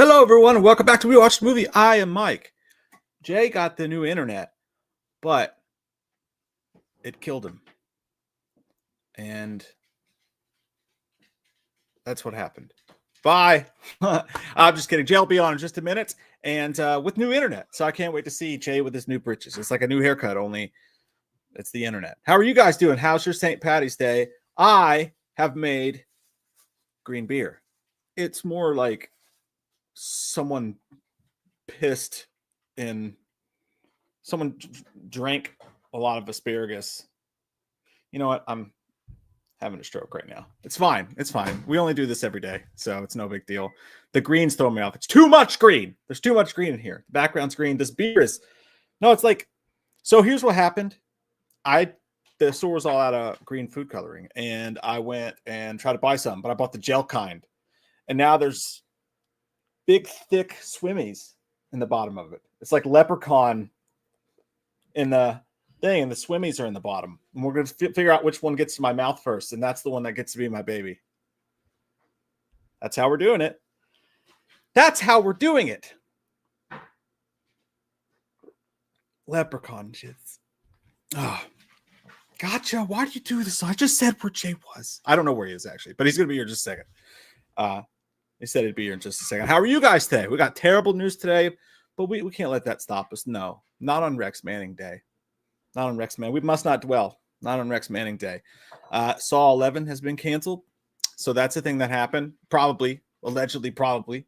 Hello, everyone, and welcome back to We Watched the Movie. I am Mike. Jay got the new internet, but it killed him. And that's what happened. Bye. I'm just kidding. Jay will be on in just a minute, and with new internet. So I can't wait to see Jay with his new britches. It's like a new haircut, only it's the internet. How are you guys doing? How's your St. Patty's Day? I have made green beer. It's more like someone pissed in someone drank a lot of asparagus. You know what? I'm having a stroke right now. It's fine. It's fine. We only do this every day, so it's no big deal. The green's throwing me off. It's too much green. There's too much green in here. The background's green. This beer is no, it's like, so here's what happened. The store was all out of green food coloring, and I went and tried to buy some, but I bought the gel kind. And now there's big, thick swimmies in the bottom of it. It's like leprechaun in the thing, and the swimmies are in the bottom. And we're going to figure out which one gets to my mouth first, and that's the one that gets to be my baby. That's how we're doing it. That's how we're doing it. Leprechaun shits. Oh, gotcha. Why do you do this? I just said where Jay was. I don't know where he is, actually, but he's going to be here in just a second. He said he'd be here in just a second. How are you guys today? We got terrible news today, but we can't let that stop us. No, not on Rex Manning Day. Not on Rex Manning. We must not dwell. Not on Rex Manning Day. Saw 11 has been canceled. So that's a thing that happened. Probably. Allegedly, probably.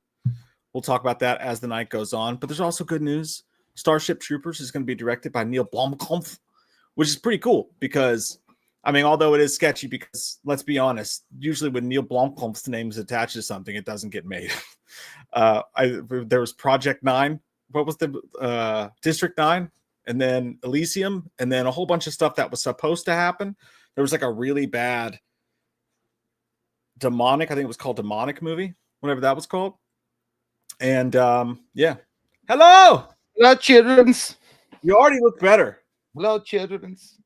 We'll talk about that as the night goes on. But there's also good news. Starship Troopers is going to be directed by Neil Blomkamp, which is pretty cool because, I mean, although it is sketchy because, let's be honest, usually when Neil Blomkamp's name is attached to something, it doesn't get made. There was Project 9. What was the District 9? And then Elysium, and then a whole bunch of stuff that was supposed to happen. There was like a really bad demonic, I think it was called Demonic movie, whatever that was called. And yeah. Hello! Hello, childrens. You already look better. Hello, childrens.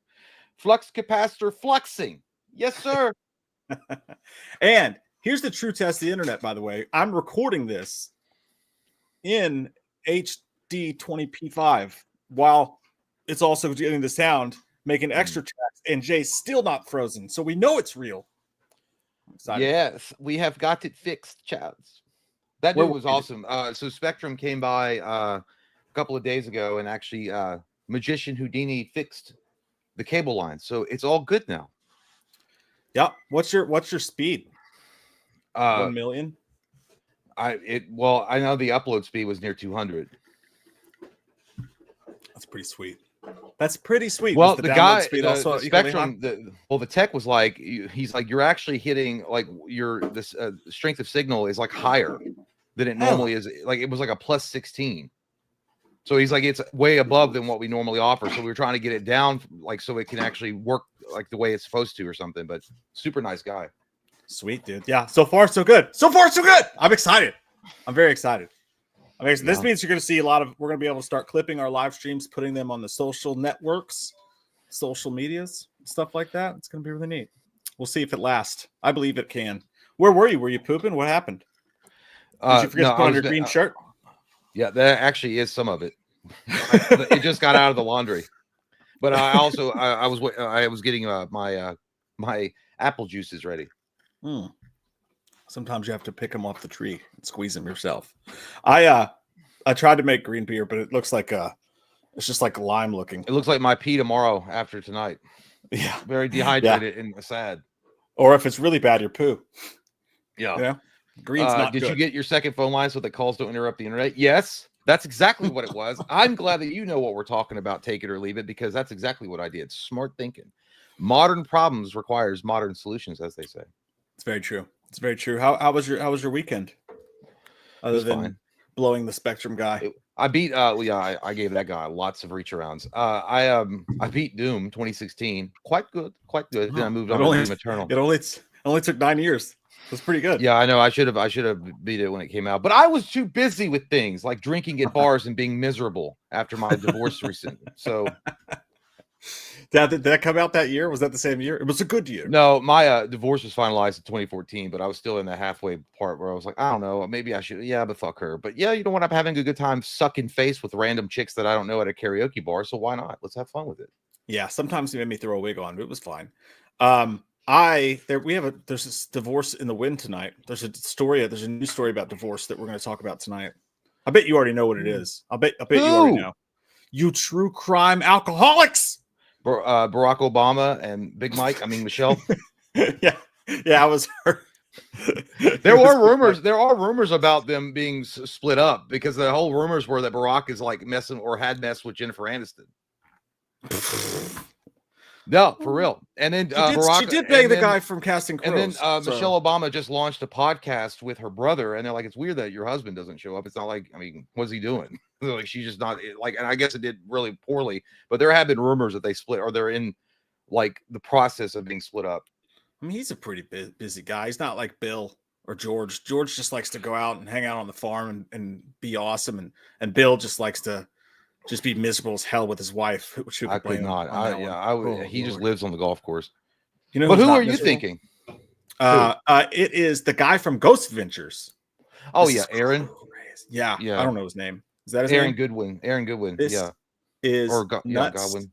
Flux capacitor fluxing. Yes, sir. And here's the true test of the internet, by the way. I'm recording this in HD 20p5 while it's also getting the sound, making extra tracks, and Jay's still not frozen. So we know it's real. Yes, we have got it fixed, Chaz. That dude was awesome. So Spectrum came by a couple of days ago, and actually Magician Houdini fixed the cable line. So it's all good now. Yeah. What's your speed? 1 million? I know the upload speed was near 200. That's pretty sweet. That's pretty sweet. Well, the guy, the Spectrum, the tech was like, he's like, you're actually hitting like this strength of signal is like higher than it normally is. Like it was like a plus 16. So he's like, it's way above than what we normally offer. So we were trying to get it down, like, so it can actually work like the way it's supposed to or something. But super nice guy. Sweet, dude. Yeah. So far, so good. So far, so good. I'm excited. I'm very excited. Okay, so this means you're going to see we're going to be able to start clipping our live streams, putting them on the social networks, social medias, stuff like that. It's going to be really neat. We'll see if it lasts. I believe it can. Where were you? Were you pooping? What happened? Did you forget to put on your green shirt? Yeah, that actually is some of it. It just got out of the laundry. But I also, I was getting my apple juices ready. Sometimes you have to pick them off the tree and squeeze them yourself. I tried to make green beer, but it looks like it's just like lime looking. It looks like my pee tomorrow after tonight. Yeah, very dehydrated and sad. Or if it's really bad, your poo. Yeah, yeah. Green's not Did good. You get your second phone line so that calls don't interrupt the internet? Yes, that's exactly what it was. I'm glad that you know what we're talking about. Take it or leave it, because that's exactly what I did. Smart thinking. Modern problems requires modern solutions, as they say. It's very true. It's very true. How was your weekend? Other than blowing the Spectrum guy, I beat. I gave that guy lots of reach arounds. I beat Doom 2016. Quite good. Then I moved on to Doom Eternal. It only took 9 years. It was pretty good. Yeah, I know. I should have beat it when it came out, but I was too busy with things like drinking at bars and being miserable after my divorce recently. So Did that come out that year? Was that the same year? It was a good year. No, my divorce was finalized in 2014, but I was still in the halfway part where I was like, I don't know, maybe I should. Yeah, but fuck her. But yeah, you know what? I'm having a good time sucking face with random chicks that I don't know at a karaoke bar. So why not? Let's have fun with it. Yeah, sometimes he made me throw a wig on, but it was fine. There's this divorce in the wind tonight. There's a new story about divorce that we're going to talk about tonight. I bet you already know what it is. I bet you already know. You true crime alcoholics. Barack Obama and Big Mike. I mean Michelle. yeah, I was hurt. There are rumors about them being split up because the whole rumors were that Barack is like messing or had messed with Jennifer Aniston. No, for real. And then she did bang the guy from Casting Crows. And then Michelle Obama just launched a podcast with her brother, and they're like, "It's weird that your husband doesn't show up." It's not like, I mean, what's he doing? Like, she's just not like, and I guess it did really poorly. But there have been rumors that they split, or they're in like the process of being split up. I mean, he's a pretty busy guy. He's not like Bill or George. George just likes to go out and hang out on the farm and be awesome, and Bill just likes to just be miserable as hell with his wife. I could not. He just lives on the golf course. You know, but who are you thinking? It is the guy from Ghost Adventures. Oh yeah, Aaron. Yeah. I don't know his name. Is that his Aaron name? Goodwin? Aaron Goodwin. This is nuts. Godwin.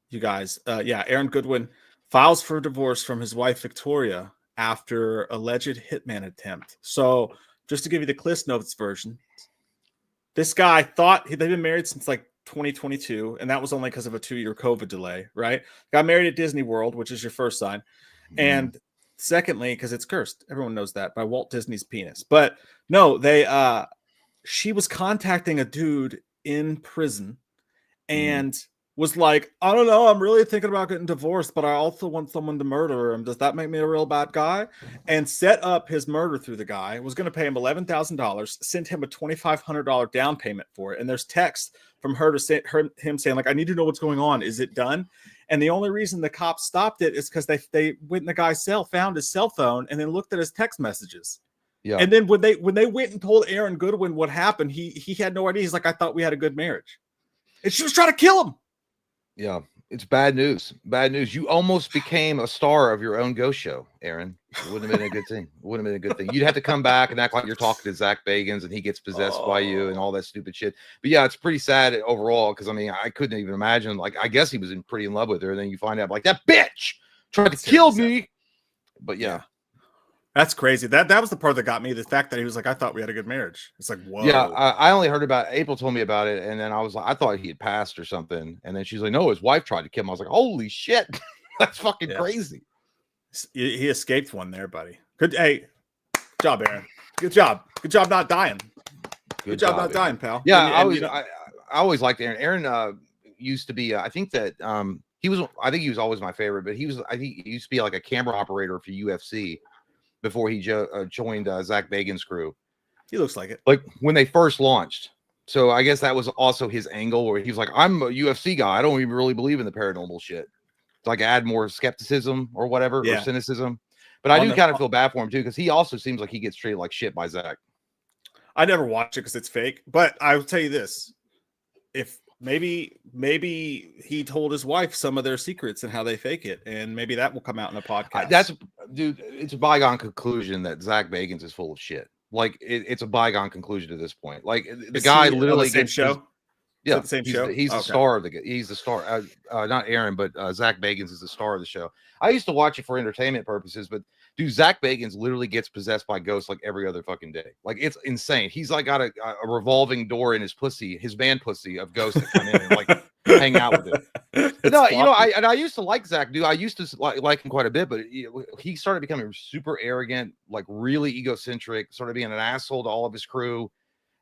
You guys. Aaron Goodwin files for divorce from his wife Victoria after alleged hitman attempt. So, just to give you the Cliff Notes version. This guy thought they've been married since like 2022, and that was only because of a 2-year COVID delay, right? Got married at Disney World, which is your first sign. And secondly, because it's cursed. Everyone knows that, by Walt Disney's penis. But no, she was contacting a dude in prison and was like, I don't know, I'm really thinking about getting divorced, but I also want someone to murder him. Does that make me a real bad guy? And set up his murder through the guy, was going to pay him $11,000, sent him a $2,500 down payment for it. And there's text from him saying, like, I need to know what's going on. Is it done? And the only reason the cops stopped it is because they went in the guy's cell, found his cell phone, and then looked at his text messages. Yeah. And then when they went and told Aaron Goodwin what happened, he had no idea. He's like, I thought we had a good marriage. And she was trying to kill him. Yeah, it's bad news. Bad news. You almost became a star of your own ghost show, Aaron. It wouldn't have been a good thing. It wouldn't have been a good thing. You'd have to come back and act like you're talking to Zach Bagans and he gets possessed by you and all that stupid shit. But yeah, it's pretty sad overall because I mean, I couldn't even imagine. Like, I guess he was pretty in love with her, and then you find out like that bitch tried to kill me. But yeah. That's crazy. That was the part that got me. The fact that he was like, I thought we had a good marriage. It's like, whoa. Yeah, I only heard about it. April told me about it, and then I was like, I thought he had passed or something. And then she's like, no, his wife tried to kill him. I was like, holy shit, that's fucking crazy. He escaped one there, buddy. Good job, Aaron. Good job not dying. Good job not dying, pal. Yeah, I always liked Aaron. Aaron used to be. I think he was always my favorite, but he used to be like a camera operator for UFC. Before he joined Zach Bagans' crew. He looks like it. Like when they first launched. So I guess that was also his angle where he was like, I'm a UFC guy. I don't even really believe in the paranormal shit. To like add more skepticism or whatever, or cynicism. But I do kind of feel bad for him too, because he also seems like he gets treated like shit by Zach. I never watch it because it's fake. But I will tell you this. If maybe he told his wife some of their secrets and how they fake it, and maybe that will come out in a podcast. It's a bygone conclusion that Zach Bagans is full of shit. Like it's a bygone conclusion at this point. Like the guy literally gets show. Yeah, the same show. He's the star of he's the star. Not Aaron, but Zach Bagans is the star of the show. I used to watch it for entertainment purposes, but dude, Zach Bagans literally gets possessed by ghosts like every other fucking day. Like it's insane. He's like got a revolving door in his pussy, his man pussy of ghosts that come in and like hang out with him. No, you know, I used to like Zach, dude. I used to like him quite a bit, but he started becoming super arrogant, like really egocentric, started being an asshole to all of his crew.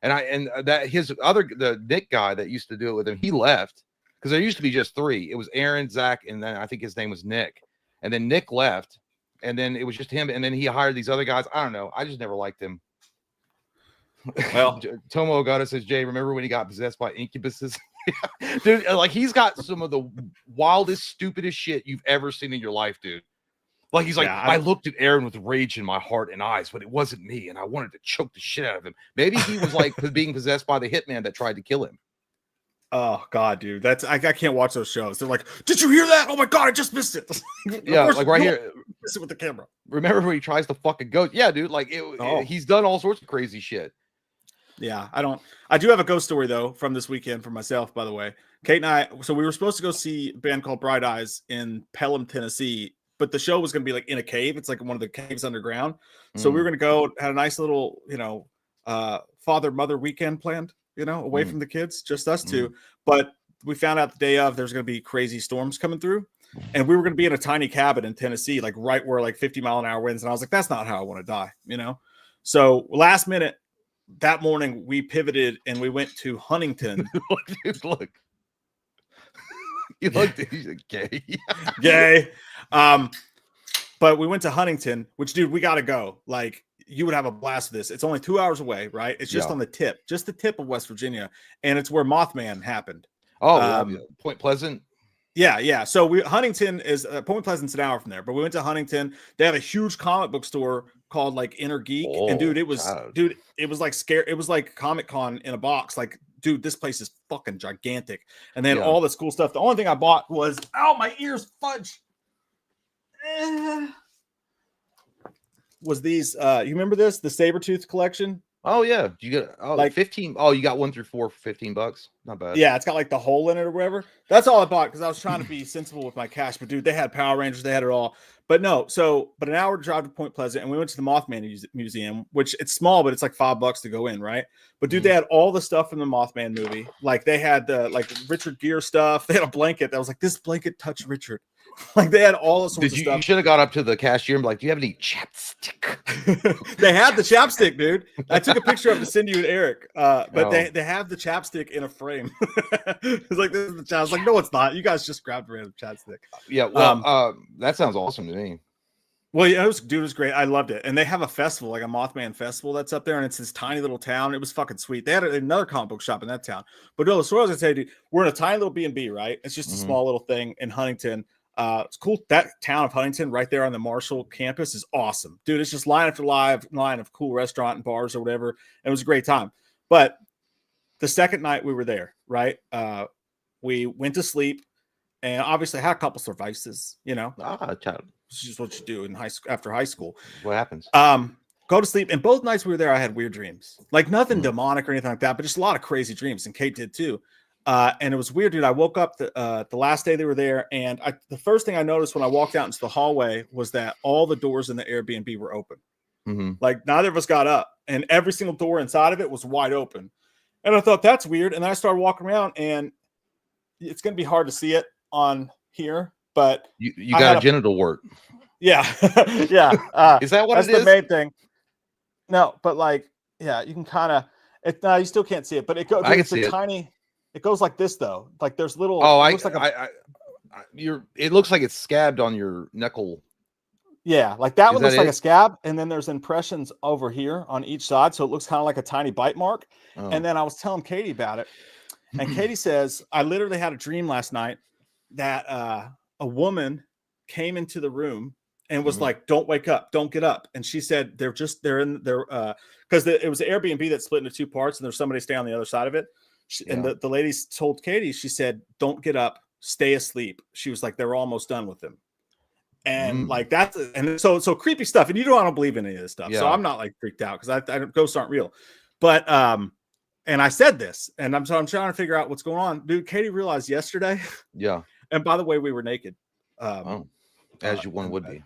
The Nick guy that used to do it with him, he left because there used to be just 3. It was Aaron, Zach, and then I think his name was Nick. And then Nick left, and then it was just him. And then he hired these other guys. I don't know. I just never liked him. Well, Tomo Ogata says, Jay, remember when he got possessed by incubuses? Dude, like he's got some of the wildest, stupidest shit you've ever seen in your life, dude. Like he's like, I looked at Aaron with rage in my heart and eyes, but it wasn't me, and I wanted to choke the shit out of him. Maybe he was like being possessed by the hitman that tried to kill him. Oh God, dude, I can't watch those shows. They're like, did you hear that? Oh my God, I just missed it. Yeah, like right here. Miss it with the camera. Remember when he tries to fucking go? Yeah, dude. Like he's done all sorts of crazy shit. Yeah, I do have a ghost story though from this weekend for myself. By the way, Kate and I. So we were supposed to go see a band called Bright Eyes in Pelham, Tennessee, but the show was going to be like in a cave. It's like one of the caves underground. So we were going to go. Had a nice little, father-mother weekend planned. Away from the kids, just us two. But we found out the day of there's going to be crazy storms coming through. And we were going to be in a tiny cabin in Tennessee, like right where like 50-mile-an-hour winds. And I was like, that's not how I want to die, So last minute that morning we pivoted and we went to Huntington. Dude, look. You looked he's like, gay. Gay. But we went to Huntington, which, dude, we got to go. Like, you would have a blast with this. It's only 2 hours away, right? It's just on the tip of West Virginia, and it's where Mothman happened. Oh, Point Pleasant. Yeah. So Huntington is Point Pleasant's an hour from there, but we went to Huntington. They have a huge comic book store called like Inner Geek, and dude, it was like scary. It was like Comic-Con in a box. Like, dude, this place is fucking gigantic, and then all this cool stuff. The only thing I bought was my ears fudge. Was these you remember this, the Sabretooth collection? Oh yeah, you get like 15. Oh, you got 1 through 4 for $15. Not bad. Yeah, it's got like the hole in it or whatever. That's all I bought because I was trying to be sensible with my cash. But dude, they had Power Rangers, they had it all. But no, but an hour drive to Point Pleasant, and we went to the Mothman Museum, which it's small, but it's like $5 to go in, right? But dude, they had all the stuff from the Mothman movie. Like they had the like Richard Gere stuff. They had a blanket that was like, this blanket touched Richard. Like they had all the sorts of stuff. You should have gone up to the cashier and be like, do you have any chapstick? They had the chapstick, dude. I took a picture of it to send you and Eric. But they have the chapstick in a frame. It's like, this is the chapstick. I was like, no, it's not. You guys just grabbed a random chapstick. Yeah, well, that sounds awesome to me. Well, yeah, it was great. I loved it. And they have a festival, like a Mothman festival that's up there, and it's this tiny little town. It was fucking sweet. They had another comic book shop in that town. But no, so what I was gonna say, dude, we're in a tiny little B&B, right? It's just a small little thing in Huntington. It's cool. That town of Huntington right there on the Marshall campus is awesome, dude. It's just line after line of cool restaurant and bars or whatever. It was a great time. But the second night we were there, right? We went to sleep and obviously had a couple cervezas, It's just what you do in high school after high school. What happens? Go to sleep. And both nights we were there, I had weird dreams. Like nothing demonic or anything like that, but just a lot of crazy dreams. And Kate did too. And it was weird, dude. I woke up the last day they were there, and the first thing I noticed when I walked out into the hallway was that all the doors in the Airbnb were open. Like neither of us got up, and every single door inside of it was wide open. And I thought that's weird. And then I started walking around, and it's going to be hard to see it on here, but you got a genital wart. Yeah, yeah. Is that what that's it is? The main thing? No, but like, yeah, you can kind of. No, you still can't see it, but it goes. I can see it. Tiny. It goes like this though. Like there's little. Oh, it looks like it's scabbed on your knuckle. Yeah, like that one looks like a scab, and then there's impressions over here on each side, so it looks kind of like a tiny bite mark. Oh. And then I was telling Katie about it, and Katie says, I literally had a dream last night that a woman came into the room and was like, "Don't wake up, don't get up." And she said they're because it was an Airbnb that split into two parts, and there's somebody staying on the other side of it. And the lady told Katie, she said, "Don't get up, stay asleep." She was like, "They're almost done with them." And like that's and so creepy stuff. And I don't believe in any of this stuff. Yeah. So I'm not like freaked out because I ghosts aren't real. But and I said this, and I'm trying to figure out what's going on. Dude, Katie realized yesterday. Yeah. And by the way, we were naked. As one would be.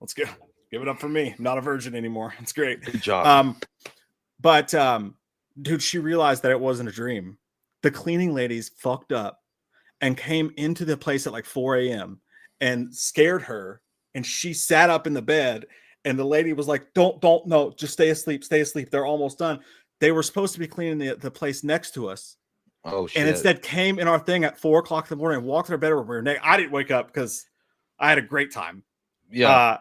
Let's go. Give it up for me. I'm not a virgin anymore. It's great. Good job. But dude, she realized that it wasn't a dream. The cleaning ladies fucked up and came into the place at like 4 a.m. and scared her. And she sat up in the bed, and the lady was like, no, just stay asleep. They're almost done. They were supposed to be cleaning the place next to us. Oh, shit. And instead came in our thing at 4 o'clock in the morning and walked in our bedroom. We were naked. I didn't wake up because I had a great time. Yeah.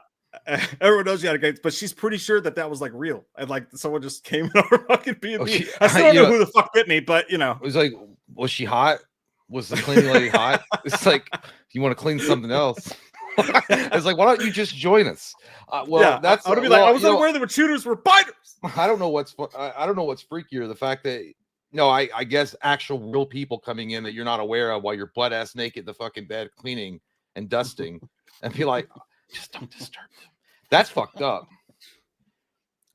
Everyone knows you had a great, but she's pretty sure that was like real. And like someone just came in our fucking B&B. I still don't know who the fuck bit me, but it was like, was she hot? Was the cleaning lady hot? It's like, you want to clean something else? It's like, why don't you just join us? That's I would be like, I was unaware that shooters were biters. I don't know what's freakier, the fact that No, I guess actual real people coming in that you're not aware of while you're butt ass naked in the fucking bed cleaning and dusting, and be like, just don't disturb them. That's fucked up.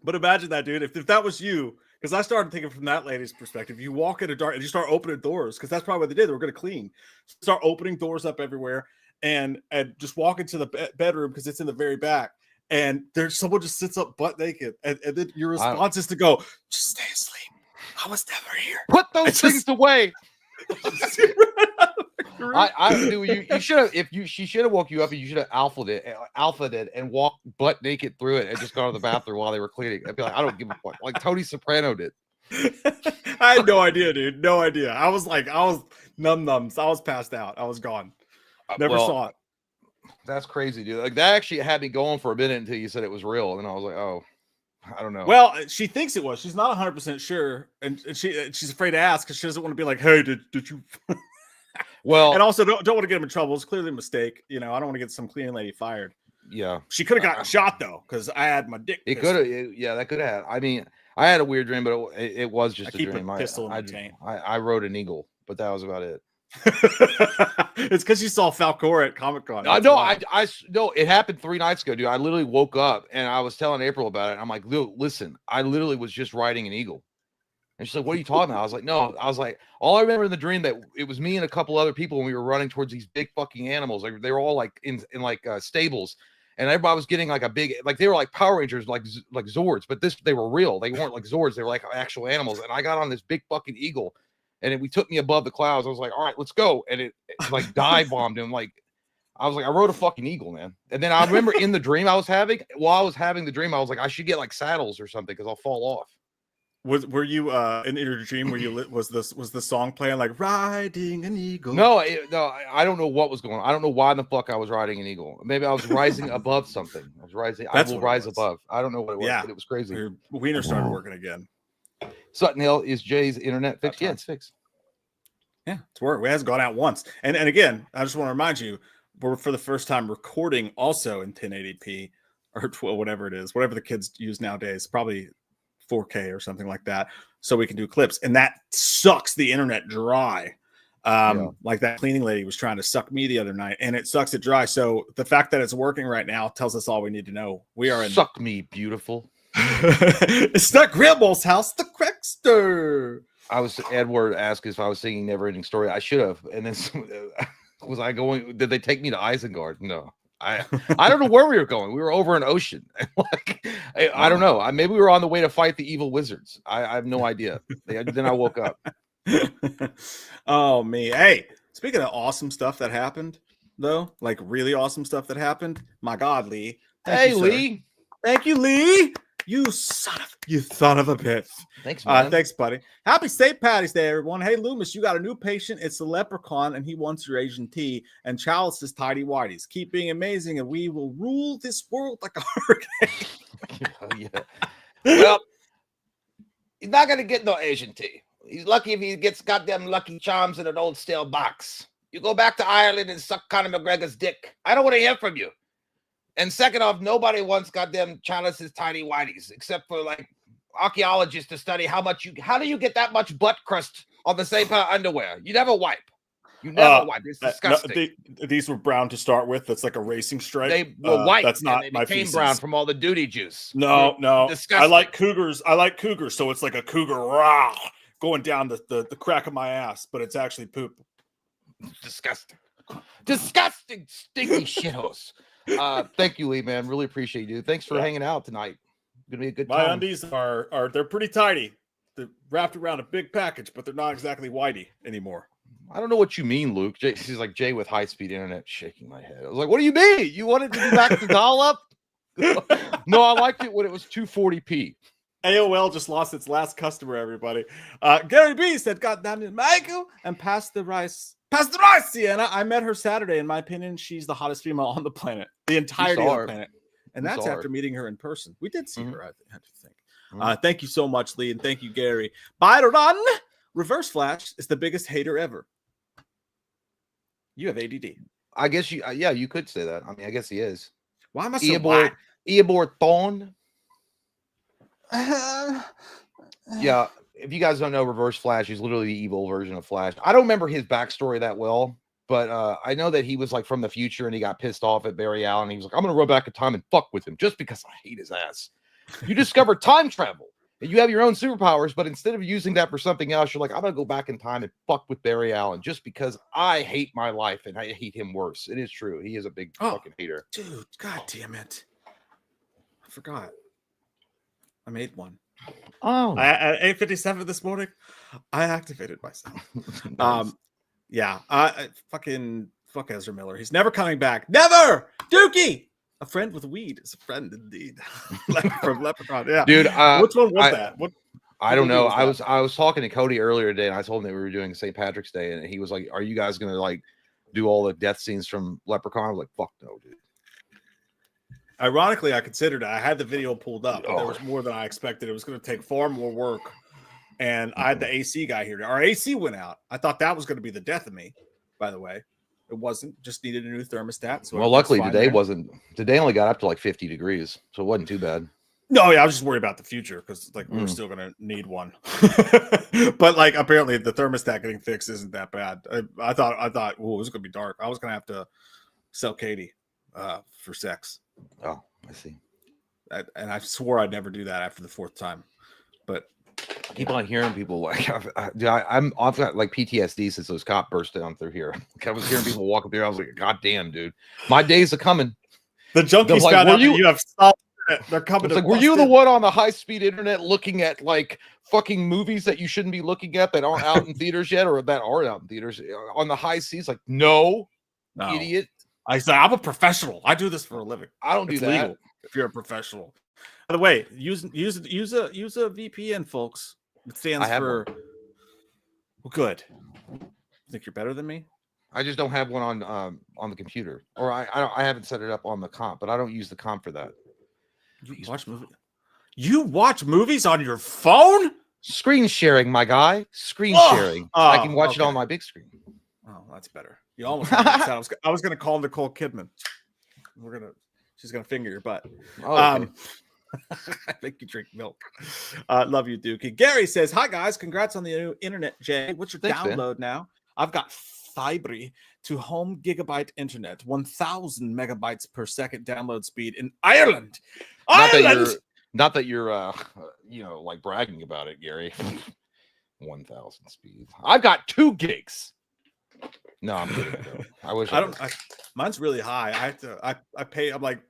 But imagine that, dude. If that was you, because I started thinking from that lady's perspective, you walk in a dark and you start opening doors, because that's probably what they did. They were going to clean, start opening doors up everywhere, and just walk into the bedroom because it's in the very back, and there's someone just sits up butt naked, and then your response is to go, just stay asleep. I was never here. Put those things away. I do. You should have. She should have woke you up, and you should have alphaed it, and walked butt naked through it, and just gone to the bathroom while they were cleaning. I'd be like, I don't give a fuck. Like Tony Soprano did. I had no idea, dude. No idea. I was numbs. I was passed out. I was gone. Never saw it. That's crazy, dude. Like that actually had me going for a minute until you said it was real, and I was like, oh, I don't know. Well, she thinks it was. She's not 100% sure, and she's afraid to ask because she doesn't want to be like, hey, did you? Well, and also don't want to get him in trouble. It's clearly a mistake. I don't want to get some cleaning lady fired. Yeah, she could have gotten shot though, because I had my dick. It could have. Yeah, that could have. I mean, I had a weird dream, but it was just a dream. I rode an eagle, but that was about it. It's because you saw Falcor at Comic-Con. No, it happened 3 nights ago, dude. I literally woke up and I was telling April about it. I'm like, listen, I literally was just riding an eagle. And she's like, what are you talking about? I was like, no. I was like, all I remember in the dream that it was me and a couple other people when we were running towards these big fucking animals. Like they were all like in stables, and everybody was getting like a big, like they were like Power Rangers, like Zords, but they were real. They weren't like Zords. They were like actual animals. And I got on this big fucking eagle, and we took me above the clouds. I was like, all right, let's go. And it like dive bombed him. Like I was like, I rode a fucking eagle, man. And then I remember in the dream I was having, while I was having the dream, I was like, I should get like saddles or something because I'll fall off. Were you in your dream where you was the song playing like riding an eagle? No, I don't know what was going on. I don't know why the fuck I was riding an eagle. Maybe I was rising above something. I was rising. I will rise above. I don't know what it was. But it was crazy. Your wiener started working again. Sutton Hill, is Jay's internet fixed? Yeah, it's fixed. Yeah, it's working. It hasn't gone out once. And again, I just want to remind you, we're for the first time recording also in 1080p or 12, whatever it is, whatever the kids use nowadays, probably 4K or something like that, so we can do clips. And that sucks the internet dry. Like that cleaning lady was trying to suck me the other night, and it sucks it dry. So the fact that it's working right now tells us all we need to know. We are in suck me beautiful. It's not Grandma's house, the Crackster. Edward asked if I was singing Never Ending Story. I should have. And then was I going? Did they take me to Isengard? No. I don't know where we were going. We were over an ocean. Like I don't know. Maybe we were on the way to fight the evil wizards. I have no idea. Then I woke up. Oh me. Hey, speaking of awesome stuff that happened, though, like really awesome stuff that happened. My God, Lee. Lee. Thank you, Lee. You son of a bitch. Thanks, man. Thanks, buddy. Happy St. Patty's Day, everyone. Hey, Loomis, you got a new patient. It's the leprechaun, and he wants your Asian tea. And Chalice is tidy whities. Keep being amazing, and we will rule this world like a hurricane. Yeah. Well, he's not gonna get no Asian tea. He's lucky if he gets goddamn Lucky Charms in an old stale box. You go back to Ireland and suck Conor McGregor's dick. I don't want to hear from you. And second off, nobody wants goddamn Chalice's tiny whities, except for like archaeologists to study how do you get that much butt crust on the same pair of underwear? You never wipe. You never wipe. It's disgusting. These were brown to start with. That's like a racing stripe. They were white. That's not they my became feces. Brown from all the duty juice. No. Disgusting. I like cougars. So it's like a cougar rah, going down the crack of my ass, but it's actually poop. Disgusting, stinky shitholes. Thank you, Lee, man. Really appreciate you. Thanks for hanging out tonight. Gonna be a good time. My undies are they're pretty tidy. They're wrapped around a big package, but they're not exactly whitey anymore. I don't know what you mean, Luke. She's like Jay with high-speed internet, shaking my head. I was like, what do you mean? You wanted to be back the dial up? No, I liked it when it was 240p. AOL just lost its last customer, everybody. Gary B said, God damn it, Michael, and pass the rice. Pass the rice, Sienna. I met her Saturday. In my opinion, she's the hottest female on the planet. The entirety of the planet. And that's after meeting her in person. We did see her, I have to think. Thank you so much, Lee, and thank you, Gary. Byron, Reverse Flash is the biggest hater ever. You have ADD. I guess you could say that. I mean, I guess he is. Why am I so black? Eobor Thorn. Yeah, if you guys don't know Reverse Flash, he's literally the evil version of Flash. I don't remember his backstory that well, but I know that he was like from the future and he got pissed off at Barry Allen. He was like, I'm gonna run back in time and fuck with him just because I hate his ass. You discover time travel and you have your own superpowers, but instead of using that for something else, you're like, I'm gonna go back in time and fuck with Barry Allen just because I hate my life and I hate him worse. It is true. He is a big fucking hater. Dude, god damn it. I forgot. I made one. Oh, At 8:57 this morning, I activated myself. nice. Yeah, fuck Ezra Miller. He's never coming back. Never, Dookie. A friend with weed is a friend indeed. From Leprechaun. Yeah, dude. Which one was that? What? I don't know. Was I was talking to Cody earlier today, and I told him that we were doing St. Patrick's Day, and he was like, "Are you guys gonna like do all the death scenes from Leprechaun?" I was like, "Fuck no, dude." Ironically, I considered it. I had the video pulled up. But there was more than I expected. It was going to take far more work. And I had the AC guy here. Our AC went out. I thought that was going to be the death of me, by the way. It wasn't. Just needed a new thermostat. So well, luckily today wasn't. Today only got up to like 50 degrees. So it wasn't too bad. No, yeah, I was just worried about the future because like we were still going to need one. But like apparently the thermostat getting fixed isn't that bad. I thought, well, it was going to be dark. I was going to have to sell Katie for sex. Oh, I see. And I swore I'd never do that after the fourth time, but I keep on hearing people like I've got like PTSD since those cops burst down through here. Like, I was hearing people walk up here. I was like, God damn, dude, my days are coming. The junkies like, found out that you have stopped. They're coming. Like, were you the one on the high-speed internet looking at like fucking movies that you shouldn't be looking at that aren't out in theaters yet, or that are out in theaters on the high seas? Like, no. Idiot. I said, I'm a professional. I do this for a living. I don't do that. Legal if you're a professional. By the way, use a VPN, folks. It stands for well, good. Think you're better than me? I just don't have one on the computer, or I haven't set it up on the comp, but I don't use the comp for that. You watch movies on your phone? Screen sharing, my guy. Screen sharing. I can watch it on my big screen. Oh, that's better. You almost I was gonna call Nicole Kidman. She's gonna finger your butt. Oh, okay. I make you drink milk. Love you, Dookie. Gary says, "Hi guys, congrats on the new internet, Jay. What's your download now? I've got fiber to home gigabyte internet, 1,000 megabytes per second download speed in Ireland. Not that you're like bragging about it, Gary. 1,000 speed. I've got 2 gigs. No, I'm kidding. I wish mine's really high. I pay. I'm like,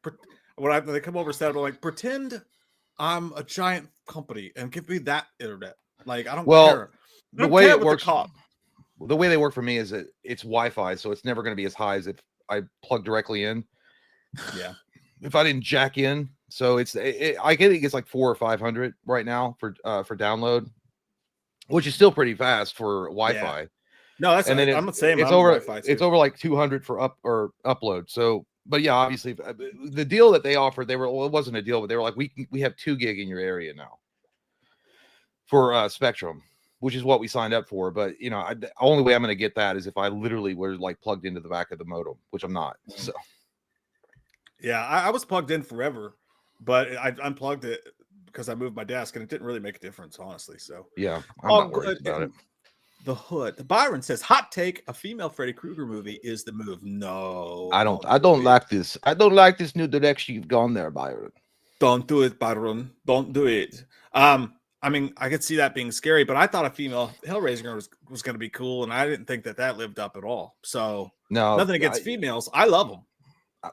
when they come over and set up, I'm like, pretend I'm a giant company and give me that internet. Like, I don't care. The way it works, the way they work for me is that it's Wi-Fi, so it's never going to be as high as if I plug directly in. Yeah. If I didn't jack in, so I think it's like 400 or 500 right now for download, which is still pretty fast for Wi-Fi. Yeah. No, that's I'm not saying it's over. It's over like 200 for upload. So, but yeah, obviously the deal that they offered, it wasn't a deal, but they were like, we have 2 gig in your area now for Spectrum, which is what we signed up for. But the only way I'm going to get that is if I literally were like plugged into the back of the modem, which I'm not. So, yeah, I was plugged in forever, but I unplugged it because I moved my desk, and it didn't really make a difference, honestly. So yeah, I'm not worried about it. The Hood. Byron says, hot take, a female Freddy Krueger movie is the move. No. I don't like this. I don't like this new direction you've gone there, Byron. Don't do it, Byron. Don't do it. I mean, I could see that being scary, but I thought a female Hellraiser was going to be cool, and I didn't think that lived up at all. So, no, nothing against females. I love them.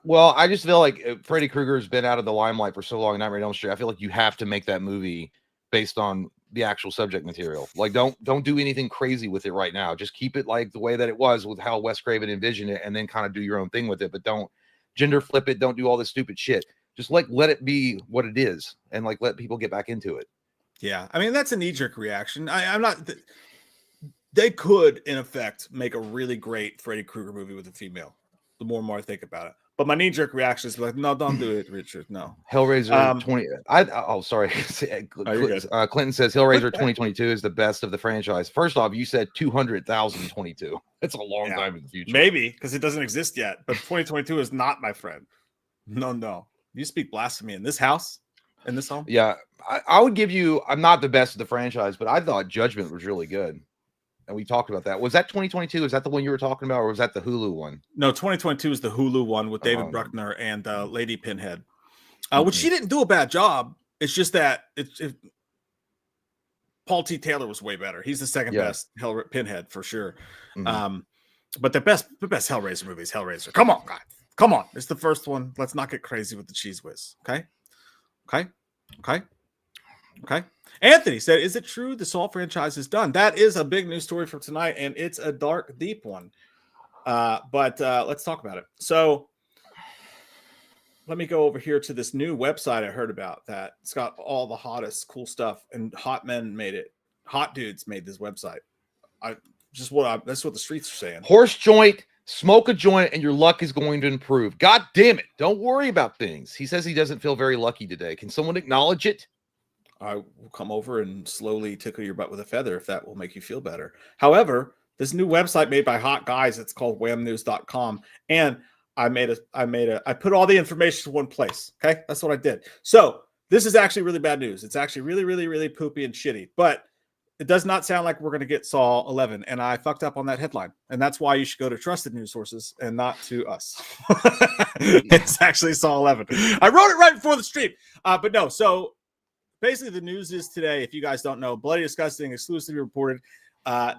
Well, I just feel like Freddy Krueger has been out of the limelight for so long in Nightmare on Elm Street. I feel like you have to make that movie based on the actual subject material. Like, don't do anything crazy with it right now. Just keep it like the way that it was with how Wes Craven envisioned it, and then kind of do your own thing with it. But don't gender flip it. Don't do all this stupid shit. Just let it be what it is, and like let people get back into it. Yeah, I mean that's a knee-jerk reaction. I'm not. They could, in effect, make a really great Freddy Krueger movie with a female. The more and more I think about it. But my knee-jerk reaction is like, no, don't do it, Richard. No. Hellraiser 20. Sorry. Clinton says Hellraiser 2022 is the best of the franchise. First off, you said 200,022. That's a long time in the future. Maybe because it doesn't exist yet. But 2022 is not, my friend. No. You speak blasphemy in this house. in this film. Yeah, I would give you. I'm not the best of the franchise, but I thought Judgment was really good, and we talked about that. Was that 2022? Is that the one you were talking about, or was that the Hulu one? No, 2022 is the Hulu one with David Bruckner and Lady Pinhead, which Mm-hmm. she didn't do a bad job. It's just that Paul T. Taylor was way better. He's the second best Pinhead for sure. Mm-hmm. But the best Hellraiser movie is Hellraiser. Come on, guys. Come on. It's the first one. Let's not get crazy with the cheese whiz. Okay. Anthony said, is it true the Saw franchise is done? That is a big news story for tonight, and it's a dark, deep one. But let's talk about it. So let me go over here to this new website I heard about that it's got all the hottest, cool stuff, and hot men made it. Hot dudes made this website. That's what the streets are saying. Horse joint, smoke a joint, and your luck is going to improve. God damn it. Don't worry about things. He says he doesn't feel very lucky today. Can someone acknowledge it? I will come over and slowly tickle your butt with a feather if that will make you feel better. However, this new website made by hot guys, it's called whamnews.com. And I put all the information in one place. Okay. That's what I did. So this is actually really bad news. It's actually really, really, really poopy and shitty, but it does not sound like we're going to get Saw 11. And I fucked up on that headline. And that's why you should go to trusted news sources and not to us. It's actually Saw 11. I wrote it right before the stream. But no. So basically the news is today, if you guys don't know, Bloody Disgusting exclusively reported.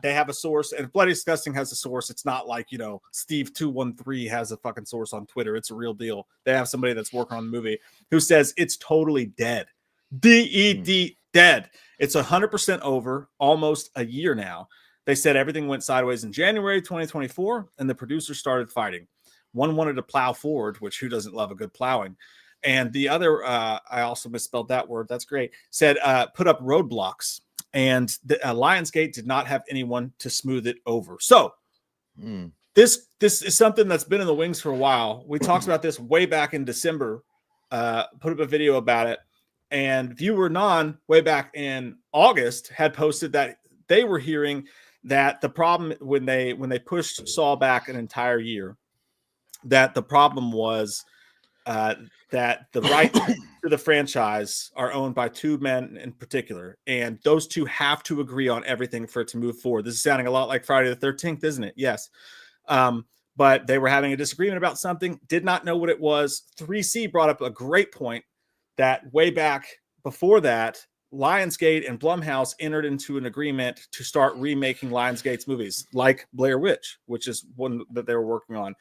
They have a source, and Bloody Disgusting has a source. It's not like, Steve213 has a fucking source on Twitter. It's a real deal. They have somebody that's working on the movie who says it's totally dead. D-E-D, dead. It's 100% over, almost a year now. They said everything went sideways in January 2024, and the producers started fighting. One wanted to plow forward, which who doesn't love a good plowing? And the other, I also misspelled that word. That's great. Said put up roadblocks. And Lionsgate did not have anyone to smooth it over. So this is something that's been in the wings for a while. We talked about this way back in December, put up a video about it. And Viewer Non, way back in August, had posted that they were hearing that the problem when they pushed Saw back an entire year, that the problem was that the rights to the franchise are owned by two men in particular, and those two have to agree on everything for it to move forward. This is sounding a lot like Friday the 13th, isn't it? Yes. But they were having a disagreement about something, did not know what it was. 3C brought up a great point that way back before that, Lionsgate and Blumhouse entered into an agreement to start remaking Lionsgate's movies, like Blair Witch, which is one that they were working on.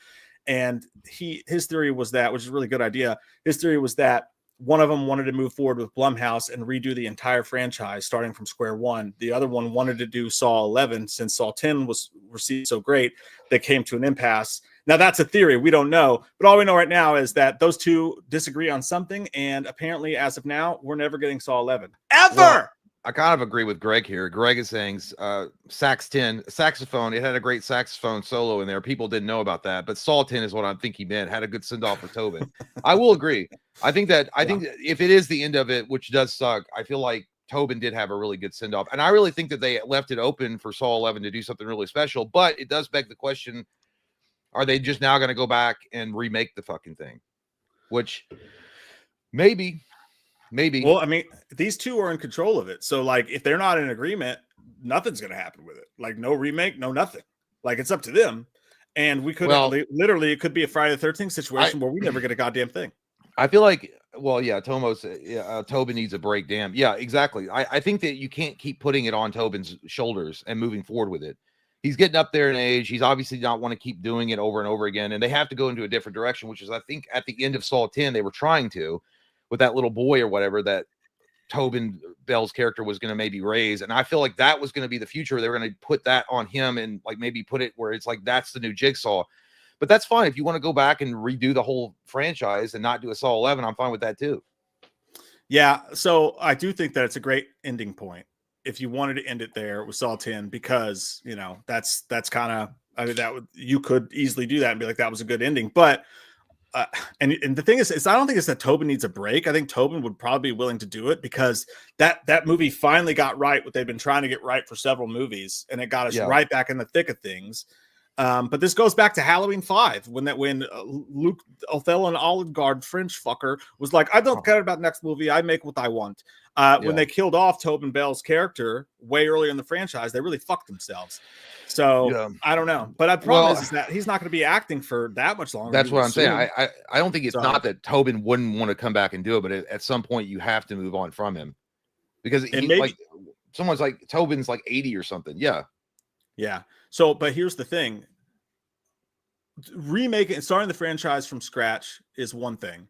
And his theory was that, which is a really good idea. His theory was that one of them wanted to move forward with Blumhouse and redo the entire franchise starting from square one. The other one wanted to do Saw 11 since Saw 10 was received so great. They came to an impasse. Now that's a theory. We don't know. But all we know right now is that those two disagree on something. And apparently, as of now, we're never getting Saw 11. Ever! Well, I kind of agree with Greg here. Greg is saying Sax 10, saxophone. It had a great saxophone solo in there. People didn't know about that. But Saw 10 is what I think he meant. Had a good send-off for Tobin. I will agree. I think that if it is the end of it, which does suck, I feel like Tobin did have a really good send-off. And I really think that they left it open for Saw 11 to do something really special. But it does beg the question, are they just now going to go back and remake the fucking thing? Which maybe. Well, I mean, these two are in control of it. So, like, if they're not in agreement, nothing's going to happen with it. Like, no remake, no nothing. Like, it's up to them. And we could literally, it could be a Friday the 13th situation where we never get a goddamn thing. I feel like, Tobin needs a break. Damn. Yeah, exactly. I think that you can't keep putting it on Tobin's shoulders and moving forward with it. He's getting up there in age. He's obviously not want to keep doing it over and over again. And they have to go into a different direction, which is, I think, at the end of Saw 10, they were trying to, with that little boy or whatever that Tobin Bell's character was going to maybe raise. And I feel like that was going to be the future. They were going to put that on him and like maybe put it where it's like, that's the new Jigsaw. But that's fine. If you want to go back and redo the whole franchise and not do a Saw 11, I'm fine with that too. Yeah. So I do think that it's a great ending point. If you wanted to end it there with Saw 10, because, that's kind of, you could easily do that and be like, that was a good ending. But and the thing is I don't think it's that Tobin needs a break. I think Tobin would probably be willing to do it because that movie finally got right what they've been trying to get right for several movies, and it got us right back in the thick of things. But this goes back to Halloween 5 when Luke Othello and Olive Garden French fucker was like, I don't care about next movie. I make what I want. When they killed off Tobin Bell's character way earlier in the franchise, they really fucked themselves. So I don't know. But the problem is that he's not going to be acting for that much longer. That's what I'm saying. I don't think it's not that Tobin wouldn't want to come back and do it, but at some point you have to move on from him because like someone's like Tobin's like 80 or something. Yeah. Yeah. So, but here's the thing. Starting the franchise from scratch is one thing.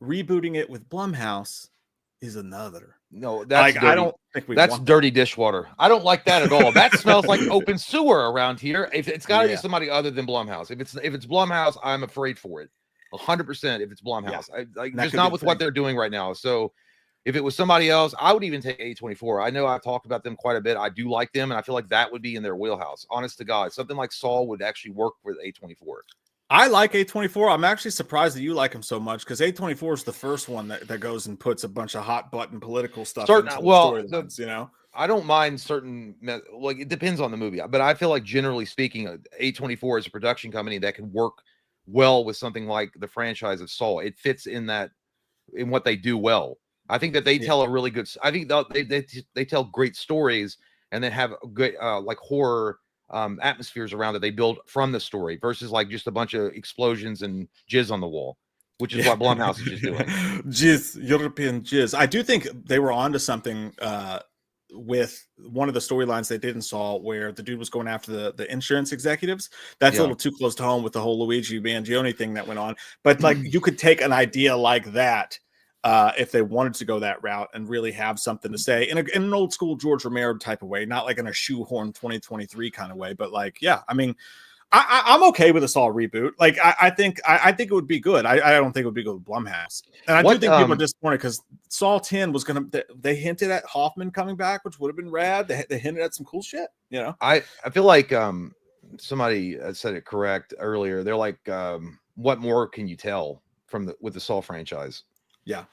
Rebooting it with Blumhouse is another. No, that's I don't think that's dirty dishwater. I don't like that at all. That smells like open sewer around here. If it's got to be somebody other than Blumhouse. If it's Blumhouse, I'm afraid for it. 100%. If it's Blumhouse, just not with what they're doing right now. So if it was somebody else, I would even take A24. I know I've talked about them quite a bit. I do like them, and I feel like that would be in their wheelhouse. Honest to God, something like Saul would actually work with A24. I like A24. I'm actually surprised that you like him so much because A24 is the first one that goes and puts a bunch of hot button political stuff into the storylines, you know? I don't mind certain, like it depends on the movie, but I feel like generally speaking, A24 is a production company that can work well with something like the franchise of Saw. It fits in what they do well. I think that they tell a really good. I think they tell great stories and then have a good like horror atmospheres around that they build from the story versus like just a bunch of explosions and jizz on the wall, which is what Blumhouse is just doing. Jizz, European jizz. I do think they were onto something with one of the storylines they did in Saw where the dude was going after the insurance executives. That's a little too close to home with the whole Luigi Mangione thing that went on. But like you could take an idea like that if they wanted to go that route and really have something to say in an old school George Romero type of way, not like in a shoehorn 2023 kind of way, but like, I mean, I'm okay with a Saw reboot. Like, I think it would be good. I don't think it would be good with Blumhouse. And I do think people are disappointed because Saw 10 was going to, they hinted at Hoffman coming back, which would have been rad. They hinted at some cool shit, you know? I feel like somebody said it correct earlier. They're like, what more can you tell with the Saw franchise? Yeah.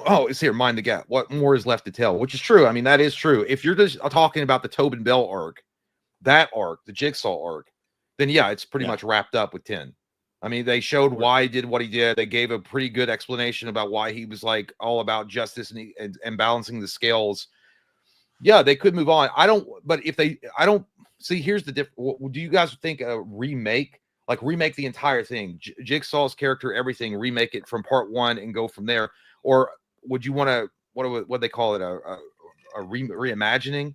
Oh, it's here. Mind the gap. What more is left to tell? Which is true. I mean, that is true. If you're just talking about the Tobin Bell arc, the Jigsaw arc, then it's pretty much wrapped up with 10. I mean, they showed why he did what he did. They gave a pretty good explanation about why he was like all about justice and balancing the scales. Yeah, they could move on. Here's the difference. Do you guys think a remake? Like remake the entire thing, Jigsaw's character, everything, remake it from part 1 and go from there, or would you want to what they call it a reimagining?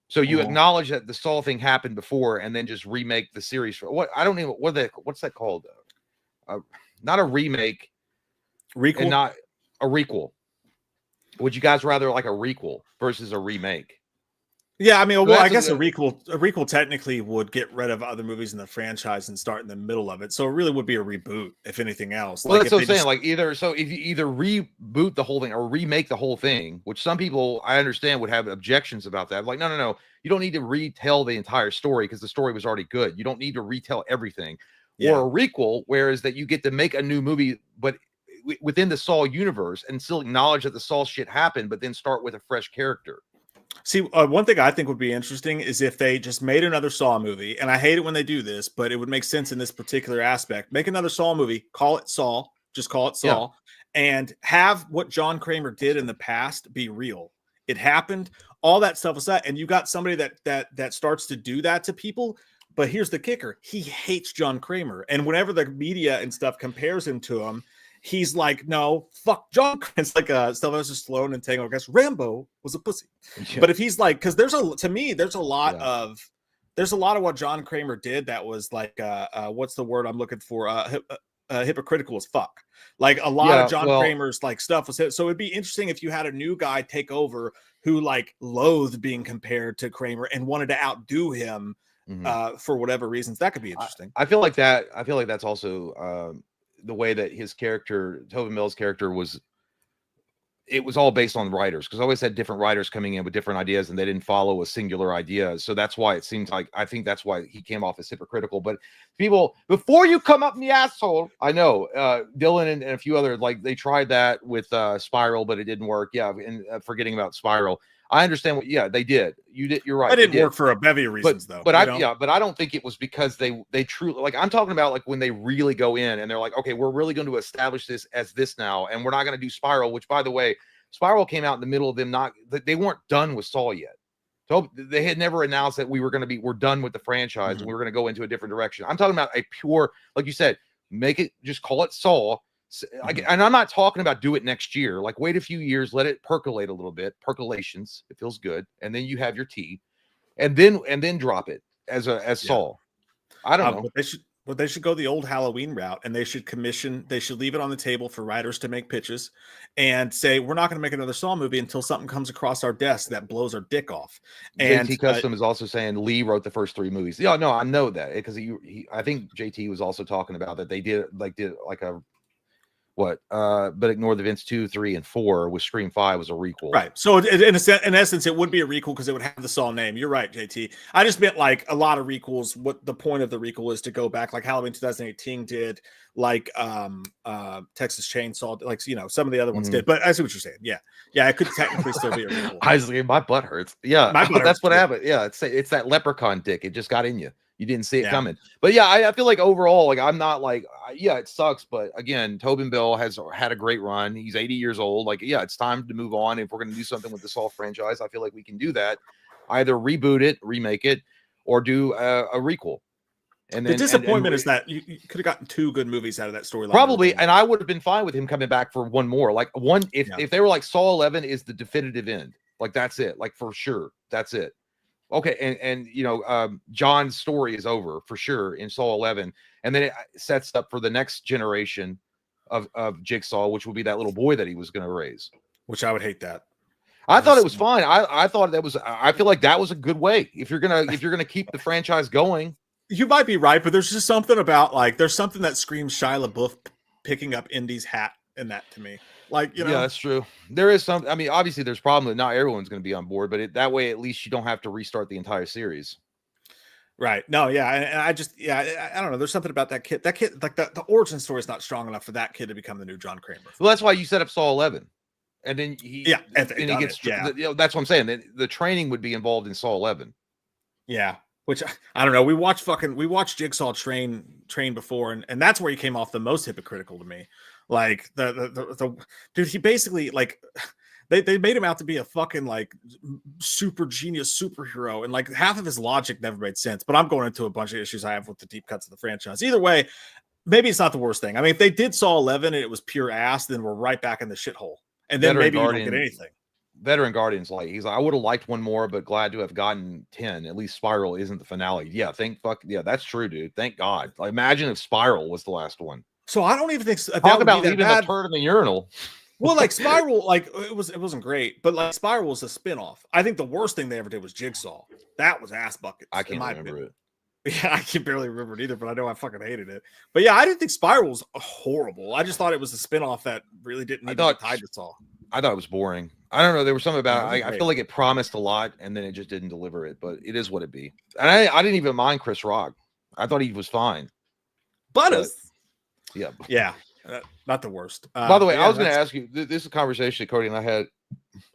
So you acknowledge that the Saw thing happened before, and then just remake the series for what? I don't even what's that called? Not a remake, requel, and not a requel. Would you guys rather like a requel versus a remake? Yeah, I mean, I guess a requel technically would get rid of other movies in the franchise and start in the middle of it. So it really would be a reboot, if anything else. Well, that's what I'm saying. Like if you either reboot the whole thing or remake the whole thing, which some people I understand would have objections about that. Like, no, you don't need to retell the entire story because the story was already good. You don't need to retell everything. Yeah. Or a requel, whereas that you get to make a new movie, but within the Saw universe and still acknowledge that the Saw shit happened, but then start with a fresh character. See, one thing I think would be interesting is if they just made another Saw movie, and I hate it when they do this, but it would make sense in this particular aspect. Make another Saw movie, call it Saw, just call it Saw, and have what John Kramer did in the past be real. It happened, all that stuff was that, and you got somebody that starts to do that to people. But here's the kicker: he hates John Kramer, and whenever the media and stuff compares him to him, he's like, no, fuck John. It's like Sylvester Stallone and Tango. I guess Rambo was a pussy. Yeah. But if he's like, because there's a lot of what John Kramer did that was like, what's the word I'm looking for? Hypocritical as fuck. Like a lot of John Kramer's like stuff was hit. So it'd be interesting if you had a new guy take over who like loathed being compared to Kramer and wanted to outdo him for whatever reasons. That could be interesting. I feel like that's also the way that his character, Tobin Bell's character, was all based on writers, because I always had different writers coming in with different ideas and they didn't follow a singular idea. So that's why it seems like, I think that's why he came off as hypocritical. But people, before you come up in the asshole, I know Dylan and a few other, like they tried that with Spiral, but it didn't work. Yeah. And forgetting about Spiral, I understand what. Yeah, they did. You're right. That didn't work for a bevy of reasons, but, though. But I don't think it was because they truly, like, I'm talking about like when they really go in and they're like, okay, we're really going to establish this as this now, and we're not going to do Spiral. Which, by the way, Spiral came out in the middle of them they weren't done with Saw yet. So they had never announced that we're done with the franchise and we were going to go into a different direction. I'm talking about a pure, like you said, just call it Saw. And I'm not talking about do it next year. Like, wait a few years, let it percolate a little bit. Percolations, it feels good, and then you have your tea, and then drop it as Saw. I don't know. But they should go the old Halloween route, and they should leave it on the table for writers to make pitches and say, we're not going to make another Saw movie until something comes across our desk that blows our dick off. And JT Custom is also saying Lee wrote the first 3 movies. Yeah, no, I know that because I think JT was also talking about that they did a but ignore the Vince 2, 3, and 4 with Scream 5 was a requel. Right. So in essence, it would be a requel because it would have the Saw name. You're right, JT. I just meant like a lot of requels. What the point of the requel is to go back, like Halloween 2018 did, like Texas Chainsaw, like some of the other ones did. But I see what you're saying. Yeah, it could technically still be a requel. I was like, my butt hurts. Yeah, that's what happened. Yeah, it's that leprechaun dick. It just got in you. You didn't see it coming. But yeah, I feel like overall, like I'm not like, it sucks. But again, Tobin Bell has had a great run. He's 80 years old. Like, yeah, it's time to move on. If we're going to do something with the Saw franchise, I feel like we can do that. Either reboot it, remake it, or do a requel. And then, the disappointment is that you could have gotten 2 good movies out of that storyline. Probably, and I would have been fine with him coming back for one more. Like if they were like Saw 11 is the definitive end. Like that's it. Like for sure, that's it. Okay, and John's story is over for sure in Saw 11, and then it sets up for the next generation of Jigsaw, which will be that little boy that he was going to raise. Which I would hate that. I thought it was fine. I thought that was. I feel like that was a good way if you're gonna keep the franchise going. You might be right, but there's just something about there's something that screams Shia LaBeouf picking up Indy's hat in that to me. Yeah, that's true. There is some. I mean, obviously, there's problem that not everyone's going to be on board, but that way, at least you don't have to restart the entire series. Right. No. Yeah. And I just. Yeah. I don't know. There's something about that kid. That kid, like the origin story is not strong enough for that kid to become the new John Kramer. Well, that's why you set up Saw 11, and then he gets. That's what I'm saying. The training would be involved in Saw 11. Yeah. Which I don't know. We watched Jigsaw train before, and that's where he came off the most hypocritical to me. Like the dude, he basically like they made him out to be a fucking like super genius superhero, and like half of his logic never made sense. But I'm going into a bunch of issues I have with the deep cuts of the franchise. Either way, maybe it's not the worst thing. I mean, if they did Saw 11 and it was pure ass, then we're right back in the shithole, and then maybe you don't get anything. Veteran Guardians, he's like, I would have liked one more, but glad to have gotten 10. At least Spiral isn't the finale. Yeah, that's true, dude. Thank God. Like, imagine if Spiral was the last one. So I don't even think talk about leaving a turd in the urinal. Well, like Spiral, like it wasn't great, but like Spiral was a spinoff. I think the worst thing they ever did was Jigsaw. That was ass buckets. I can't remember it. Yeah, I can barely remember it either, but I know I fucking hated it. But yeah, I didn't think Spiral was horrible. I just thought it was a spinoff that really didn't need to be tied to Saw. I thought it was boring. I don't know. There was something about it. I feel like it promised a lot and then it just didn't deliver it, but it is what it be. And I didn't even mind Chris Rock. I thought he was fine. But yeah. Yeah. Not the worst. By the way, I was going to ask you, this is a conversation that Cody and I had.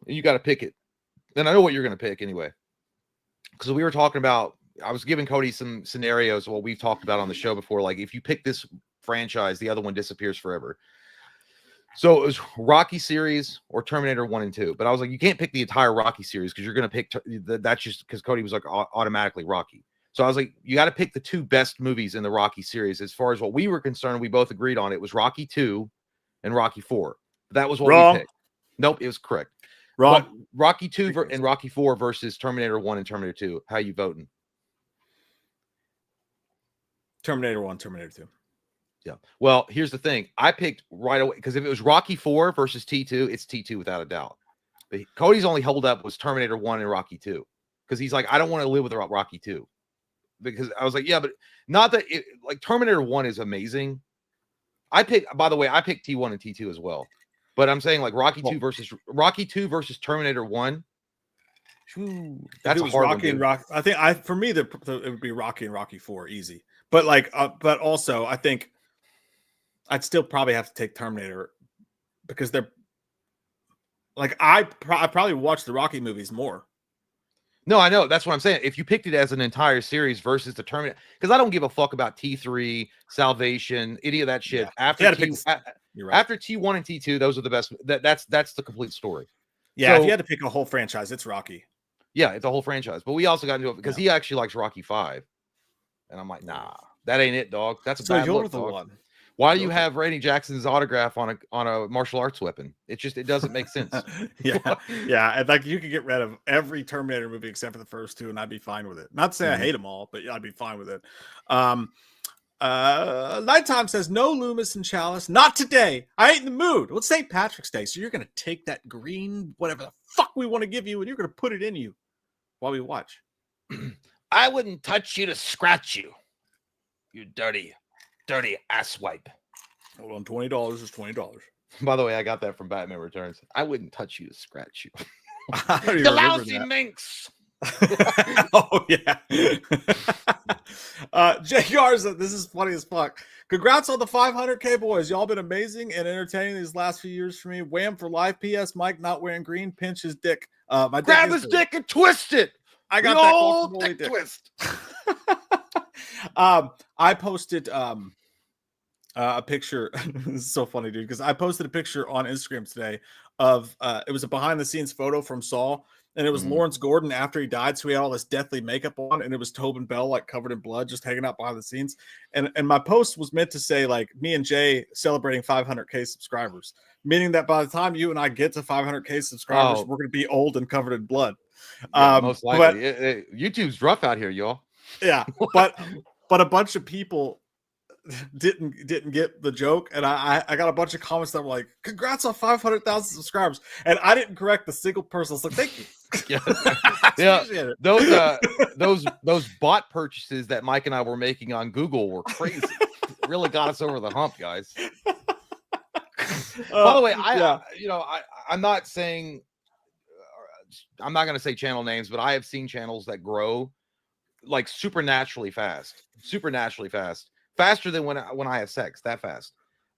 You got to pick it. And I know what you're going to pick anyway. Because we were talking about, I was giving Cody some scenarios, what we've talked about on the show before. Like, if you pick this franchise, the other one disappears forever. So it was Rocky series or Terminator 1 and 2. But I was like, you can't pick the entire Rocky series because you're going to pick that's just because Cody was like automatically Rocky. So I was like, you got to pick the 2 best movies in the Rocky series. As far as what we were concerned, we both agreed on it was Rocky 2 and Rocky 4. That was what we picked. Nope, it was correct. Wrong. But Rocky 2 and Rocky 4 versus Terminator 1 and Terminator 2. How you voting? Terminator 1, Terminator 2. Yeah. Well, here's the thing. I picked right away because if it was Rocky 4 versus T2, it's T2 without a doubt. But Cody's only hold up was Terminator 1 and Rocky 2 because he's like, I don't want to live without Rocky 2. Because I was like, yeah, but not that it, like Terminator 1 is amazing. By the way, I picked T1 and T2 as well. But I'm saying like Rocky 2 versus Terminator 1. Whew, that's a hard Rocky and Rocky. I think for me it would be Rocky and Rocky 4 easy. But like but also I think I'd still probably have to take Terminator because they're Like I probably watch the Rocky movies more. No, I know. That's what I'm saying. If you picked it as an entire series versus the Terminator, because I don't give a fuck about T3, Salvation, any of that shit. Yeah. After You're right. after T1 and T2, those are the best. That's the complete story. Yeah, if you So had to pick a whole franchise, it's Rocky. yeah, it's a whole franchise. But we also got into it because he actually likes Rocky 5. And I'm like, nah, that ain't it, dog. That's a bad you're look, the dog. one. Why do you have Randy Jackson's autograph on a martial arts weapon? It doesn't make sense. yeah. And like you could get rid of every Terminator movie except for the first two, and I'd be fine with it. Not to say I hate them all, but I'd be fine with it. Nighttime says no Loomis and Chalice. Not today. I ain't in the mood. Well, it's St. Patrick's Day, so you're gonna take that green, whatever the fuck we want to give you, and you're gonna put it in you while we watch. I wouldn't touch you to scratch you. You dirty asswipe. Hold on, $20 is $20. By the way, I got that from Batman Returns. I wouldn't touch you to scratch you. You lousy minx. Oh yeah. Jay Garza, this is funny as fuck. Congrats on the 500K boys. Y'all been amazing and entertaining these last few years for me. Wham for life. P.S. Mike not wearing green. Pinch his dick. My grab his dick and twist it. I got that dick twist. I posted a picture. This is so funny, dude, because I posted a picture on Instagram today of it was a behind the scenes photo from Saw, and it was Lawrence Gordon after he died, so he had all this deathly makeup on, and it was Tobin Bell like covered in blood just hanging out behind the scenes. And my post was meant to say like me and Jay celebrating 500K subscribers, meaning that by the time you and I get to 500K subscribers, we're gonna be old and covered in blood. Most likely. YouTube's rough out here, y'all. Yeah, but a bunch of people didn't get the joke, and I got a bunch of comments that were like, "Congrats on 500,000 subscribers," and I didn't correct the single person. I was like, "Thank you." Yeah. Those bot purchases that Mike and I were making on Google were crazy. It really got us over the hump, guys. By the way, I'm not saying I'm not going to say channel names, but I have seen channels that grow like supernaturally fast, faster than when I have sex, that fast.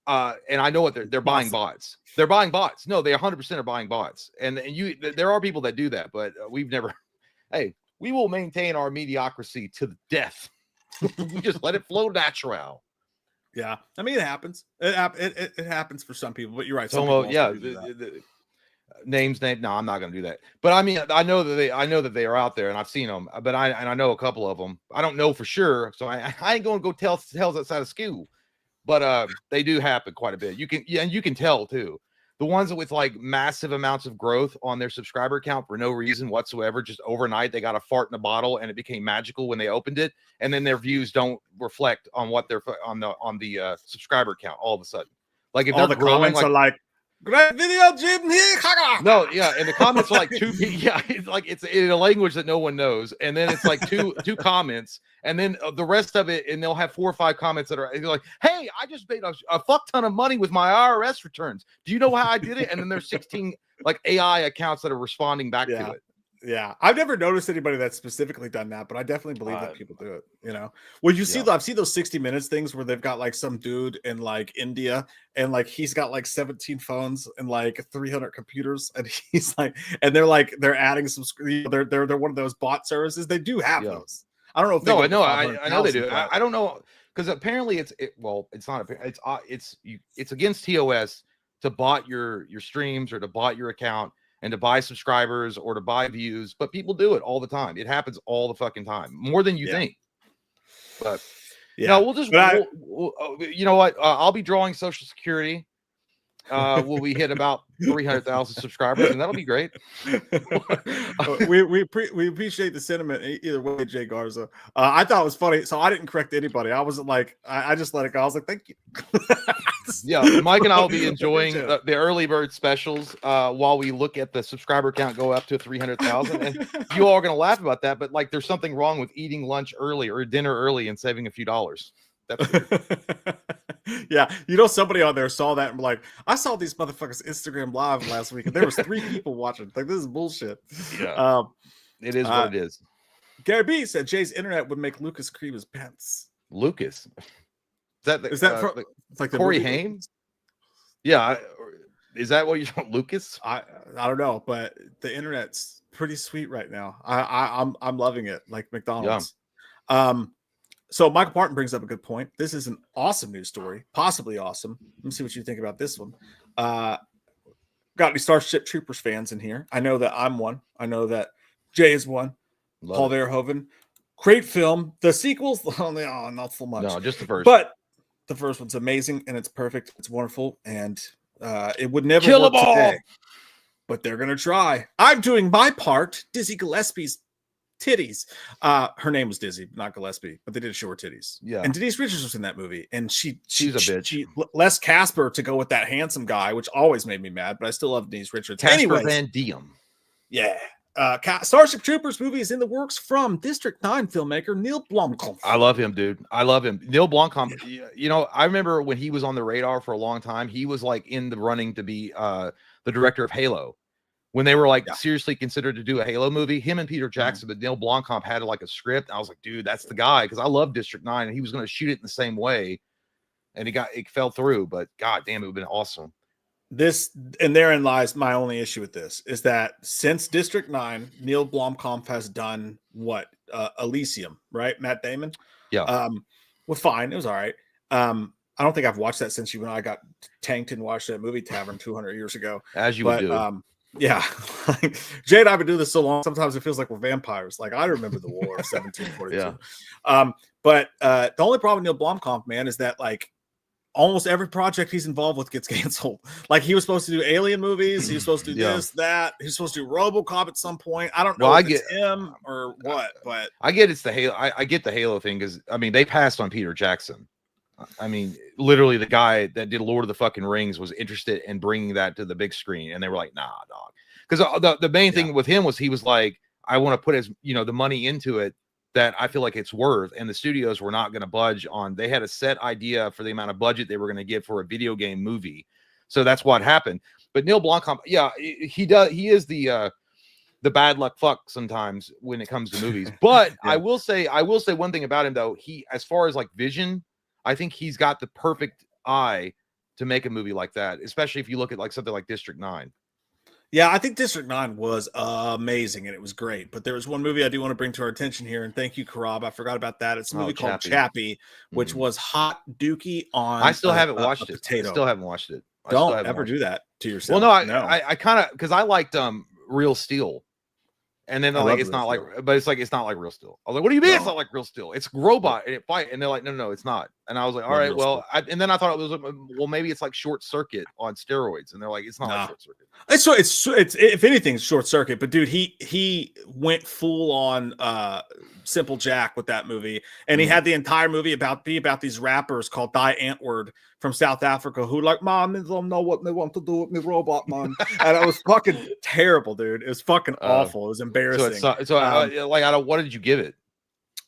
And I know what they're buying bots. They're buying bots. No, they 100% are buying bots. And there are people that do that, but we've never. Hey, we will maintain our mediocrity to the death. We just let it flow natural. Yeah, I mean it happens. It happens for some people, but you're right. So names. No, I'm not going to do that. But I mean, I know that they are out there, and I've seen them. But I know a couple of them. I don't know for sure, so I ain't going to go tell tales outside of school. But they do happen quite a bit. You can tell too. The ones with like massive amounts of growth on their subscriber count for no reason whatsoever, just overnight they got a fart in a bottle and it became magical when they opened it, and then their views don't reflect on what they're on the subscriber count all of a sudden. Like if all they're the comments are like, great video, Jim. No, yeah, and the comments are like two. Yeah, it's like it's in a language that no one knows, and then it's like two comments, and then the rest of it, and they'll have 4 or 5 comments that are like, "Hey, I just made a fuck ton of money with my IRS returns. Do you know how I did it?" And then there's 16 like AI accounts that are responding back to it. Yeah, I've never noticed anybody that's specifically done that, but I definitely believe that people do it. You know, well, you see, I've seen those 60 Minutes things where they've got like some dude in like India, and like he's got like 17 phones and like 300 computers, and he's like, and they're adding some. They're one of those bot services. They do have those. I don't know if I know they do. I don't know, because apparently it's not it's against TOS to bot your streams or to bot your account and to buy subscribers or to buy views, but people do it all the time. It happens all the fucking time, more than you think. But no, we'll you know what? I'll be drawing Social Security. Will we hit about 300,000 subscribers, and that'll be great. we appreciate the sentiment either way, Jay Garza. I thought it was funny, so I didn't correct anybody. I wasn't like I just let it go. I was like, thank you. Yeah, Mike and I will be enjoying the early bird specials while we look at the subscriber count go up to 300,000. And you all are going to laugh about that, but like there's something wrong with eating lunch early or dinner early and saving a few dollars. That's yeah, you know, somebody on there saw that and were like, I saw these motherfuckers Instagram live last week, and there was 3 people watching. Like, this is bullshit. Yeah, it is what it is. Gary B said Jay's internet would make Lucas cream his pants. Lucas, is that it's like Corey Haim? Yeah, Is that what you want, Lucas? I don't know, but the internet's pretty sweet right now. I'm loving it, like McDonald's. So Michael Parton brings up a good point. This is an awesome news story, possibly awesome. Let me see what you think about this one. Got any Starship Troopers fans in here? I know that I'm one. I know that Jay is one. Paul Verhoeven. Great film. The sequels, not so much. No, just the first. But the first one's amazing and it's perfect. It's wonderful. And it would never Kill work them all. today. But they're going to try. I'm doing my part. Dizzy Gillespie's titties. Her name was Dizzy, not Gillespie, but they did show her titties. Yeah. And Denise Richards was in that movie. And she's a bitch. She less Casper to go with that handsome guy, which always made me mad, but I still love Denise Richards. Casper Van Diem. Yeah. Starship Troopers movie is in the works from District 9 filmmaker Neil Blomkamp. I love him, dude. I love him. Neil Blomkamp, you know, I remember when he was on the radar for a long time, he was like in the running to be the director of Halo. When they were like seriously considered to do a Halo movie, him and Peter Jackson, but Neil Blomkamp had like a script. I was like, dude, that's the guy, because I love District 9 and he was going to shoot it in the same way. And it fell through, but god damn, it would have been awesome. And therein lies my only issue with this, is that since District 9, Neil Blomkamp has done what? Elysium, right? Matt Damon? Yeah. Well, fine. It was all right. I don't think I've watched that since you and I got tanked and watched that movie Tavern 200 years ago. As you would do. Yeah. Jay and I have been doing this so long, sometimes it feels like we're vampires. Like, I remember the war of 1742. Yeah. But the only problem with Neil Blomkamp, man, is that like almost every project he's involved with gets canceled. Like, he was supposed to do Alien movies. He was supposed to do this, that. He was supposed to do RoboCop at some point. I don't know if it's him or what, but I get it's the Halo. I get the Halo thing, because I mean, they passed on Peter Jackson. I mean, literally the guy that did Lord of the fucking Rings was interested in bringing that to the big screen, and they were like, nah, dog. Because the main thing with him was he was like, I want to put the money into it that I feel like it's worth, and the studios were not going to budge on. They had a set idea for the amount of budget they were going to give for a video game movie, so that's what happened. But Neil Blomkamp, he is the bad luck fuck sometimes when it comes to movies. But I will say one thing about him though. He, as far as like vision, I think he's got the perfect eye to make a movie like that, especially if you look at like something like District 9. Yeah, I think District 9 was amazing and it was great. But there was one movie I do want to bring to our attention here, and thank you, Karab. I forgot about that. It's a movie called Chappie, which was hot dookie on. I still haven't watched it. Potato. I still haven't watched it. Don't ever do that to yourself. Well, no, I kind of, because I liked Real Steel. And then they're like, it's not like, but it's like, it's not like Real Steel. I was like, what do you mean it's not like Real Steel? It's robot and it fight. And they're like, no, it's not. And I was like, all right, well, and then I thought it was, well, maybe it's like Short Circuit on steroids. And they're like, it's not like Short Circuit. It's if anything, Short Circuit. But dude, he went full on Simple Jack with that movie, and he had the entire movie about these rappers called Die Antwoord from South Africa who like, mom, they don't know what they want to do with me robot, man. And it was fucking terrible, dude. It was fucking awful. It was embarrassing. What did you give it?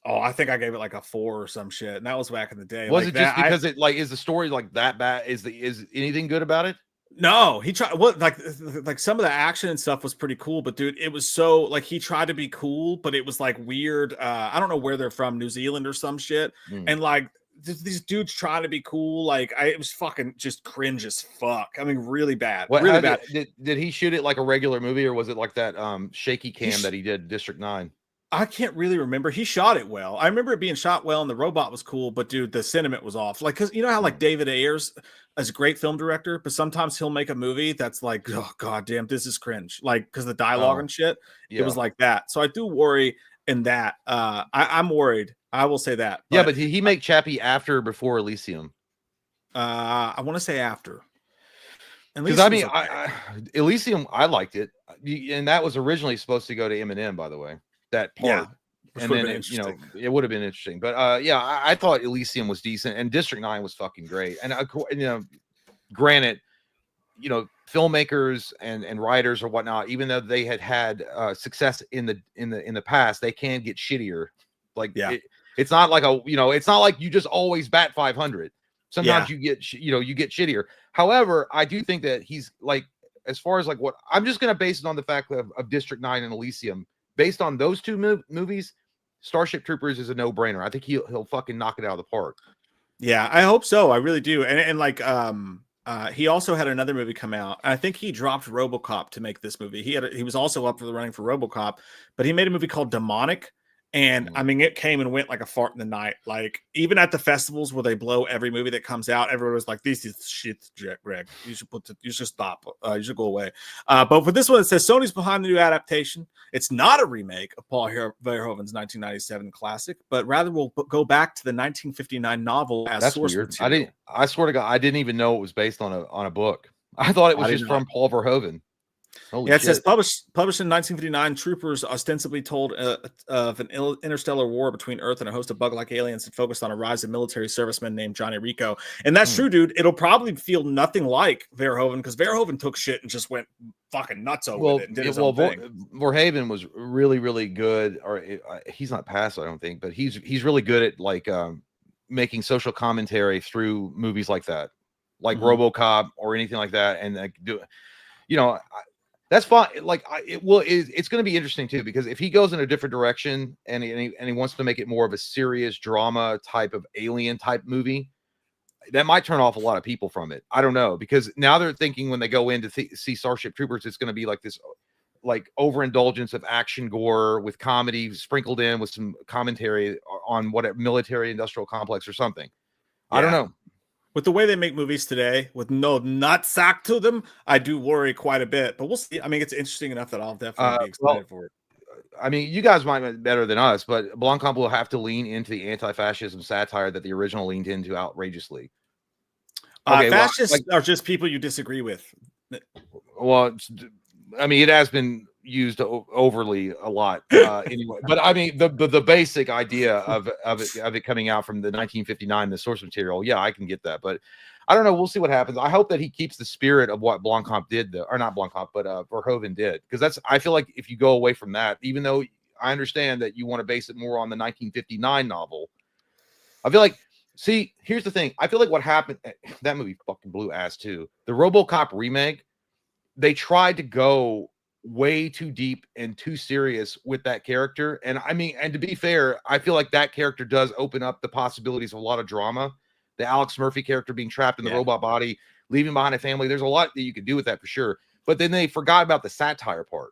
Oh, I think I gave it like a 4 or some shit, and that was back in the day. Was it just because it like, is the story like that bad? Is anything good about it? No, he tried. What like some of the action and stuff was pretty cool, but dude, it was so like he tried to be cool, but it was like weird. I don't know where they're from, New Zealand or some shit, and like these dudes trying to be cool. Like it was fucking just cringe as fuck. I mean, really bad. Really bad. Did he shoot it like a regular movie, or was it like that shaky cam that he did District 9? I can't really remember. He shot it well. I remember it being shot well, and the robot was cool, but dude, the sentiment was off. Like, because you know how like David Ayers is a great film director, but sometimes he'll make a movie that's like, oh god damn, this is cringe. Like, because the dialogue and shit, it was like that. So I do worry in that. I'm worried. I will say that. But, but did he make Chappie after or before Elysium? I want to say after. Because I mean, Elysium, I liked it, and that was originally supposed to go to Eminem, by the way. That part, and then it would have been interesting. But I thought Elysium was decent, and District 9 was fucking great. And granted, filmmakers and writers or whatnot, even though they had success in the past, they can get shittier. Like it's not like it's not like you just always bat 500. Sometimes you get shittier. However, I do think that he's like, as far as like what I'm just gonna base it on the fact of District 9 and Elysium. Based on those two movies, Starship Troopers is a no-brainer. I think he'll fucking knock it out of the park. Yeah, I hope so. I really do. And like he also had another movie come out. I think he dropped RoboCop to make this movie. He was also up for the running for RoboCop, but he made a movie called Demonic. And I mean, it came and went like a fart in the night. Like, even at the festivals where they blow every movie that comes out, everyone was like, "This is shit, Greg. You should stop. You should go away." But for this one, it says Sony's behind the new adaptation. It's not a remake of Paul Verhoeven's 1997 classic, but rather will go back to the 1959 novel as That's source weird. material. I swear to God, I didn't even know it was based on a book. I thought it was just from Paul Verhoeven. Holy yeah, it shit. says published in 1959. Troopers ostensibly told of an interstellar war between Earth and a host of bug-like aliens that focused on a rise of military servicemen named Johnny Rico. And that's true, dude. It'll probably feel nothing like Verhoeven because Verhoeven took shit and just went fucking nuts over it and did his own thing. Verhoeven was really, really good. Or he's not past, I don't think, but he's really good at like making social commentary through movies like that, like RoboCop or anything like that, and like that's fine. Like it's going to be interesting too, because if he goes in a different direction and he wants to make it more of a serious drama type of alien type movie, that might turn off a lot of people from it. I don't know, because now they're thinking when they go in to see Starship Troopers, it's going to be like this, like overindulgence of action gore with comedy sprinkled in with some commentary on what a military industrial complex or something. Yeah. I don't know. With the way they make movies today, with no nutsack to them, I do worry quite a bit. But we'll see. I mean, it's interesting enough that I'll definitely be excited for it. I mean, you guys might be better than us, but Blomkamp will have to lean into the anti-fascism satire that the original leaned into outrageously. Okay, fascists are just people you disagree with. Well, I mean, it has been used overly a lot anyway, but I mean the basic idea of it coming out from the 1959, the source material, yeah, I can get that, but I don't know, we'll see what happens. I hope that he keeps the spirit of what Blomkamp did, though, or not Blomkamp, but Verhoeven did, because I feel like if you go away from that, even though I understand that you want to base it more on the 1959 novel, I feel like, see, here's the thing, I feel like what happened, that movie fucking blew ass too. The RoboCop remake, they tried to go way too deep and too serious with that character. And I mean, and to be fair, I feel like that character does open up the possibilities of a lot of drama. The Alex Murphy character being trapped in the robot body, leaving behind a family. There's a lot that you could do with that for sure. But then they forgot about the satire part.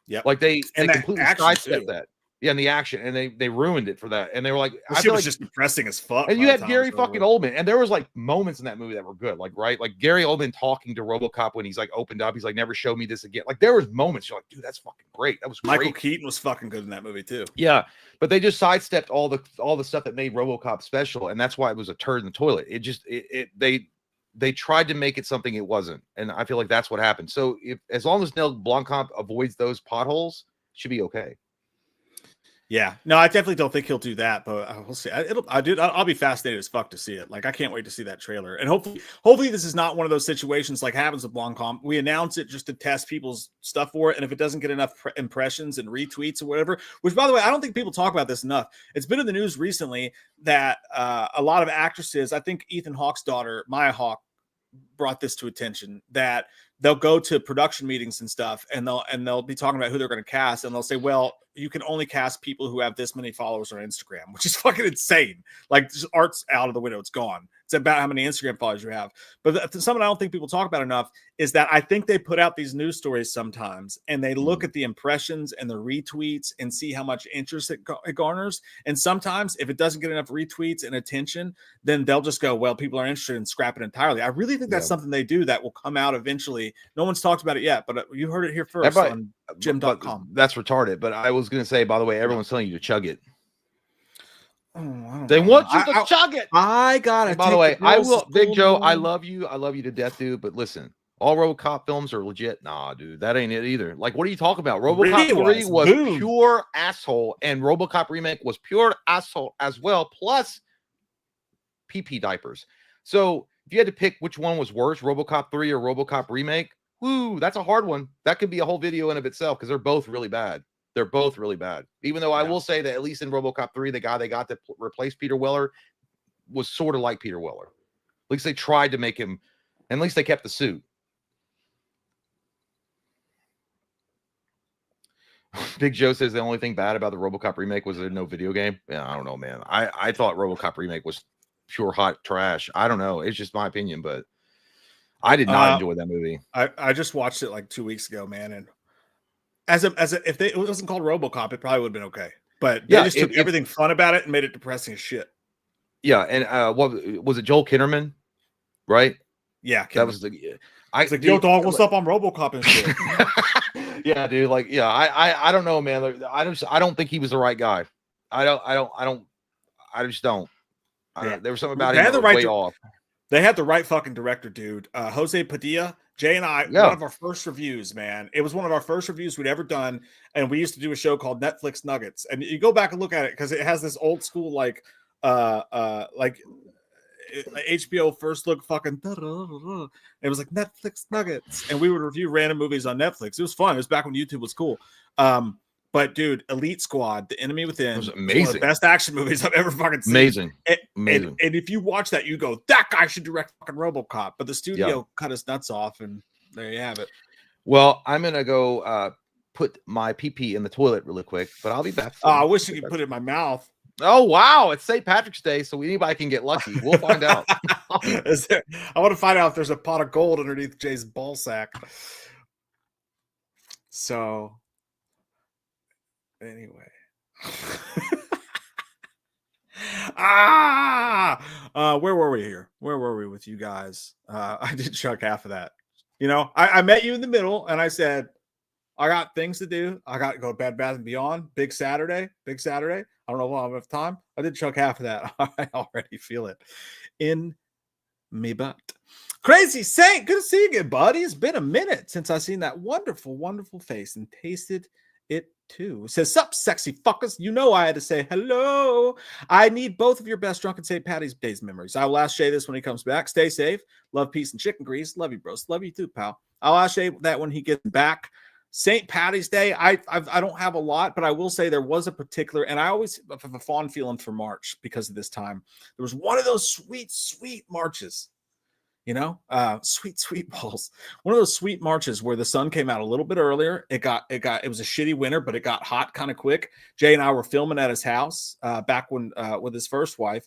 Yeah. Like they completely sidestepped that. Yeah, and the action, and they ruined it for that. And they were like, I feel like just depressing as fuck. And you had Gary fucking Oldman, and there was like moments in that movie that were good, like like Gary Oldman talking to RoboCop when he's like opened up, he's like, "Never show me this again." Like there was moments you're like, "Dude, that's fucking great." That was great. Michael Keaton was fucking good in that movie too. Yeah, but they just sidestepped all the stuff that made RoboCop special, and that's why it was a turd in the toilet. It just they tried to make it something it wasn't, and I feel like that's what happened. So as long as Neil Blomkamp avoids those potholes, it should be okay. Yeah, no, I definitely don't think he'll do that, but we'll see. I'll be fascinated as fuck to see it. Like, I can't wait to see that trailer. And hopefully this is not one of those situations like happens with Blomkamp. We announce it just to test people's stuff for it, and if it doesn't get enough impressions and retweets or whatever, which, by the way, I don't think people talk about this enough. It's been in the news recently that a lot of actresses, I think Ethan Hawke's daughter, Maya Hawke, brought this to attention, that they'll go to production meetings and stuff, and they'll be talking about who they're going to cast, and they'll say, well, you can only cast people who have this many followers on Instagram, which is fucking insane. Like, just art's out of the window. It's gone. It's about how many Instagram followers you have. But something I don't think people talk about enough is that I think they put out these news stories sometimes, and they look at the impressions and the retweets and see how much interest it garners. And sometimes if it doesn't get enough retweets and attention, then they'll just go, well, people are interested in scrap it entirely. I really think that's something they do that will come out eventually. No one's talked about it yet, but you heard it here first on Jim.com. That's retarded. But I was going to say, by the way, everyone's telling you to chug it. They want you to chug it. I gotta. By the way, I will, Big Joe. I love you to death, dude. But listen, all RoboCop films are legit. Nah, dude, that ain't it either. Like, what are you talking about? RoboCop 3 was pure asshole, and RoboCop remake was pure asshole as well. Plus, PP diapers. So if you had to pick which one was worse, RoboCop 3 or RoboCop remake, woo, that's a hard one. That could be a whole video in of itself because they're both really bad. They're both really bad. Even though I will say that at least in RoboCop 3, the guy they got to replace Peter Weller was sort of like Peter Weller. At least they tried to make him, and at least they kept the suit. Big Joe says the only thing bad about the RoboCop remake was there no video game. Yeah, I don't know, man. I thought RoboCop remake was pure hot trash. I don't know. It's just my opinion, but I did not enjoy that movie. I just watched it like 2 weeks ago, man, and if it wasn't called RoboCop, it probably would have been okay. But they just took everything fun about it and made it depressing as shit. Yeah, and what was it? Joel Kinnaman, right? Yeah, that was the. It's like, yo, dog, what's up on RoboCop and shit? Yeah, dude. Like, yeah, I don't know, man. I don't think he was the right guy. I just don't. There was something about him that was way off. They had the right fucking director, dude. Jose Padilla. Jay and I, one of our first reviews, man. It was one of our first reviews we'd ever done, and we used to do a show called Netflix Nuggets. And you go back and look at it because it has this old school like HBO first look fucking. It was like Netflix Nuggets, and we would review random movies on Netflix. It was fun. It was back when YouTube was cool. But dude, Elite Squad, The Enemy Within, was amazing. One of the best action movies I've ever fucking seen. Amazing. And if you watch that, you go, that guy should direct fucking RoboCop. But the studio cut his nuts off, and there you have it. Well, I'm gonna go put my pee in the toilet really quick, but I'll be back. I wish you could put it in my mouth. Oh wow, it's St. Patrick's Day, so anybody can get lucky. We'll find out. I want to find out if there's a pot of gold underneath Jay's ball sack. So anyway. Where were we here? Where were we with you guys? I did chuck half of that. You know, I met you in the middle and I said, I got things to do. I got to go to Bed Bath & Beyond. Big Saturday. I don't know if I'll have enough time. I did chuck half of that. I already feel it in me butt. Crazy Saint, good to see you again, buddy. It's been a minute since I've seen that wonderful, wonderful face and tasted it too. It says, sup, sexy fuckers. You know I had to say hello. I need both of your best drunken St. Patty's Days memories. I will ask Shay this when he comes back. Stay safe. Love, peace, and chicken grease. Love you, bros. Love you too, pal. I'll ask Shay that when he gets back. St. Patty's Day, I don't have a lot, but I will say there was a particular, and I always have a fond feeling for March because of this time. There was one of those sweet, sweet marches, you know, sweet balls. One of those sweet marches where the sun came out a little bit earlier. It was a shitty winter, but it got hot kind of quick. Jay and I were filming at his house back when with his first wife.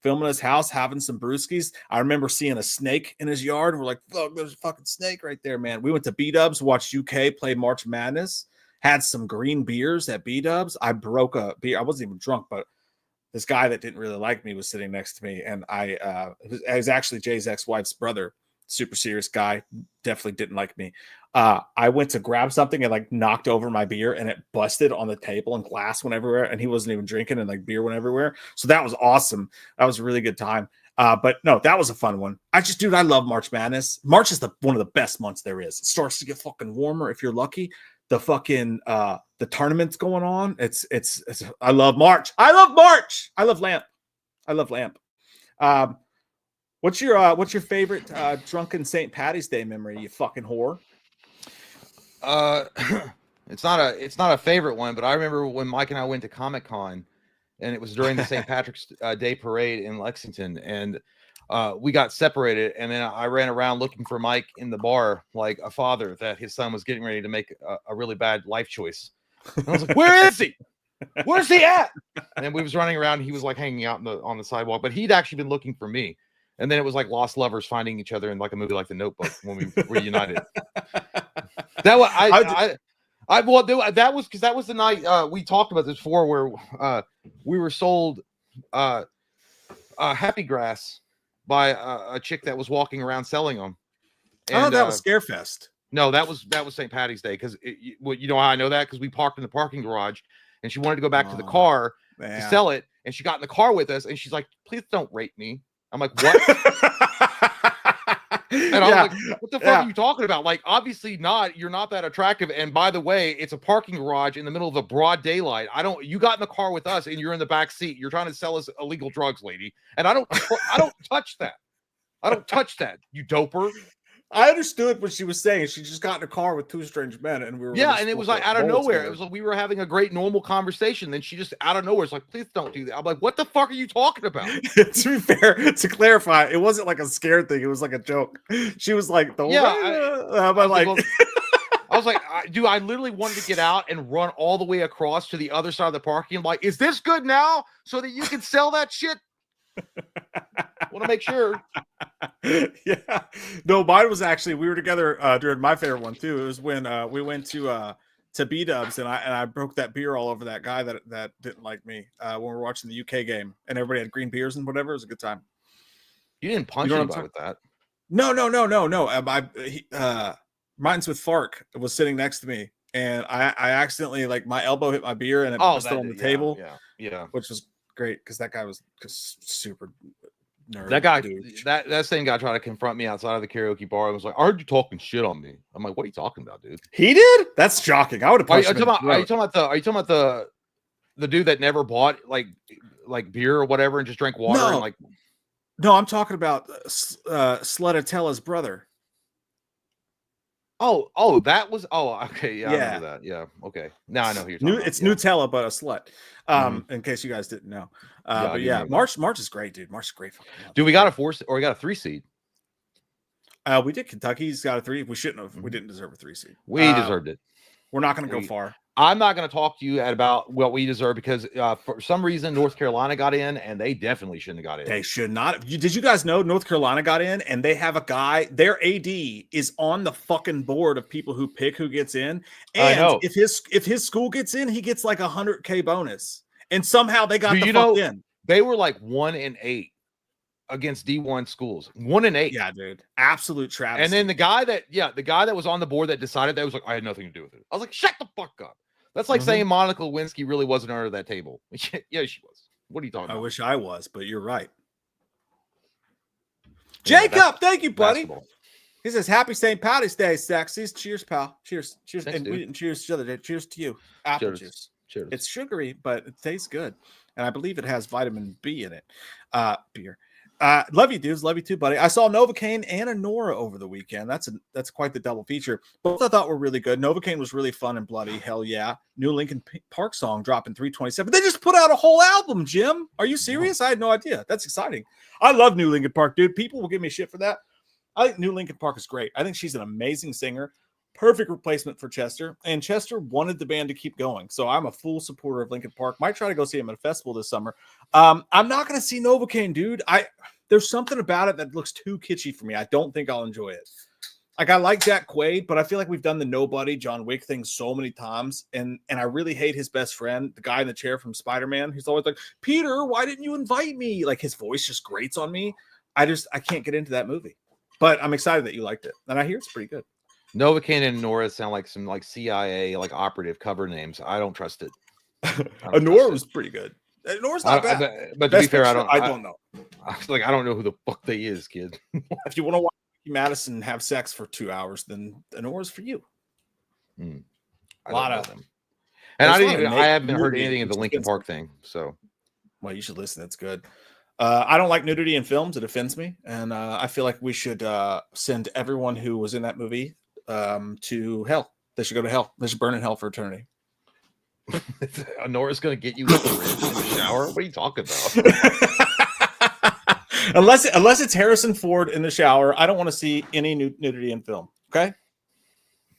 Filming his house, having some brewskis. I remember seeing a snake in his yard. And we're like, fuck, there's a fucking snake right there, man. We went to B-Dubs, watched UK play March Madness, had some green beers at B-Dubs. I broke a beer. I wasn't even drunk, but this guy that didn't really like me was sitting next to me. And it was actually Jay's ex-wife's brother, super serious guy, definitely didn't like me. I went to grab something and like knocked over my beer and it busted on the table and glass went everywhere and he wasn't even drinking and like beer went everywhere. So that was awesome. That was a really good time. But no, that was a fun one. I love March Madness. March is one of the best months there is. It starts to get fucking warmer if you're lucky. The fucking the tournament's going on. It's I love March. I love Lamp. What's your favorite drunken St. Patty's Day memory, you fucking whore? It's not a favorite one, but I remember when Mike and I went to Comic-Con and it was during the St. Patrick's Day parade in Lexington and we got separated and then I ran around looking for Mike in the bar like a father that his son was getting ready to make a really bad life choice. And I was like, where is he? Where's he at? And we was running around. He was like hanging out on the sidewalk, but he'd actually been looking for me. And then it was like lost lovers finding each other in like a movie like The Notebook when we reunited. That was because that was the night we talked about this before, where we were sold Happy Grass by a chick that was walking around selling them. And, that was Scarefest. No, that was St. Patty's Day because you know how I know that because we parked in the parking garage and she wanted to go back to the car to sell it, and she got in the car with us and she's like, "Please don't rape me." I'm like, what? And I was like, what the fuck are you talking about? Like, obviously not. You're not that attractive. And by the way, it's a parking garage in the middle of the broad daylight. You got in the car with us and you're in the back seat. You're trying to sell us illegal drugs, lady. And I don't touch that. I don't touch that, you doper. I understood what she was saying. She just got in a car with two strange men, and we were and it was like out of nowhere. It was like we were having a great normal conversation. Then she just out of nowhere is like, "Please don't do that." I'm like, "What the fuck are you talking about?" To be fair, to clarify, it wasn't like a scared thing. It was like a joke. She was like, "The I was like, dude, I literally wanted to get out and run all the way across to the other side of the parking. I'm like, is this good now so that you can sell that shit? Want to make sure. Yeah. No, mine was actually, we were together during my favorite one too. It was when we went to B-Dubs and I broke that beer all over that guy that didn't like me when we were watching the UK game and everybody had green beers and whatever. It was a good time. You didn't punch anybody with that. No. Mine's with Fark was sitting next to me and I accidentally, like, my elbow hit my beer and it was still on the table. Yeah. Which was great because that guy was just super nerd. That guy, that same guy tried to confront me outside of the karaoke bar and was like, I heard you talking shit on me. I'm like, what are you talking about, dude? He did? That's shocking. I would have punched him. Are you talking about the dude that never bought like beer or whatever and just drank water? No, and like, no, I'm talking about Slutatella's brother. Oh, that was okay. Yeah, I remember that. Yeah, okay. Now I know who you're talking about. It's Nutella, but a slut. In case you guys didn't know. But yeah, March is great, dude. March is great. Dude, we got a 4 or we got a 3 seed. We did. Kentucky's got a 3. We shouldn't have. We didn't deserve a 3 seed. We deserved it. We're not going to go far. I'm not going to talk to you about what we deserve because for some reason North Carolina got in and they definitely shouldn't have got in. They should not. Did you guys know North Carolina got in and they have a guy, their AD is on the fucking board of people who pick who gets in. And if his school gets in, he gets like $100K bonus. And somehow they got the fuck in. They were like 1-8 against D1 schools. 1-8. Yeah, dude. Absolute travesty. And then the guy that was on the board that decided that was like, I had nothing to do with it. I was like, shut the fuck up. That's like saying Monica Lewinsky really wasn't under that table. Yeah, she was. What are you talking about? I wish I was, but you're right. Jacob, thank you, buddy. Basketball. He says, happy St. Patty's Day, Sexies. Cheers, pal. Cheers. Cheers. Thanks, and dude. we didn't cheers to each other. Cheers to you. Apple juice. Cheers. It's sugary, but it tastes good. And I believe it has vitamin B in it. Beer. Love you, dudes. Love you too, buddy. I saw Novocaine and Anora over the weekend. That's quite the double feature. Both I thought were really good. Novocaine was really fun and bloody. Hell yeah. New Linkin Park song dropping 327. They just put out a whole album, Jim. Are you serious? I had no idea. That's exciting. I love New Linkin Park, dude. People will give me shit for that. I think New Linkin Park is great. I think she's an amazing singer. Perfect replacement for Chester. And Chester wanted the band to keep going. So I'm a full supporter of Linkin Park. Might try to go see him at a festival this summer. I'm not going to see Novocaine, dude. There's something about it that looks too kitschy for me. I don't think I'll enjoy it. Like, I like Jack Quaid, but I feel like we've done the Nobody John Wick thing so many times. And I really hate his best friend, the guy in the chair from Spider-Man. He's always like, Peter, why didn't you invite me? Like, his voice just grates on me. I can't get into that movie. But I'm excited that you liked it. And I hear it's pretty good. Novocaine and Nora sound like some like CIA like operative cover names. I don't trust it. Nora was pretty good. Nora's not bad. But to be fair, I don't know. I don't know who the fuck they is, kid. If you want to watch Madison have sex for 2 hours, then Nora's for you. A lot of them. And I haven't heard anything of the Linkin Park thing. So, well, you should listen. It's good. I don't like nudity in films. It offends me, and I feel like we should send everyone who was in that movie to hell. They should go to hell. They should burn in hell for eternity. Nora's gonna get you in the shower. What are you talking about? unless it's Harrison Ford in the shower, I don't want to see any nudity in film. Okay,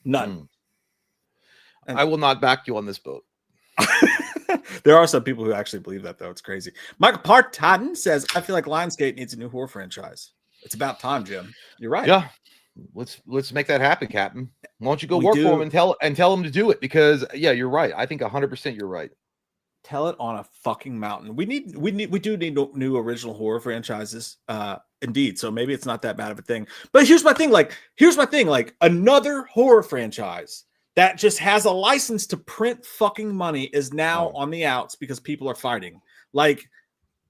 none. I will not back you on this boat. There are some people who actually believe that, though. It's crazy. Michael Parton says, I feel like Lionsgate needs a new horror franchise. It's about time, Jim. You're right. Yeah. Let's make that happen, Captain. Why don't you go work for him and tell him to do it? Because yeah, you're right. I think 100% you're right. Tell it on a fucking mountain. We do need new original horror franchises. Indeed. So maybe it's not that bad of a thing. But here's my thing. Like another horror franchise that just has a license to print fucking money is now on the outs because people are fighting. Like,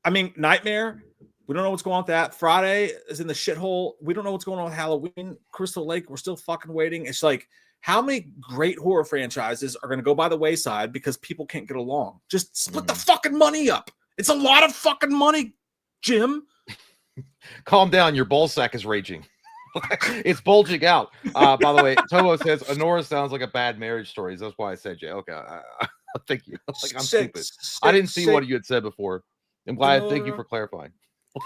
I mean, Nightmare. We don't know what's going on with that. Friday is in the shithole. We don't know what's going on with Halloween. Crystal Lake, we're still fucking waiting. It's like, how many great horror franchises are going to go by the wayside because people can't get along? Just split the fucking money up. It's a lot of fucking money, Jim. Calm down. Your ball sack is raging. It's bulging out. By the way, Tomo says, Honora sounds like a bad marriage story. That's why I said, Jay. Okay. Thank you. I'm stupid. I didn't see what you had said before. I'm glad. Thank you for clarifying.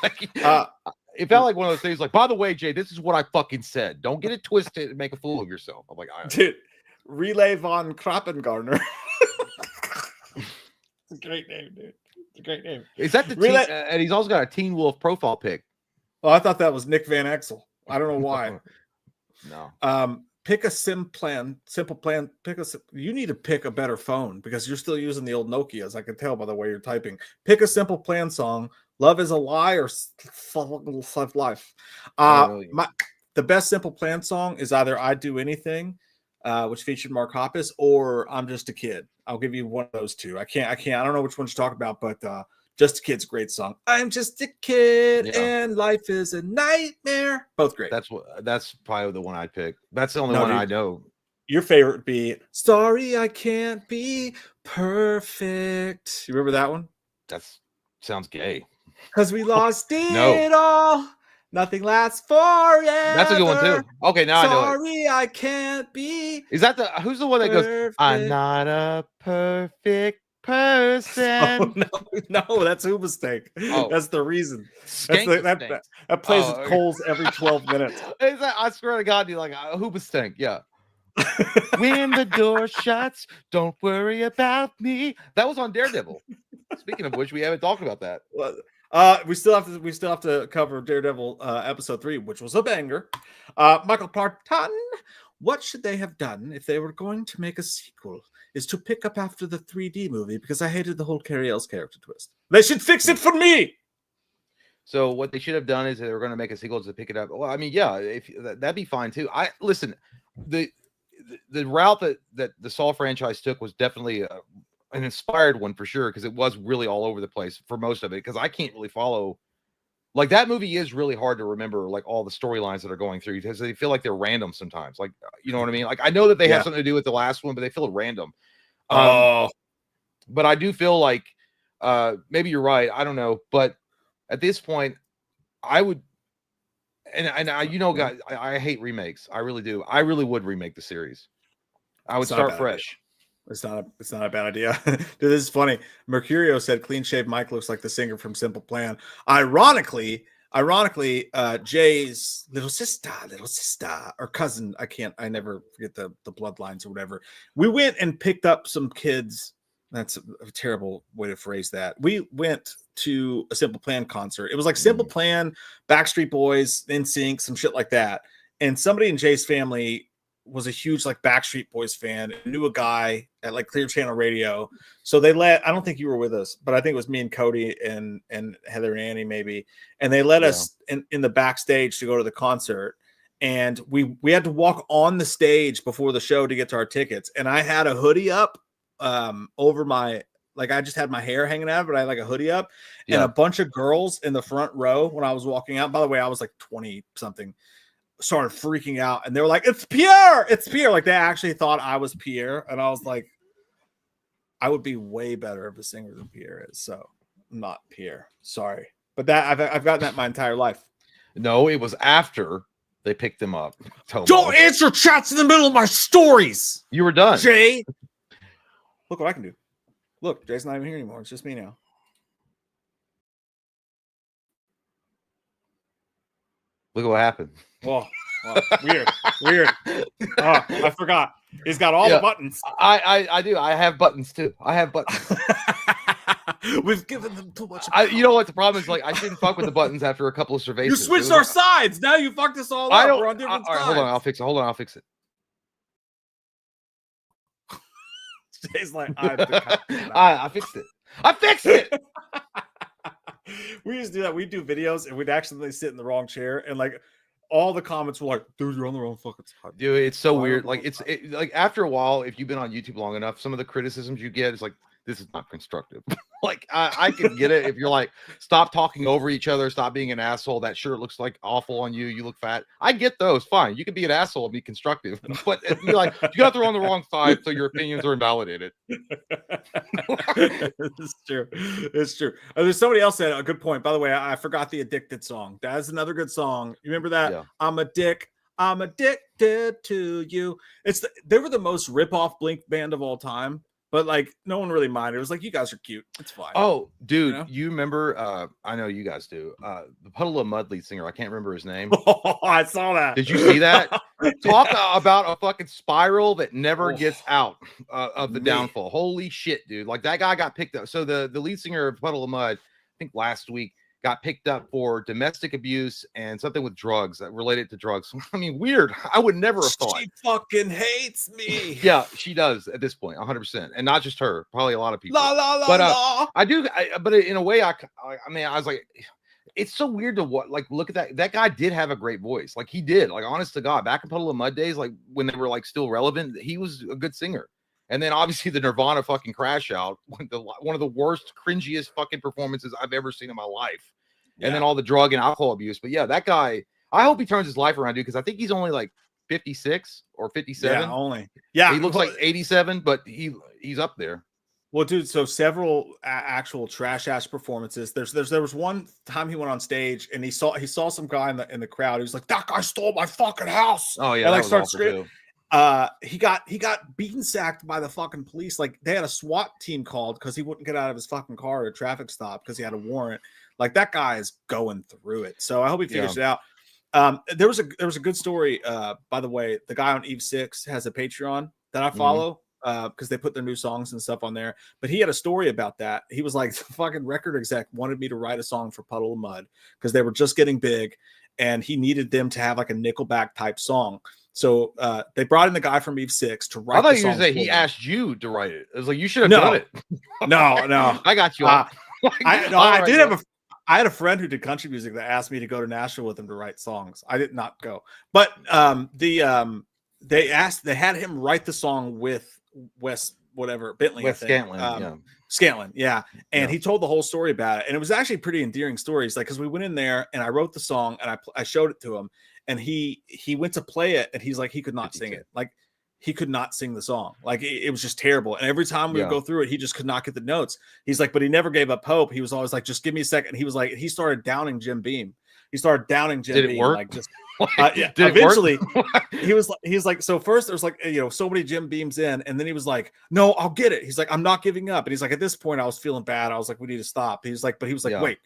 It felt like one of those things like, by the way, Jay, this is what I fucking said. Don't get it twisted and make a fool of yourself. I'm like, dude, Relay von Krappengartner. It's a great name, dude. It's a great name. Is that the Relay? And he's also got a Teen Wolf profile pic. Oh, I thought that was Nick Van Exel. I don't know why. No. Pick a simple plan. You need to pick a better phone because you're still using the old Nokias. I can tell by the way you're typing. Pick a Simple Plan song. Love is a lie or life. The best Simple Plan song is either I Do Anything, which featured Mark Hoppus, or I'm Just a Kid. I'll give you one of those two. I don't know which one to talk about, but Just a Kid's a great song. I'm just a kid and life is a nightmare. Both great. That's probably the one I'd pick. That's the only one I know. Your favorite would be Sorry I Can't Be Perfect. You remember that one? That sounds gay. Because we lost it all. Nothing lasts forever. That's a good one too. Okay, now I know it. Sorry I can't be. Is that who's the one that goes, I'm not a perfect person? Oh, no, that's Hoobastank. Oh. That's the reason. That plays at Coles every 12 minutes. I swear to God, you're like Hoobastank. Yeah. When the door shuts, don't worry about me. That was on Daredevil. Speaking of which, we haven't talked about that. We still have to cover Daredevil episode 3, which was a banger. Michael Parton, what should they have done if they were going to make a sequel? Is to pick up after the 3D movie because I hated the whole Carrie Ells character twist. They should fix it for me. So what they should have done is they were going to make a sequel to pick it up. Well, I mean, yeah, if that'd be fine too. Listen, the route that the Saw franchise took was definitely an inspired one for sure, because it was really all over the place for most of it, because I can't really follow, like, that movie is really hard to remember, like, all the storylines that are going through, because they feel like they're random sometimes, like, you know what I mean? Like, I know that they have something to do with the last one, but they feel random. But I do feel like maybe you're right, I don't know, but at this point I would, and I, you know, guys, I hate remakes. I really do. I really would remake the series. I would start fresh. It's not a bad idea. Dude, this is funny. Mercurio said clean shaved Mike looks like the singer from Simple Plan. Ironically, Jay's little sister or cousin, I never forget the bloodlines or whatever. We went and picked up some kids. That's a terrible way to phrase that. We went to a Simple Plan concert. It was like Simple Plan, Backstreet Boys, NSYNC, some shit like that. And somebody in Jay's family was a huge like Backstreet Boys fan and knew a guy at like Clear Channel Radio. So they I don't think you were with us, but I think it was me and Cody and Heather and Annie maybe. And they let us in the backstage to go to the concert. And we had to walk on the stage before the show to get to our tickets. And I had a hoodie up over my, like, I just had my hair hanging out, but I had like a hoodie up and a bunch of girls in the front row when I was walking out. By the way, I was like 20 something. Started freaking out and they were like, it's Pierre. Like they actually thought I was Pierre. And I was like, I would be way better of a singer than Pierre is. So I'm not Pierre. Sorry. But that I've gotten that my entire life. No, it was after they picked them up. Don't answer chats in the middle of my stories. You were done. Jay. Look what I can do. Look, Jay's not even here anymore. It's just me now. Look at what happened. Oh, weird. Oh, I forgot. He's got all the buttons. I do. I have buttons too. I have buttons. We've given them too much. You know what the problem is? Like, I didn't fuck with the buttons after a couple of surveys. You switched our sides. Now you fucked us all up. We're on different sides. Hold on. I'll fix it. Jay's like, I fixed it. We used to do that. We'd do videos and we'd accidentally sit in the wrong chair, and like all the comments were like, dude, you're on the wrong fucking side. Dude, it's so weird. Like, like after a while, if you've been on YouTube long enough, some of the criticisms you get is like, this is not constructive. Like, I can get it if you're like, stop talking over each other, stop being an asshole. That shirt looks like awful on you. You look fat. I get those. Fine. You can be an asshole and be constructive. But you're like, you got to on the wrong side, so your opinions are invalidated. It's true. It's true. There's somebody else said a good point. By the way, I forgot the Addicted song. That's another good song. You remember that? Yeah. I'm addicted to you. They were the most rip-off Blink band of all time. But like, no one really minded. It was like, you guys are cute. It's fine. Oh, dude, you remember? I know you guys do. The Puddle of Mud lead singer. I can't remember his name. Oh, I saw that. Did you see that? Talk about a fucking spiral that never gets out of the downfall. Holy shit, dude! Like, that guy got picked up. So the lead singer of Puddle of Mud, I think last week, got picked up for domestic abuse and something with drugs related to drugs. I mean, weird. I would never have thought. She fucking hates me. Yeah, she does at this point, 100%, and not just her, probably a lot of people. La la la But la. but in a way, I mean, I was like, it's so weird to look at that. That guy did have a great voice, like he did, like honest to God, back in Puddle of Mud days, like when they were like still relevant, he was a good singer. And then obviously the Nirvana fucking crash out, one of the worst, cringiest fucking performances I've ever seen in my life. Yeah. And then all the drug and alcohol abuse. But yeah, that guy, I hope he turns his life around, dude, because I think he's only like 56 or 57. Yeah, only. Yeah, he looks like 87, but he's up there. Well, dude, so several actual trash ass performances. There was one time he went on stage and he saw some guy in the crowd. He was like, "That guy stole my fucking house." Oh yeah, and like started screaming. He got beaten sacked by the fucking police. Like they had a SWAT team called because he wouldn't get out of his fucking car at a traffic stop because he had a warrant. Like that guy is going through it. So I hope he figures it out. There was a good story. By the way, the guy on Eve 6 has a Patreon that I follow. Because they put their new songs and stuff on there. But he had a story about that. He was like, the fucking record exec wanted me to write a song for Puddle of Mud because they were just getting big and he needed them to have like a Nickelback type song. So they brought in the guy from Eve 6 to write. I thought you were saying he asked you to write it. It was like, you should have done it. No. I got you. I had a friend who did country music that asked me to go to Nashville with him to write songs. I did not go. But they had him write the song with Wes Scantlin, yeah. And he told the whole story about it, and it was actually a pretty endearing story. It's like, because we went in there and I wrote the song and I showed it to him, and he went to play it and he's like, he could not sing it. Like he could not sing the song. Like it was just terrible. And every time we would go through it, he just could not get the notes. He's like, but he never gave up hope. He was always like, just give me a second. He was like, he started downing Jim Beam. Did it work? Like just eventually he's like, so first there's like, so many Jim Beams in, and then he was like, no, I'll get it. He's like, I'm not giving up. And he's like, at this point I was feeling bad. I was like, we need to stop. He's like, wait.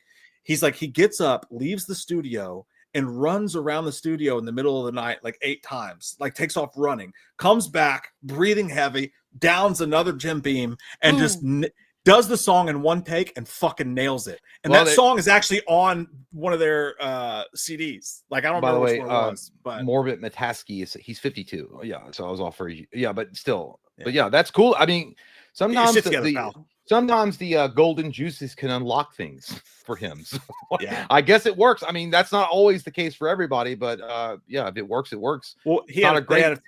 He's like, he gets up, leaves the studio and runs around the studio in the middle of the night like 8 times, like takes off running, comes back breathing heavy, downs another Jim Beam, and just does the song in one take and fucking nails it. And that song is actually on one of their CDs. Like I don't remember which one it was, but Morbid Metaski he's 52. Yeah, so I was off for but still. Yeah. But yeah, that's cool. I mean, sometimes the golden juices can unlock things for him. So, I guess it works. I mean, that's not always the case for everybody, but if it works, it works. Well, they had a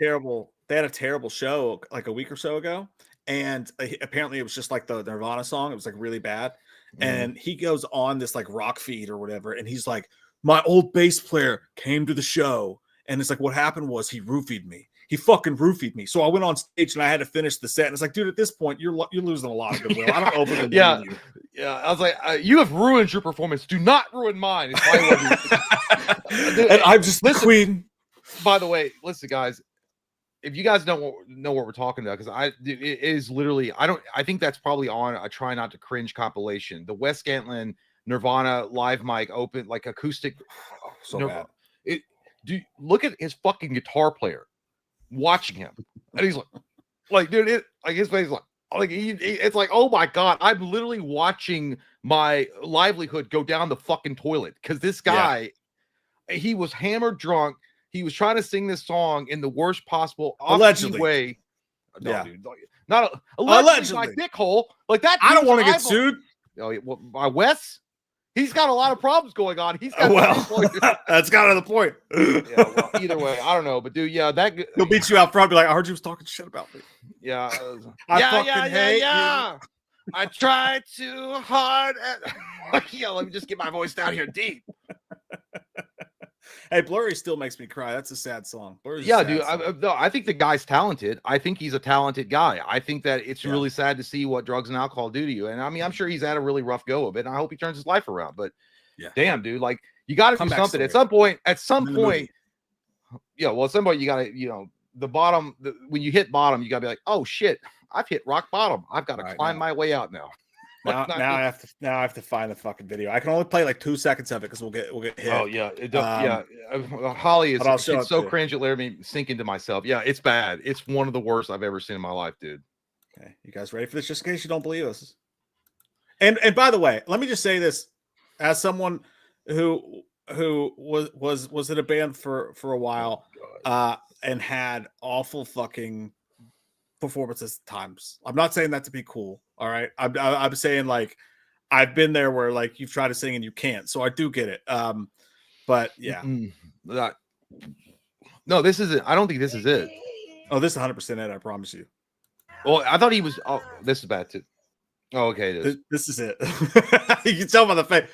terrible show like a week or so ago. And apparently it was just like the Nirvana song. It was like really bad. And he goes on this like rock feed or whatever. And he's like, my old bass player came to the show. And it's like, what happened was he roofied me. He fucking roofied me. So I went on stage and I had to finish the set. And it's like, dude, at this point, you're losing a lot of goodwill. I don't open the Yeah. I was like, you have ruined your performance. Do not ruin mine. And I'm just queen. By the way, listen, guys. If you guys don't know what we're talking about, because it is literally, I think that's probably on a Try Not to Cringe compilation. The Wes Scantlin Nirvana live mic open, like acoustic. Bad. Look at his fucking guitar player watching him. And he's like, dude, his face is like it's like, oh my God, I'm literally watching my livelihood go down the fucking toilet. Because this guy, he was hammered drunk. He was trying to sing this song in the worst possible allegedly way. No, dude, not allegedly. My dick hole like that. I don't want to get sued. Oh, well, by Wes, he's got a lot of problems going on. He's got that's kind of the point. Either way, I don't know, but dude, he'll beat you out front. Be like, I heard you was talking shit about me. Yeah, I fucking hate you. I tried too hard. Let me just get my voice down here deep. Hey, Blurry still makes me cry. That's a sad song. Dude. I think the guy's talented. I think he's a talented guy. I think that it's really sad to see what drugs and alcohol do to you. And I mean, I'm sure he's had a really rough go of it. And I hope he turns his life around. But damn, dude, like you got to do something at some point. At some point, you got to, the bottom. When you hit bottom, you got to be like, oh shit, I've hit rock bottom. I've got to climb my way out now. Now I have to find the fucking video. I can only play like 2 seconds of it because we'll get hit. Oh yeah, Holly is so cringe. It let me sink into myself. Yeah, it's bad. It's one of the worst I've ever seen in my life, dude. Okay, you guys ready for this? Just in case you don't believe us. And by the way, let me just say this as someone who was in a band for a while, and had awful fucking performances at times. I'm not saying that to be cool. All right, I'm saying like I've been there where like you've tried to sing and you can't. So I do get it. But yeah. No, this isn't. I don't think this is it. Oh, this is 100% it. I promise you. Well, I thought he was. Oh, this is bad too. Oh, okay. It is. This is it. You can tell by the face.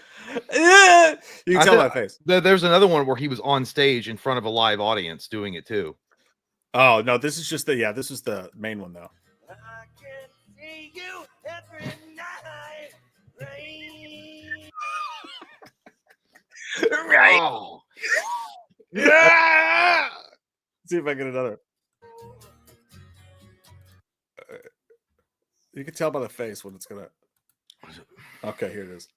You can tell by the face. There's another one where he was on stage in front of a live audience doing it too. Oh no, this is just the this is the main one though. I can see you every night. Right. Oh. Yeah. See if I get another. You can tell by the face when it's gonna. Okay, here it is.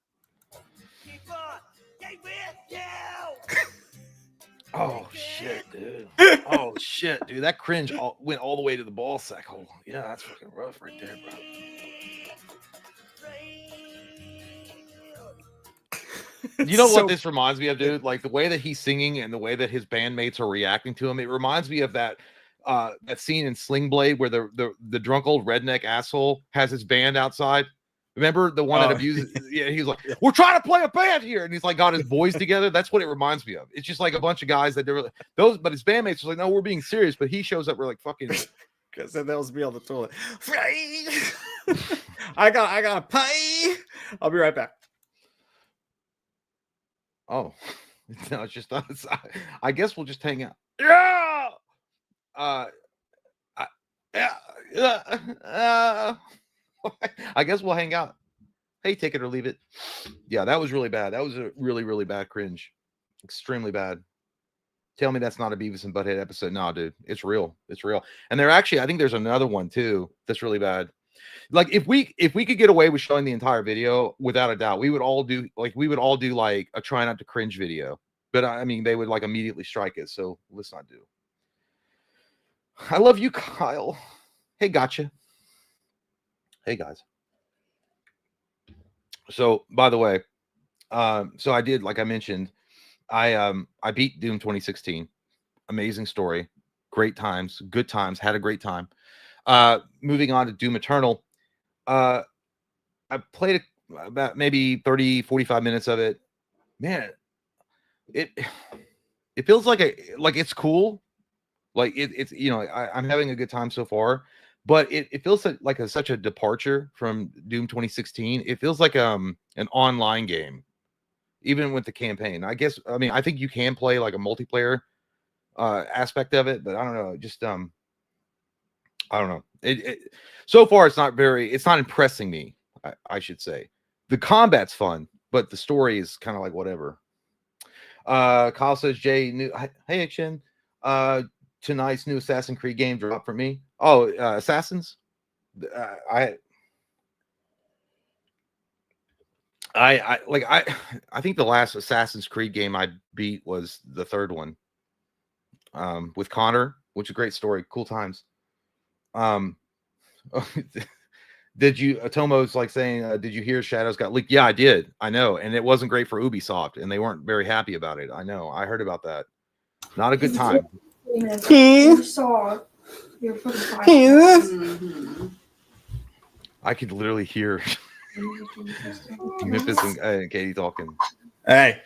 Oh shit, dude! Oh shit, dude! That cringe went all the way to the ball sack hole. Yeah, that's fucking rough right there, bro. You know what this reminds me of, dude? Like the way that he's singing and the way that his bandmates are reacting to him. It reminds me of that scene in Sling Blade where the drunk old redneck asshole has his band outside. Remember the one that abuses? Yeah, he's like, "We're trying to play a band here," and he's like got his boys together. That's what it reminds me of. It's just like a bunch of guys that they're those, but his bandmates are like, "No, we're being serious." But he shows up, we're like, "Fucking," because that was me on the toilet. I got a pie. I'll be right back. Oh, no, it's just us. I guess we'll just hang out. Yeah. I guess we'll hang out. Hey, take it or leave it. Yeah, that was really bad. That was a really, really bad cringe. Extremely bad. Tell me that's not a Beavis and Butthead episode. No, dude, it's real. It's real. And there actually, I think there's another one too that's really bad. Like if we could get away with showing the entire video, without a doubt, we would all do like a try not to cringe video. But I mean, they would like immediately strike it. So let's not do. I love you, Kyle. Hey, gotcha. Hey guys. So by the way, so I did, like I mentioned, I beat Doom 2016. Amazing story, great times, good times, had a great time. Moving on to Doom Eternal. I played about maybe 30-45 minutes of it. Man, it feels like it's cool. Like it's I'm having a good time so far. But it feels like such a departure from Doom 2016. It feels like an online game, even with the campaign. I think you can play like a multiplayer aspect of it, but I don't know. Just I don't know. So far it's not impressing me. I should say the combat's fun, but the story is kind of like whatever. Kyle says, Jay, hey Chin, tonight's new Assassin's Creed game dropped for me. Oh, Assassins. I think the last Assassin's Creed game I beat was the third one. With Connor, which is a great story, cool times. Did you? Tomo's like saying, did you hear Shadows got leaked? Yeah, I did. I know, and it wasn't great for Ubisoft, and they weren't very happy about it. I know. I heard about that. Not a good time. You saw your I could literally hear Memphis and Katie talking. Hey,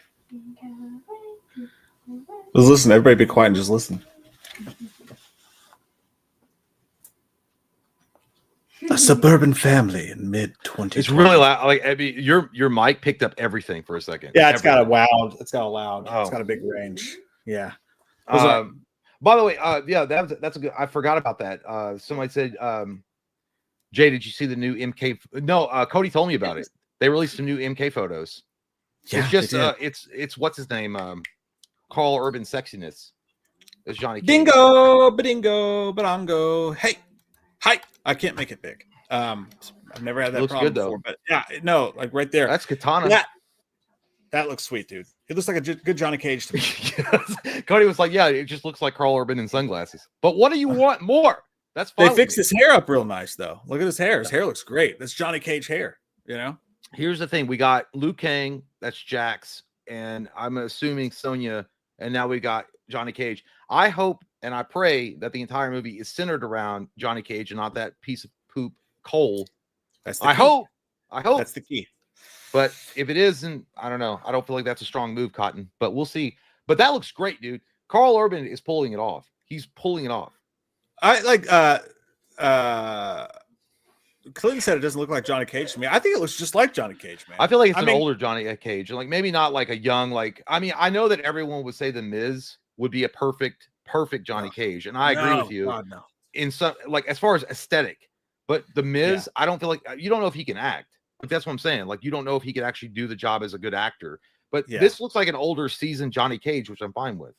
just listen. Everybody, be quiet and just listen. A suburban family in mid-20s. It's really loud. Like Abby, your mic picked up everything for a second. Yeah, it's got a loud. It's got a loud. Oh. It's got a big range. Yeah. By the way, yeah, that's a good. I forgot about that. Somebody said, Jay, did you see the new MK? No, Cody told me about it. They released some new MK photos. Yeah, it's just it's what's his name? Carl Urban Sexiness. It's Johnny. Dingo, badingo, badongo. Hey, hi. I can't make it big. I've never had that problem before, but yeah, no, like right there. That's Katana. That looks sweet, dude. It looks like a good Johnny Cage to me. Yes. Cody was like, yeah, it just looks like Carl Urban in sunglasses. But what do you want more? That's fine. They fixed his hair up real nice, though. Look at his hair. His hair looks great. That's Johnny Cage hair, you know? here's the thing: we got Liu Kang, that's Jax, and I'm assuming Sonya, and now we got Johnny Cage. I hope and I pray that the entire movie is centered around Johnny Cage and not that piece of poop Cole. That's the key. I hope That's the key. But if it isn't, I don't know. I don't feel like that's a strong move, Cotton. But we'll see. But that looks great, dude. Carl Urban is pulling it off. He's pulling it off. I like Clinton said it doesn't look like Johnny Cage to me. I think it looks just like Johnny Cage, man. I feel like it's an older Johnny Cage, and like maybe not like a young, like I mean, I know that everyone would say the Miz would be a perfect Johnny Cage, and I agree with you. God, no. In some like as far as aesthetic, but the Miz, I don't feel like you don't know if he can act. Like that's what I'm saying. Like you don't know if he could actually do the job as a good actor. But this looks like an older seasoned Johnny Cage, which I'm fine with.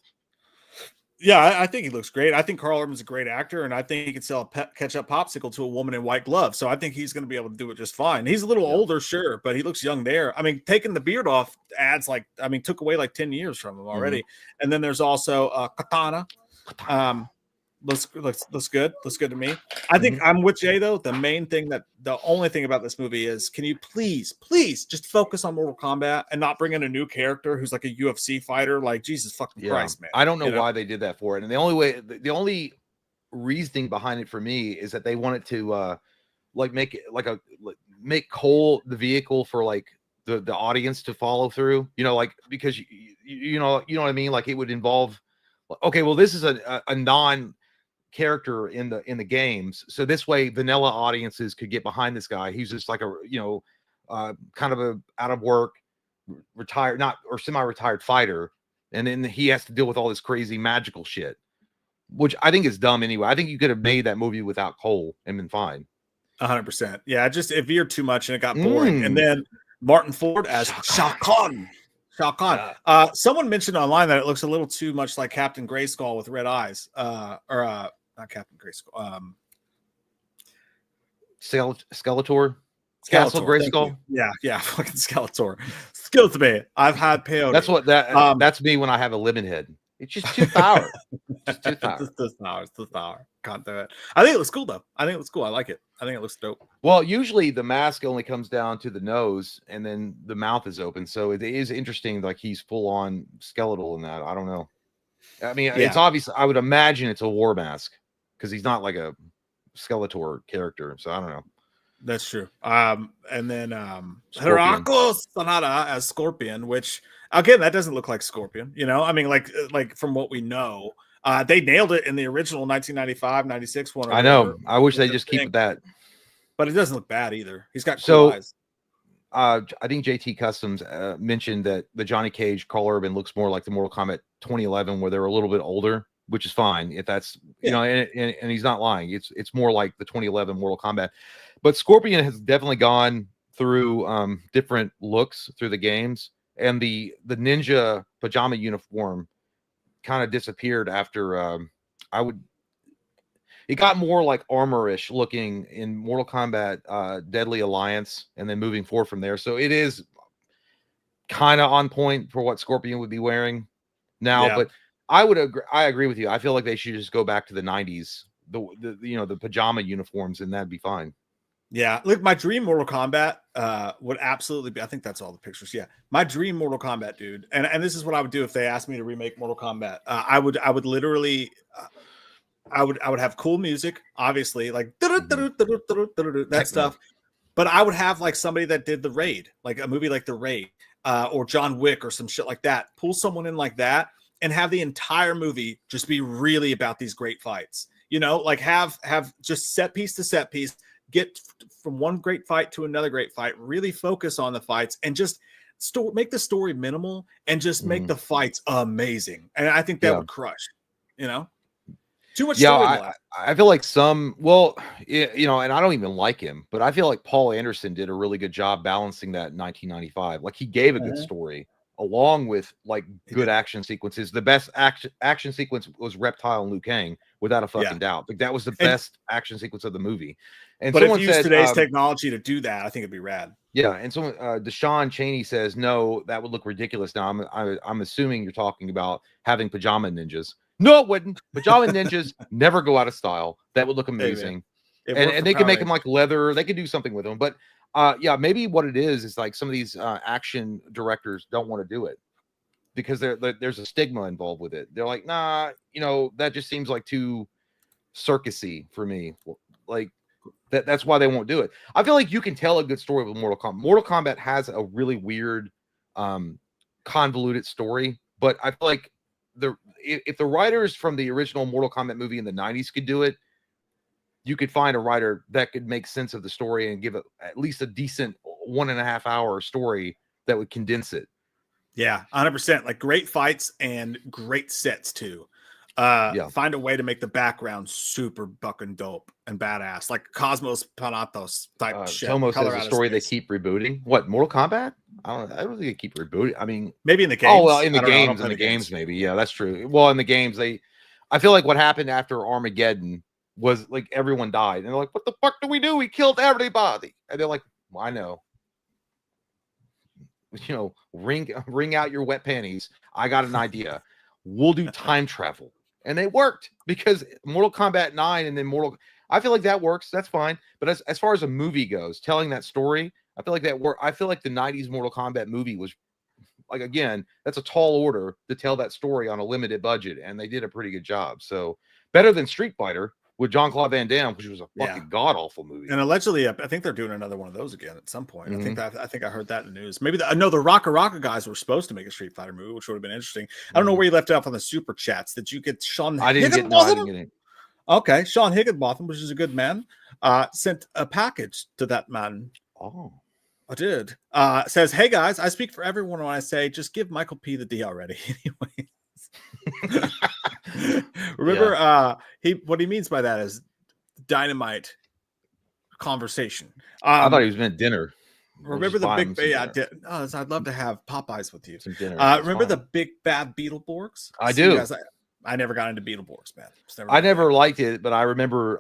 Yeah, I think he looks great. I think Carl Urban's a great actor, and I think he can sell a ketchup popsicle to a woman in white gloves. So I think he's going to be able to do it just fine. He's a little older, sure, but he looks young there. I mean, taking the beard off adds took away like 10 years from him already. Mm-hmm. And then there's also Katana. Looks good. Looks good to me. I think I'm with Jay though. The only thing about this movie is, can you please just focus on Mortal Kombat and not bring in a new character who's like a UFC fighter? Like Jesus fucking Christ, man. I don't know why they did that for it. And the only reasoning behind it for me is that they wanted to make Cole the vehicle for like the audience to follow through. You know, like because you know what I mean. Like it would involve. Okay, well, this is a non character in the games, so this way vanilla audiences could get behind this guy. He's just like a kind of a out of work retired or semi-retired fighter, and then he has to deal with all this crazy magical shit, which I think is dumb anyway. I think you could have made that movie without Cole and been fine. 100%. Yeah, it veered too much and it got boring. And then Martin Ford as Shao Kahn. Someone mentioned online that it looks a little too much like Captain Grayskull with red eyes. Not Captain Grayskull. Skeletor. Castle Grayskull. Yeah, fucking Skeletor. Excuse me, I've had peyote. That's what that's me when I have a lemon head. It's just too power. Just too power. Can't do it. I think it looks cool though. I like it. I think it looks dope. Well, usually the mask only comes down to the nose and then the mouth is open. So it is interesting. Like he's full on skeletal in that. I don't know. I mean, it's obvious. I would imagine it's a war mask because he's not like a Skeletor character. So I don't know. That's true. And then Hirako Sanada as Scorpion, which again, that doesn't look like Scorpion. You know, I mean, like from what we know, they nailed it in the original 1995-96 one. I know. I wish they just keep it that. But it doesn't look bad either. He's got cool eyes. I think JT Customs mentioned that the Johnny Cage Carl Urban looks more like the Mortal Kombat 2011, where they're a little bit older, which is fine if that's and he's not lying. It's more like the 2011 Mortal Kombat. But Scorpion has definitely gone through different looks through the games, and the ninja pajama uniform kind of disappeared after it got more like armor-ish looking in Mortal Kombat Deadly Alliance, and then moving forward from there. So it is kind of on point for what Scorpion would be wearing now. But I agree with you. I feel like they should just go back to the 90s, the pajama uniforms, and that'd be fine. Yeah, look, my dream Mortal Kombat would absolutely be. I think that's all the pictures. Yeah, my dream Mortal Kombat, dude, and this is what I would do if they asked me to remake Mortal Kombat. I would literally, I would have cool music, obviously, like that stuff. But I would have like somebody that did the Raid, like a movie like The Raid, or John Wick, or some shit like that. Pull someone in like that, and have the entire movie just be really about these great fights. You know, like have just set piece to set piece. Get from one great fight to another great fight, really focus on the fights, and just make the story minimal and just make the fights amazing. And I think that would crush, too much story. I feel like and I don't even like him, but I feel like Paul Anderson did a really good job balancing that in 1995. Like he gave a good story along with like good action sequences. The best action sequence was Reptile and Liu Kang, without a fucking doubt. Like that was the best action sequence of the movie. And but if you use today's technology to do that, I think it'd be rad. Yeah, and someone Deshaun Cheney says no, that would look ridiculous. Now I'm assuming you're talking about having pajama ninjas. No, it wouldn't. Pajama ninjas never go out of style. That would look amazing. and they can make them like leather. They could do something with them, but yeah, maybe what it is like some of these action directors don't want to do it because there's a stigma involved with it. They're like, nah, that just seems like too circusy for me. Like that's why they won't do it. I feel like you can tell a good story with Mortal Kombat. Mortal Kombat has a really weird, convoluted story, but I feel like if the writers from the original Mortal Kombat movie in the 90s could do it, you could find a writer that could make sense of the story and give it at least a decent 1.5 hour story that would condense it. Yeah, 100%. Like great fights and great sets too. Find a way to make the background super fucking dope and badass, like Cosmos Panatos type shit. Tomo says a story they keep rebooting. What, Mortal Kombat? I don't think they keep rebooting. I mean, maybe in the games. Oh well, in the games, maybe. Yeah, that's true. Well, in the games, I feel like what happened after Armageddon was like everyone died, and they're like, "What the fuck do we do? We killed everybody." And they're like, well, "I know." Wring out your wet panties. I got an idea. We'll do time travel. And they worked because Mortal Kombat 9 and then I feel like that works. That's fine. But as far as a movie goes, telling that story, I feel like that worked. I feel like the 90s Mortal Kombat movie was like, again, that's a tall order to tell that story on a limited budget. And they did a pretty good job. So better than Street Fighter with Jean-Claude Van Damme, which was a fucking god-awful movie. And allegedly, I think they're doing another one of those again at some point. Mm-hmm. I think I heard that in the news. Maybe the Rocka Rocka guys were supposed to make a Street Fighter movie, which would have been interesting. I don't know where you left off on the super chats. Did you get Sean Higginbotham? I didn't get it. Okay, Sean Higginbotham, which is a good man, sent a package to that man. Oh. I did. Says, hey guys, I speak for everyone when I say just give Michael P the D already. Anyways. Remember, what he means by that is dynamite conversation. I thought he was meant dinner. Remember the big I'd love to have Popeyes with you. Some dinner. Remember the big bad Beetleborgs? I do. Guys, I never got into Beetleborgs, man. I never liked it, but I remember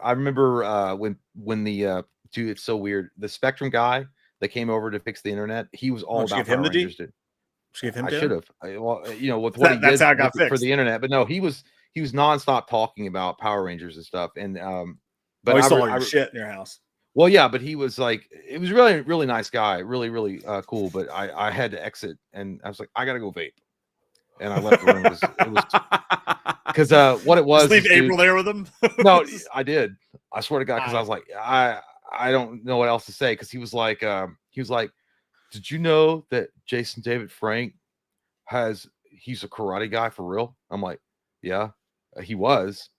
when the dude, it's so weird. The Spectrum guy that came over to fix the internet, he was all about Power Rangers. I should have. With what he did how I got for the internet, but no, he was nonstop talking about Power Rangers and stuff. And but I saw your shit in your house. Well, yeah, but he was like, it was really, really nice guy, really, really cool. But I had to exit, and I was like, I gotta go vape, and I left the room. It was because what it was. Just leave April there with him. No, I did. I swear to God, because I was like, I don't know what else to say, because he was like, did you know that Jason David Frank he's a karate guy for real? I'm like, yeah, he was.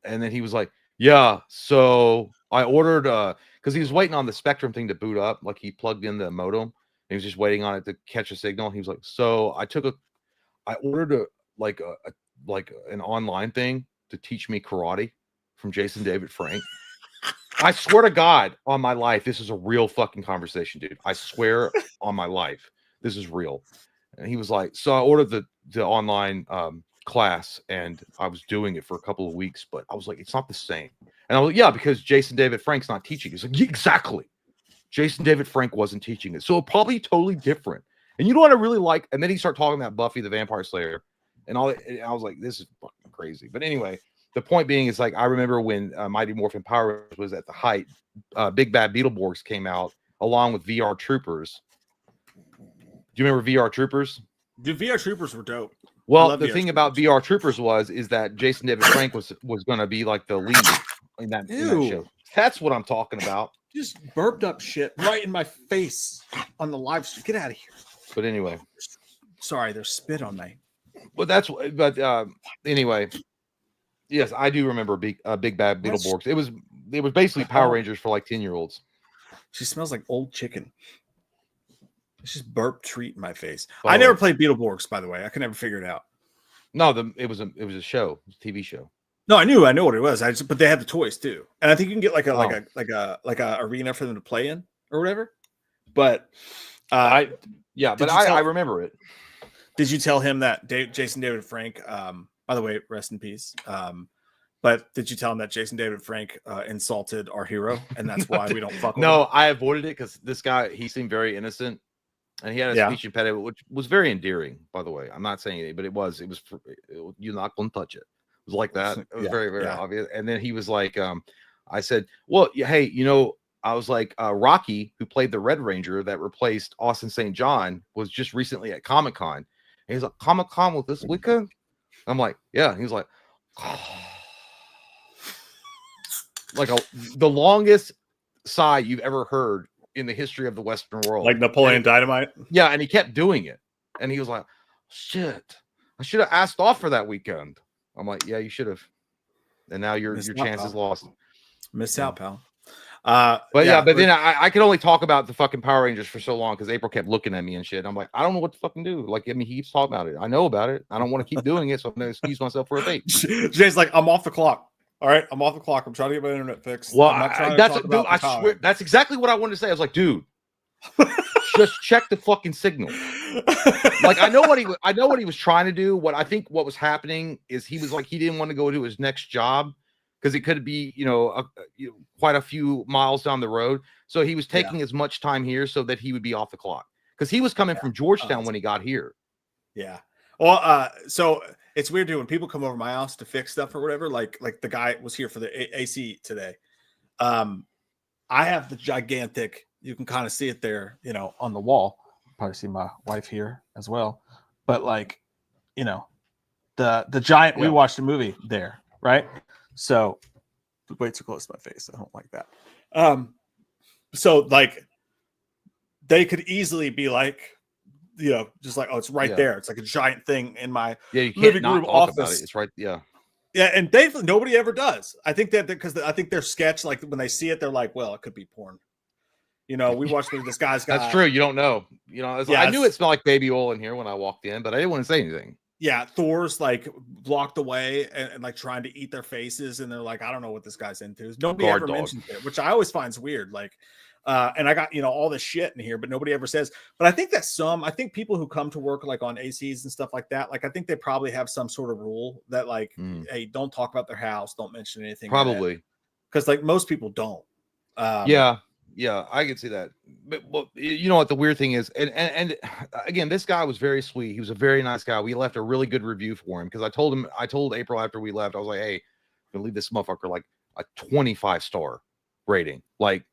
And then he was like, yeah, so I ordered because he was waiting on the Spectrum thing to boot up, like he plugged in the modem and he was just waiting on it to catch a signal. He was like, so I ordered an online thing to teach me karate from Jason David Frank. I swear to God on my life, this is a real fucking conversation, dude. I swear on my life, this is real. And he was like, so I ordered the online class, and I was doing it for a couple of weeks, but I was like, it's not the same. And I was like, yeah, because Jason David Frank's not teaching. He's like, exactly. Jason David Frank wasn't teaching it. So probably totally different. And you know what I really like? And then he started talking about Buffy the Vampire Slayer and all. And I was like, this is fucking crazy. But anyway, the point being is, like, I remember when Mighty Morphin Power Rangers was at the height, Big Bad Beetleborgs came out along with VR Troopers. Do you remember VR Troopers? Dude, VR Troopers were dope. Well, the thing about VR Troopers is that Jason David Frank was going to be like the lead in that show. That's what I'm talking about. Just burped up shit right in my face on the live stream. Get out of here. But anyway, sorry, there's spit on me. But anyway, yes, I do remember Big Bad Beetleborgs. It was basically Power Rangers for like 10-year-olds. She smells like old chicken. It's just burp treat in my face. I never played Beetleborgs, by the way. I could never figure it out. No, it was a show, a TV show. No, I know what it was. But they had the toys too, and I think you can get like a arena for them to play in or whatever. But I remember it. Did you tell him that Jason David Frank? By the way, rest in peace. But did you tell him that Jason David Frank insulted our hero, and that's why we don't fuck with him? No, I avoided it because this guy, he seemed very innocent. And he had a speech impediment, which was very endearing, by the way. I'm not saying anything, but it was you're not going to touch it. It was like that. It was very, very obvious. And then he was like, I said, well, hey, you know, I was like, Rocky, who played the Red Ranger that replaced Austin St. John, was just recently at Comic-Con. And he's like, Comic-Con with this weekend? I'm like, yeah. And he's like, like the longest sigh you've ever heard in the history of the Western world. Like Napoleon Dynamite? Yeah, and he kept doing it. And he was like, shit, I should have asked off for that weekend. I'm like, yeah, you should have. And now your chance is lost. Miss out, pal. But then I could only talk about the fucking Power Rangers for so long because April kept looking at me and shit. I'm like, I don't know what to fucking do. Like, I mean, he keeps talking about it. I know about it. I don't want to keep doing it, so I'm gonna excuse myself for a date. Jay's like, I'm off the clock. All right, I'm off the clock. I'm trying to get my internet fixed. Well, I swear that's exactly what I wanted to say. I was like, dude, just check the fucking signal. Like, I know what he was trying to do. What was happening is he was like, he didn't want to go to his next job because it could be, quite a few miles down the road. So he was taking as much time here so that he would be off the clock because he was coming from Georgetown when he got here. Yeah. Well, so it's weird, dude, when people come over to my house to fix stuff or whatever, like the guy was here for the AC today. I have the gigantic, you can kind of see it there, on the wall. Probably see my wife here as well. But like, the giant, we watched a movie there, right? So way too close to my face. I don't like that. So like they could easily be like, just like, oh, it's right there. It's like a giant thing in my you can't living not room talk office. About it. It's right. Yeah. Yeah. And thankfully nobody ever does. I think that because I think their sketch, like when they see it, they're like, well, it could be porn. We watched this guy's guy. That's true. You don't know. I knew it smelled like baby oil in here when I walked in, but I didn't want to say anything. Yeah, Thor's like blocked away and like trying to eat their faces, and they're like, I don't know what this guy's into. Nobody ever mentions it, which I always find weird. Like, and I got all this shit in here, but nobody ever says. But I think I think people who come to work like on ACs and stuff like that, like I think they probably have some sort of rule that like, hey, don't talk about their house, don't mention anything. Probably because like most people don't. Yeah, I can see that. But you know what the weird thing is, and again, this guy was very sweet. He was a very nice guy. We left a really good review for him because I told April after we left, I was like, hey, I'm gonna leave this motherfucker like a 25-star rating. Like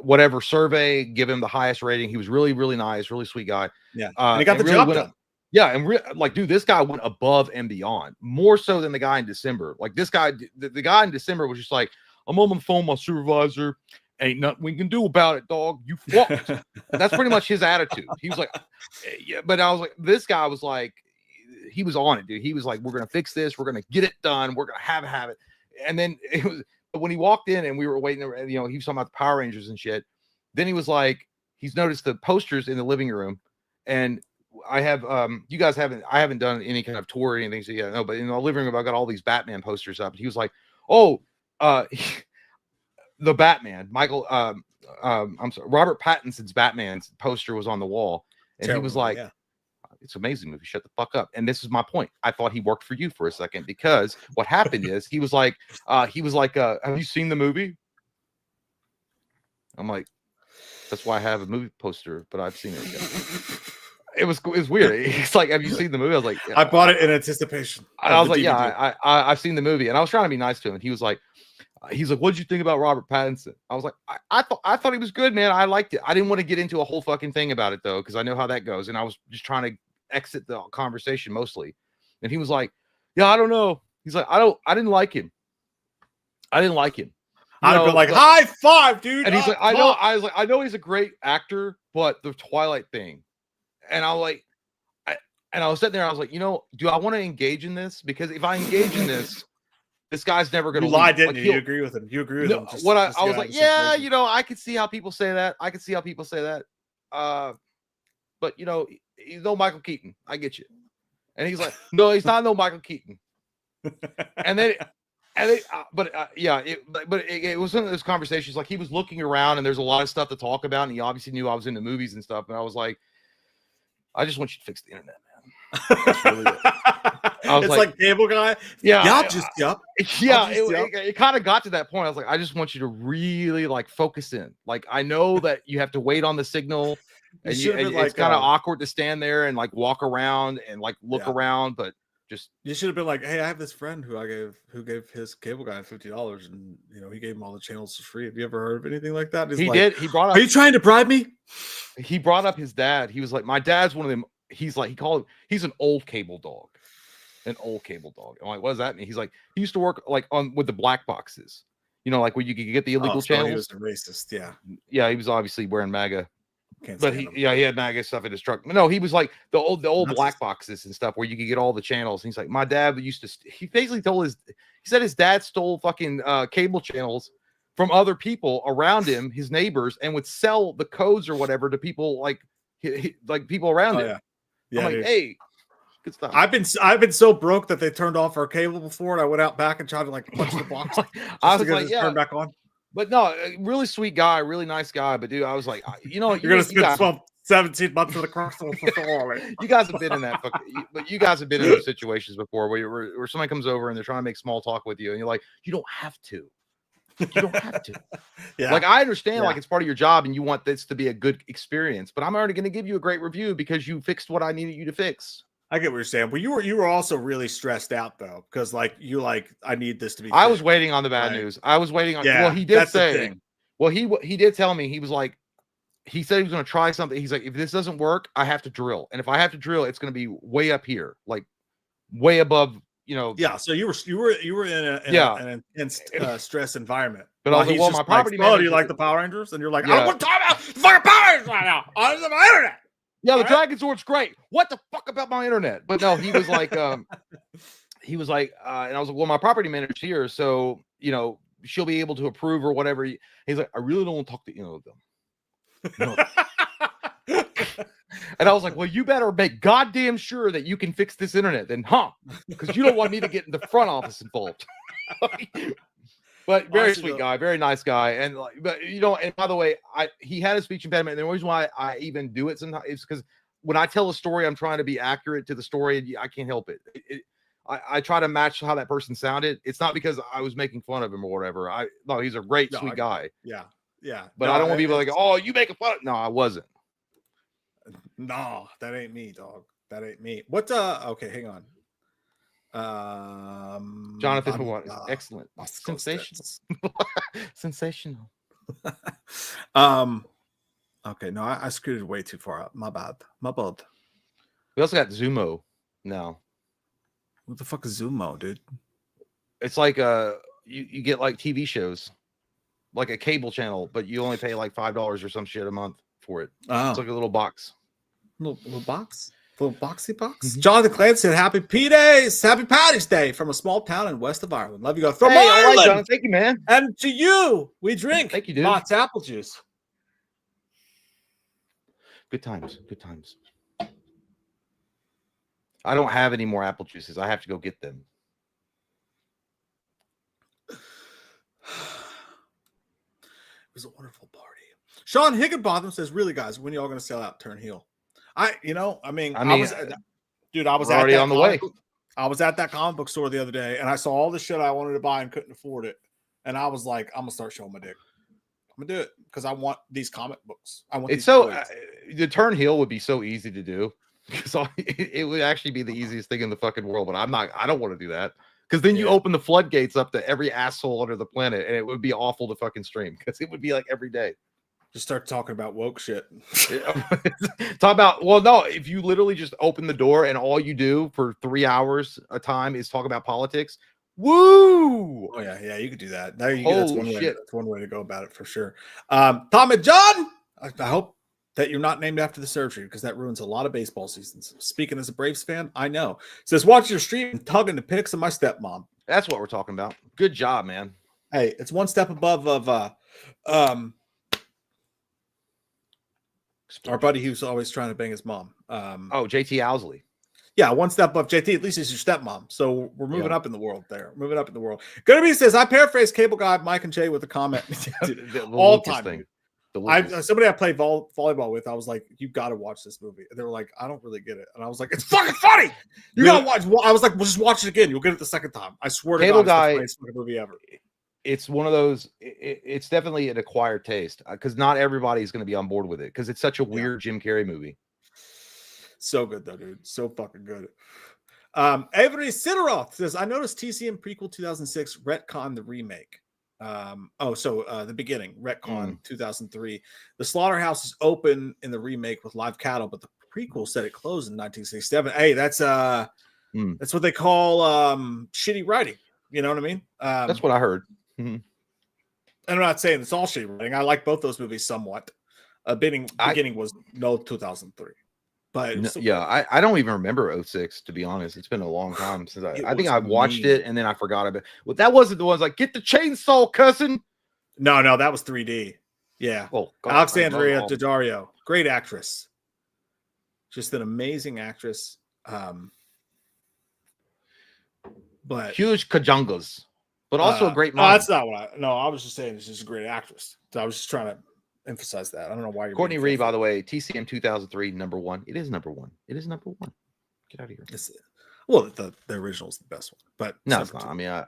whatever survey, give him the highest rating. He was really, really nice, really sweet guy. Yeah, and he got the job done. Yeah, and like, dude, this guy went above and beyond, more so than the guy in December. Like this guy, the guy in December was just like, I'm on the phone with my supervisor. Ain't nothing we can do about it, dog. You fucked. That's pretty much his attitude. He was like, yeah, but I was like, this guy was like, he was on it, dude. He was like, we're gonna fix this, we're gonna get it done, we're gonna have it. And then it was when he walked in and we were waiting, he was talking about the Power Rangers and shit. Then he was like, he's noticed the posters in the living room, and I have you guys haven't done any kind of tour or anything, so yeah, no, but in the living room, I've got all these Batman posters up. He was like, oh, the Batman, Michael, I'm sorry, Robert Pattinson's Batman's poster was on the wall, and he was like, it's an amazing movie, shut the fuck up. And this is my point. I thought he worked for you for a second, because what happened is he was like, have you seen the movie? I'm like, that's why I have a movie poster, but I've seen it again. It was weird. It's like, have you seen the movie? I was like, yeah. I bought it in anticipation. I was like, DVD. Yeah, I've seen the movie, and I was trying to be nice to him, and he was like, what did you think about Robert Pattinson? I was like, I thought he was good, man. I liked it. I didn't want to get into a whole fucking thing about it though, because I know how that goes, and I was just trying to exit the conversation mostly. And he was like, yeah, I don't know. He's like, I didn't like him. I'd have been like, high five, dude. And he's like, I know. I was like, I know he's a great actor, but the Twilight thing. And I was like, I was sitting there. I was like, do I want to engage in this? Because if I engage in this, this guy's never going to lie, didn't you? You agree with him. You agree with him. I was like, yeah, I could see how people say that. But he's no Michael Keaton. I get you. And he's like, no, he's not no Michael Keaton. It was one of those conversations. Like, he was looking around, and there's a lot of stuff to talk about, and he obviously knew I was into movies and stuff. And I was like, I just want you to fix the internet, man. That's really it. It's like cable guy. Yeah. It kind of got to that point. I was like, I just want you to really like focus in. Like, I know that you have to wait on the signal, and it's kind of awkward to stand there and like walk around and like look around, but Just You should have been like, hey, I have this friend who gave his cable guy $50, and he gave him all the channels for free. Have you ever heard of anything like that? he did. He brought up. Are you trying to bribe me? He brought up his dad. He was like, my dad's one of them. He's like, he's an old cable dog. An old cable dog. I'm like, what does that mean? He's like, he used to work like with the black boxes, like where you could get the illegal channels. He was a racist, yeah. Yeah, he was obviously wearing MAGA. But he had MAGA stuff in his truck. No, he was like the old black boxes and stuff where you could get all the channels. And he's like, my dad used to. He basically he said his dad stole fucking cable channels from other people around him, his neighbors, and would sell the codes or whatever to people like people around him. Yeah, I'm like, hey. Good stuff. I've been so broke that they turned off our cable before, and I went out back and tried to punch the box. I was like, turn back on. But no, really sweet guy, really nice guy. But dude, I was like, you're gonna spend 17 months with a crystal for you guys have been in that, but you guys have been in those situations before where somebody comes over and they're trying to make small talk with you, and you're like, you don't have to. You don't have to. Yeah. Like I understand, like it's part of your job, and you want this to be a good experience. But I'm already going to give you a great review because you fixed what I needed you to fix. I get what you're saying, but you were also really stressed out though, because I need this to be. I was waiting on the bad news. I was waiting on. Yeah, well, he did say. Well, he did tell me he was like, he said he was going to try something. He's like, if this doesn't work, I have to drill, and if I have to drill, it's going to be way up here, like way above. Yeah. So you were in an intense stress environment. But I was like, well, my property manager. Oh, do you like the Power Rangers? And you're like, I don't want to talk about fucking Power Rangers right now on the internet. Yeah, the Dragon Sword's great. What the fuck about my internet? But no, he was like, and I was like, well, my property manager's here, so she'll be able to approve or whatever. He's like, I really don't want to talk to them. No. And I was like, well, you better make goddamn sure that you can fix this internet, then, because you don't want me to get in the front office involved. But very sweet guy, very nice guy, and and by the way, he had a speech impediment, and the reason why I even do it sometimes is because when I tell a story, I'm trying to be accurate to the story, and I can't help it. I try to match how that person sounded. It's not because I was making fun of him or whatever. No, he's a great, sweet guy. Yeah. But I don't want people like, oh, you making fun of. No, I wasn't. No, that ain't me, dog. That ain't me. What? Okay, hang on. Jonathan, what is excellent, sensational, sensational. Okay, no, I screwed it way too far up. My bad. We also got Zumo now. What the fuck is Zumo, dude? It's like you get like TV shows, like a cable channel, but you only pay like $5 or some shit a month for it. It's like a little box. Little box? Little boxy box? Mm-hmm. Jonathan Clan said, Happy Paddy's Day from a small town in west of Ireland. Love you guys. From Ireland! All right, Jonathan. Thank you, man. And to you, we drink. Thank you, dude. Mott's apple juice. Good times. I don't have any more apple juices. I have to go get them. It was a wonderful party. Sean Higginbotham says, really, guys, when y'all going to sell out, turn heel? I was already on the way. I was at that comic book store the other day, and I saw all the shit I wanted to buy and couldn't afford it. And I was like, I'm going to start showing my dick. I'm going to do it because I want these comic books. The turn heel would be so easy to do because it would actually be the easiest thing in the fucking world. But I don't want to do that because then you open the floodgates up to every asshole under the planet, and it would be awful to fucking stream because it would be like every day. Just start talking about woke shit. Talk about, well, no, if you literally just open the door and all you do for 3 hours a time is talk about politics. Woo! Oh yeah, you could do that. There you go. That's one way to go about it for sure. Tom and John, I hope that you're not named after the surgery because that ruins a lot of baseball seasons. Speaking as a Braves fan, I know. Says watch your stream and tugging the pics of my stepmom. That's what we're talking about. Good job, man. Hey, it's one step above of our buddy who's always trying to bang his mom. JT Owsley. Yeah, one step above JT. At least he's your stepmom. So we're moving up in the world there. Moving up in the world. Gonna be says, I paraphrase Cable Guy Mike and Jay with a comment. All time. Thing. Somebody I played volleyball with, I was like, you got to watch this movie. And they were like, I don't really get it. And I was like, it's fucking funny. You got to watch. I was like, well, just watch it again. You'll get it the second time. I swear to Cable God, Guy, it's the funniest fucking movie ever. It's one of those, it's definitely an acquired taste because not everybody's going to be on board with it because it's such a weird Jim Carrey movie. So good though, dude. So fucking good. Avery Sideroth says, I noticed TCM prequel 2006 retcon the remake. The beginning, retcon 2003. The slaughterhouse is open in the remake with live cattle, but the prequel said it closed in 1967. Hey, that's what they call shitty writing. You know what I mean? That's what I heard. Mm-hmm. And I'm not saying it's all shitty writing. I like both those movies somewhat. Beginning was 2003. But I don't even remember 06, to be honest. It's been a long time since I think I watched it and then I forgot about it. Well, that wasn't the ones like, get the chainsaw, cousin. No, that was 3D. Yeah. Oh, God, Alexandria Daddario, great actress. Just an amazing actress. But huge kajangas, but also a great mom. That's not what I was just saying she's a great actress. So I was just trying to emphasize that. I don't know why you're Courtney Reed, by the way, TCM 2003, number one. It is number one. Get out of here. Well, the original is the best one, but no, it's not. I mean, I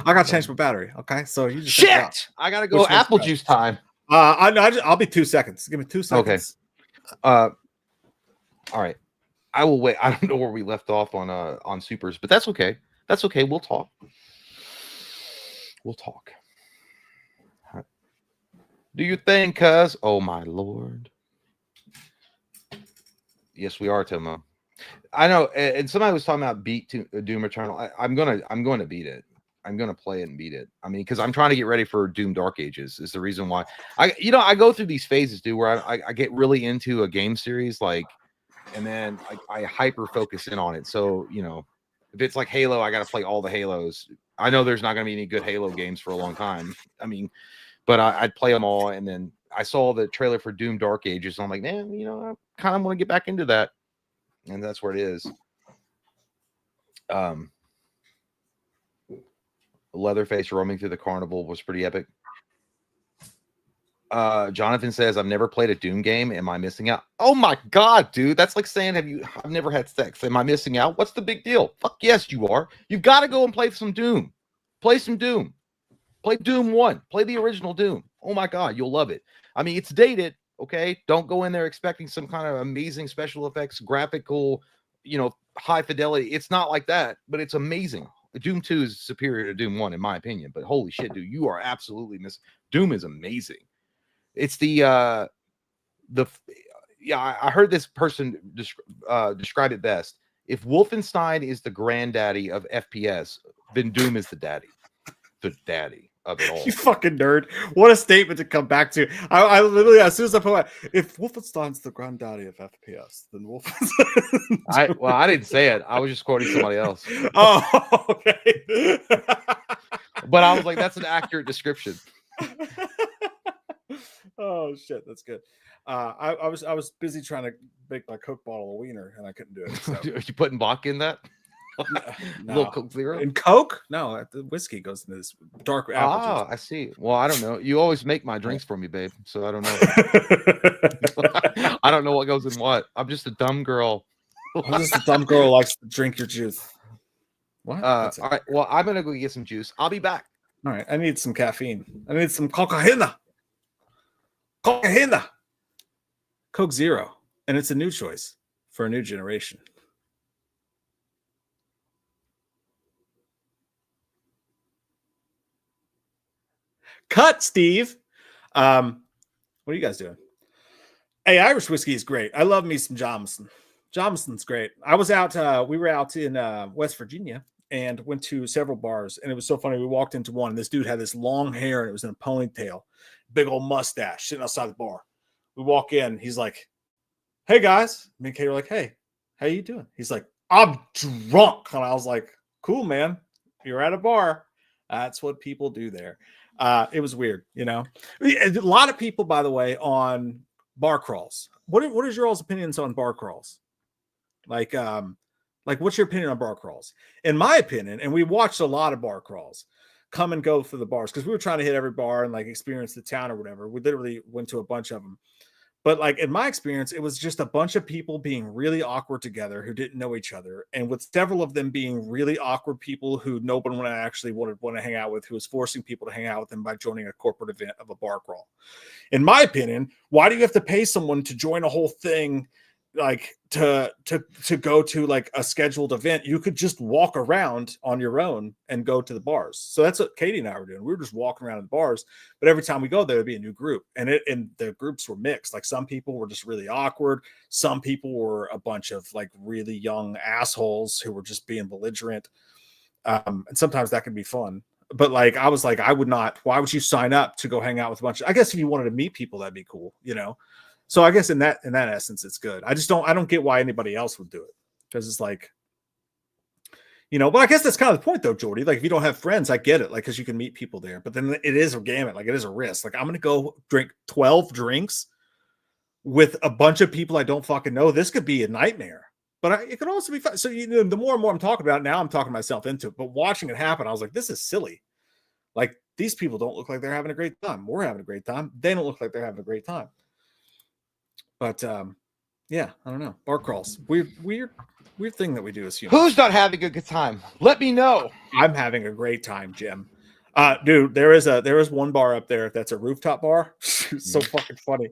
got to change my battery. Okay, so you just shit. I gotta go. Apple juice time. I'll be 2 seconds. Give me 2 seconds. Okay. All right. I will wait. I don't know where we left off on supers, but that's okay. That's okay. We'll talk. Do you think, cuz? Oh my Lord. Yes, we are, Timo. I know, and somebody was talking about beat to Doom Eternal. I'm going to beat it. I'm going to play it and beat it. I mean, because I'm trying to get ready for Doom Dark Ages is the reason why. I go through these phases, dude, where I get really into a game series, like, and then I hyper focus in on it. So, if it's like Halo, I got to play all the Halos. I know there's not going to be any good Halo games for a long time. I mean, but I'd play them all. And then I saw the trailer for Doom Dark Ages. And I'm like, man, I kind of want to get back into that. And that's where it is. Leatherface roaming through the carnival was pretty epic. Jonathan says, I've never played a Doom game. Am I missing out? Oh my God, dude. That's like saying, I've never had sex. Am I missing out? What's the big deal? Fuck yes, you are. You've got to go and play some Doom. Play some Doom. Play Doom 1. Play the original Doom. Oh my God, you'll love it. I mean, it's dated, okay? Don't go in there expecting some kind of amazing special effects, graphical, high fidelity. It's not like that, but it's amazing. Doom 2 is superior to Doom 1, in my opinion, but holy shit, dude, you are absolutely Doom is amazing. It's I heard this person describe it best. If Wolfenstein is the granddaddy of FPS, then Doom is the daddy of it all. You fucking nerd. What a statement to come back to. I literally, as soon as I put my, if Wolfenstein's the granddaddy of FPS, then Wolfenstein. I didn't say it. I was just quoting somebody else. Oh, okay. But I was like, that's an accurate description. Oh shit, that's good. I was busy trying to make my Coke bottle of wiener and I couldn't do it. So. Are you putting vodka in that? No. Little Coke Zero? And Coke? No, the whiskey goes into this dark apple juice. I see. Well, I don't know. You always make my drinks for me, babe. So I don't know. I don't know what goes in what. I'm just a dumb girl. I'm just a dumb girl who likes to drink your juice. What? All right. Well, I'm gonna go get some juice. I'll be back. All right. I need some caffeine. I need some cocaine. Coke Zero. And it's a new choice for a new generation. Cut, Steve. What are you guys doing? Hey, Irish whiskey is great. I love me some Jameson. Jameson's great. I was out, we were out in West Virginia and went to several bars. And it was so funny. We walked into one. And this dude had this long hair and it was in a ponytail, big old mustache sitting outside the bar. We walk in. He's like, hey, guys. Me and Kate were like, hey, how you doing? He's like, I'm drunk. And I was like, cool, man. You're at a bar. That's what people do there. It was weird, A lot of people, by the way, on bar crawls. What is your all's opinions on bar crawls? Like what's your opinion on bar crawls? In my opinion, and we watched a lot of bar crawls come and go for the bars because we were trying to hit every bar and experience the town or whatever. We literally went to a bunch of them. But in my experience, it was just a bunch of people being really awkward together who didn't know each other. And with several of them being really awkward people who no one actually would want to hang out with, who was forcing people to hang out with them by joining a corporate event of a bar crawl. In my opinion, why do you have to pay someone to join a whole thing like to go to like a scheduled event, you could just walk around on your own and go to the bars. So that's what Katie and I were doing. We were just walking around in the bars, but every time we go there would be a new group, and the groups were mixed. Like some people were just really awkward, some people were a bunch of like really young assholes who were just being belligerent, and sometimes that can be fun. But like I was like, I would not, why would you sign up to go hang out with a bunch of, I guess if you wanted to meet people, that'd be cool, you know. So I guess in that essence, it's good. I don't get why anybody else would do it, because it's like, you know, but I guess that's kind of the point though, Jordy. Like if you don't have friends, I get it, like because you can meet people there, but then it is a gamut, like it is a risk. Like I'm gonna go drink 12 drinks with a bunch of people I don't fucking know. This could be a nightmare, but it could also be fun. So you know, the more and more I'm talking about it, now I'm talking myself into it. But watching it happen, I was like, this is silly. Like these people don't look like they're having a great time. We're having a great time. They don't look like they're having a great time. But yeah, I don't know. Bar crawls, weird thing that we do as humans. Who's not having a good time? Let me know. I'm having a great time, Jim. Dude, there is one bar up there that's a rooftop bar. It's so fucking funny.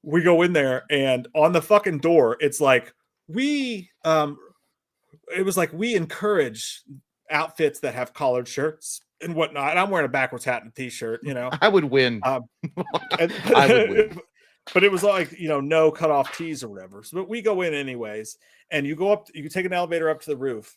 We go in there, and on the fucking door, it's like we encourage outfits that have collared shirts and whatnot. And I'm wearing a backwards hat and a t-shirt, you know. I would win. I would win. But it was like, you know, no cut off tees or whatever. So, but we go in anyways, and you go up, you take an elevator up to the roof,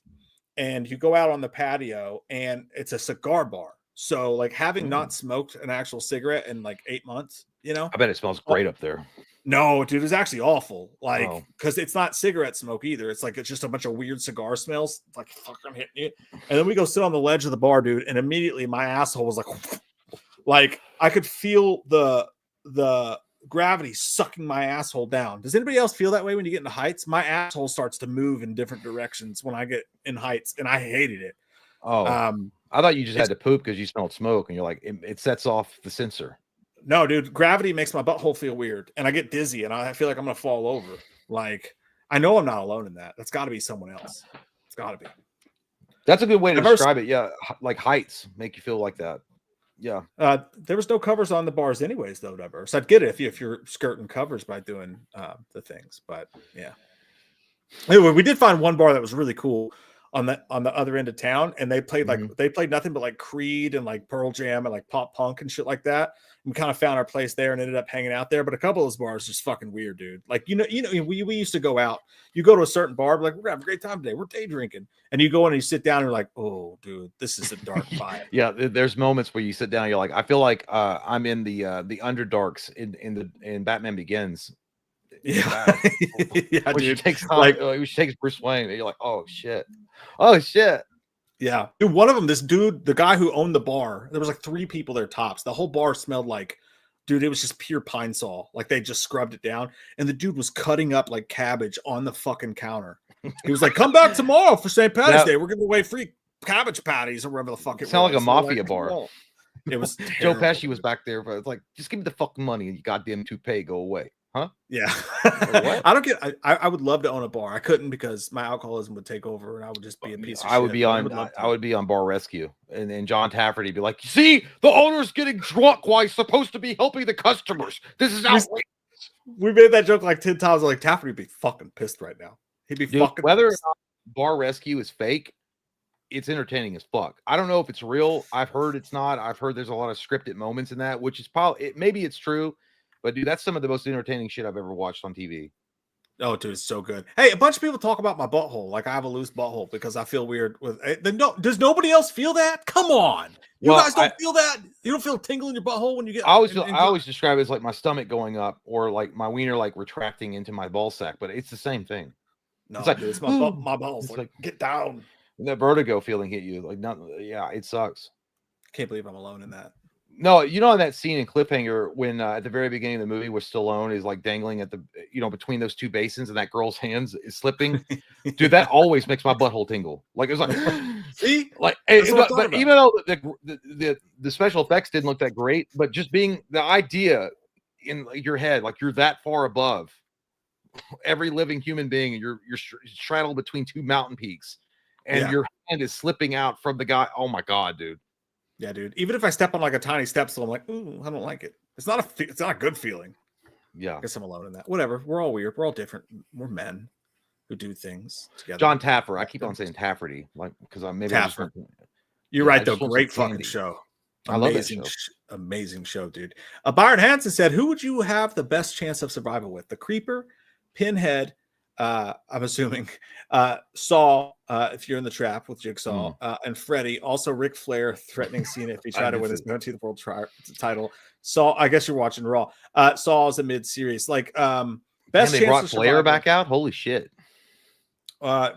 and you go out on the patio, and it's a cigar bar. So like having not smoked an actual cigarette in like 8 months, you know, I bet it smells great up there. No, dude, it's actually awful. Like, because it's not cigarette smoke either. It's like it's just a bunch of weird cigar smells. It's like fucking hitting you. And then we go sit on the ledge of the bar, dude, and immediately my asshole was like I could feel the gravity sucking my asshole down. Does anybody else feel that way when you get into heights? My asshole starts to move in different directions when I get in heights, and I hated it. I thought you just had to poop because you smelled smoke, and you're like, it sets off the sensor. No, dude, gravity makes my butthole feel weird, and I get dizzy, and I feel like I'm gonna fall over. Like, I know I'm not alone in that. That's got to be someone else. It's got to be. That's a good way to describe it. Yeah, like heights make you feel like that. Yeah. There was no covers on the bars, anyways, though. Never. So I'd get it if you're skirting covers by doing the things. But yeah. Anyway, we did find one bar that was really cool on the other end of town, and they played they played nothing but like Creed and like Pearl Jam and like pop punk and shit like that. And we kind of found our place there and ended up hanging out there. But a couple of those bars just fucking weird, dude. Like you know, we used to go out. You go to a certain bar, like we're gonna have a great time today. We're day drinking, and you go in and you sit down, and you're like, oh, dude, this is a dark vibe. Yeah, there's moments where you sit down, and you're like, I feel like I'm in the Underdarks in Batman Begins. Yeah, yeah, which takes Bruce Wayne, and you're like, oh shit. Yeah, dude, one of them, this dude, the guy who owned the bar, there was like 3 people there tops. The whole bar smelled like, dude, it was just pure pine saw. Like they just scrubbed it down, and the dude was cutting up like cabbage on the fucking counter. He was like, "Come back tomorrow for St. Patrick's Day. We're giving away free cabbage patties or whatever the fuck it was." Sound like a mafia bar. It was Joe Pesci was back there, but it's like, just give me the fucking money and you goddamn toupee, go away. Huh? Yeah. Like, what? I don't get. I would love to own a bar. I couldn't because my alcoholism would take over, and I would just be a piece of shit. I would be on Bar Rescue, and John Tafferty would be like, "See, the owner's getting drunk while he's supposed to be helping the customers. This is outrageous." We made that joke like 10 times. Like Tafferty would be fucking pissed right now. He'd be fucking whether pissed. or not Bar Rescue is fake, it's entertaining as fuck. I don't know if it's real. I've heard it's not. I've heard there's a lot of scripted moments in that, which is probably maybe it's true. But dude, that's some of the most entertaining shit I've ever watched on TV. Oh, dude, it's so good. Hey, a bunch of people talk about my butthole. Like I have a loose butthole because I feel weird with does nobody else feel that? Come on. You guys don't feel that? You don't feel a tingle in your butthole when you get I always describe it as like my stomach going up or like my wiener like retracting into my ball sack, but it's the same thing. No, it's like, dude, it's my balls. Like, get down. That vertigo feeling hit you. Like yeah, it sucks. Can't believe I'm alone in that. No, you know, in that scene in Cliffhanger when at the very beginning of the movie where Stallone is like dangling at the, between those 2 basins and that girl's hands is slipping. Dude, that always makes my butthole tingle. Like it's like, see, like, but even though the special effects didn't look that great, but just being the idea in your head, like you're that far above every living human being, and you're straddled between 2 mountain peaks, and your hand is slipping out from the guy. Oh my god, dude. Yeah, dude. Even if I step on like a tiny step stool, I'm like, ooh, I don't like it. It's not a good feeling. Yeah. I guess I'm alone in that. Whatever. We're all weird. We're all different. We're men who do things together. John Taffer. I keep on saying Tafferty, like because maybe I just Taffer. want You're yeah, I right, though. just want some Great fucking candy. show. I love that show. Amazing show, dude. Byron Hansen said, "Who would you have the best chance of survival with? The Creeper, Pinhead, I'm assuming, Saw, if you're in the trap with Jigsaw, and Freddy. Also, Ric Flair threatening Cena if he tried to win his Bounty of the World title. Saw, I guess you're watching Raw. Saw is a mid-series. Like, best chance they brought of Flair survival. back out? Holy shit.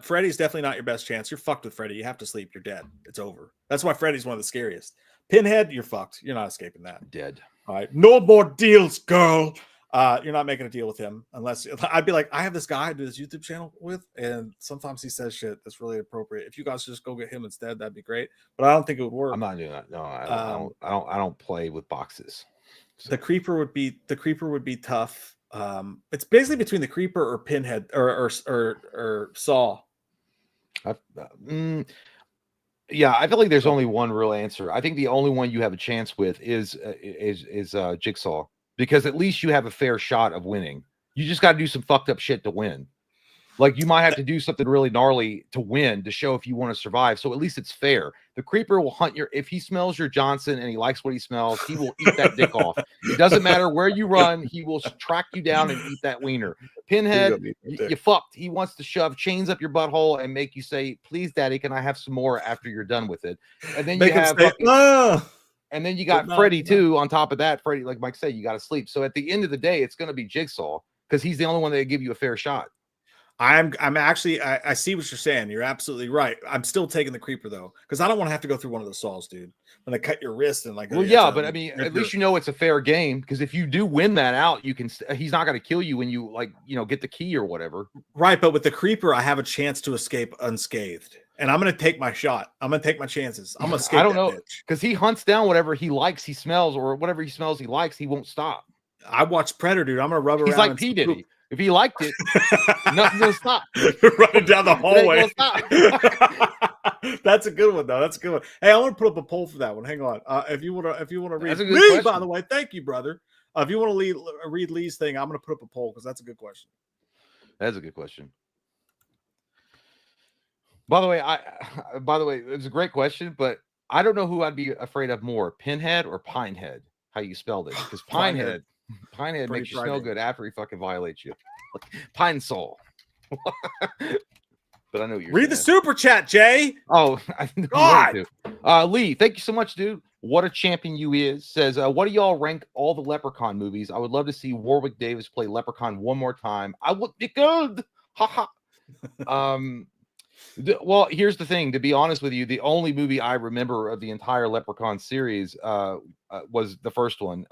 Freddy's definitely not your best chance. You're fucked with Freddy. You have to sleep. You're dead. It's over. That's why Freddy's one of the scariest. Pinhead, you're fucked. You're not escaping that. Dead. All right. No more deals, girl. You're not making a deal with him unless I'd be like, I have this guy I do this YouTube channel with, and sometimes he says shit that's really appropriate. If you guys just go get him instead, that'd be great. But I don't think it would work. I'm not doing that. No, I don't play with boxes. So. The creeper would be tough. It's basically between the Creeper or Pinhead or Saw. Yeah, I feel like there's only one real answer. I think the only one you have a chance with is Jigsaw, because at least you have a fair shot of winning. You just got to do some fucked up shit to win. Like you might have to do something really gnarly to win to show if you want to survive. So at least it's fair. The Creeper will hunt if he smells your Johnson and he likes what he smells, he will eat that dick off. It doesn't matter where you run, he will track you down and eat that wiener. Pinhead, you fucked. He wants to shove chains up your butthole and make you say, "Please, Daddy, can I have some more?" after you're done with it. And then you have and then you got Freddy too. On top of that, Freddy, like Mike said, you got to sleep. So at the end of the day, it's going to be Jigsaw because he's the only one that will give you a fair shot. I'm actually I see what you're saying. You're absolutely right. I'm still taking the Creeper though, because I don't want to have to go through one of the Saws, dude. When they cut your wrist and like, well, yeah, but I mean, at least you know it's a fair game, because if you do win that out, you can. He's not going to kill you when you get the key or whatever. Right, but with the Creeper, I have a chance to escape unscathed, and I'm going to take my shot. I'm going to take my chances. I'm going to escape. I don't know, because he hunts down whatever he likes, he smells, or whatever he smells he likes. He won't stop. I watch Predator, dude. I'm going to rub around. He's like P. Diddy. If he liked it, nothing's gonna stop. Running down the hallway. That's a good one, though. That's a good one. Hey, I want to put up a poll for that one. Hang on. If you want to read Lee, question. By the way, thank you, brother. If you want to read Lee's thing, I'm going to put up a poll because that's a good question. That's a good question. By the way, it's a great question, but I don't know who I'd be afraid of more, Pinhead or Pinehead. How you spelled it? Because Pinehead makes you smell good after he fucking violates you. Like Pine Soul. But I know you're read the super chat, Jay. Oh, I God. Lee, thank you so much, dude. What a champion you is. Says, what do y'all rank all the Leprechaun movies? I would love to see Warwick Davis play Leprechaun one more time. I would be good. Ha ha. Well, here's the thing. To be honest with you, the only movie I remember of the entire Leprechaun series was the first one.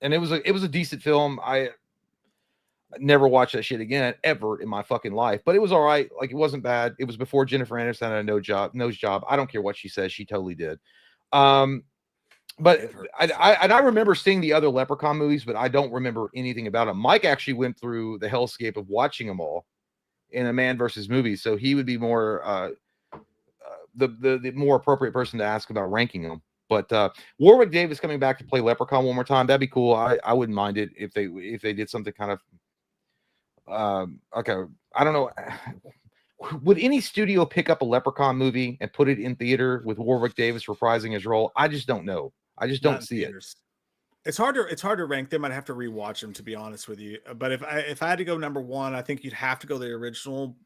And it was a decent film. I never watched that shit again ever in my fucking life, but it was all right. Like, it wasn't bad. It was before Jennifer Aniston had a nose job. I don't care what she says. She totally did. But I remember seeing the other Leprechaun movies, but I don't remember anything about them. Mike actually went through the hellscape of watching them all in a man versus movie. So he would be more, the more appropriate person to ask about ranking them. But Warwick Davis coming back to play Leprechaun one more time, that'd be cool. I wouldn't mind it if they did something kind of okay. I don't know. Would any studio pick up a Leprechaun movie and put it in theater with Warwick Davis reprising his role? I just don't know. I just don't see it. It's hard to rank them. I'd have to rewatch them, to be honest with you. But if I had to go number one, I think you'd have to go the original.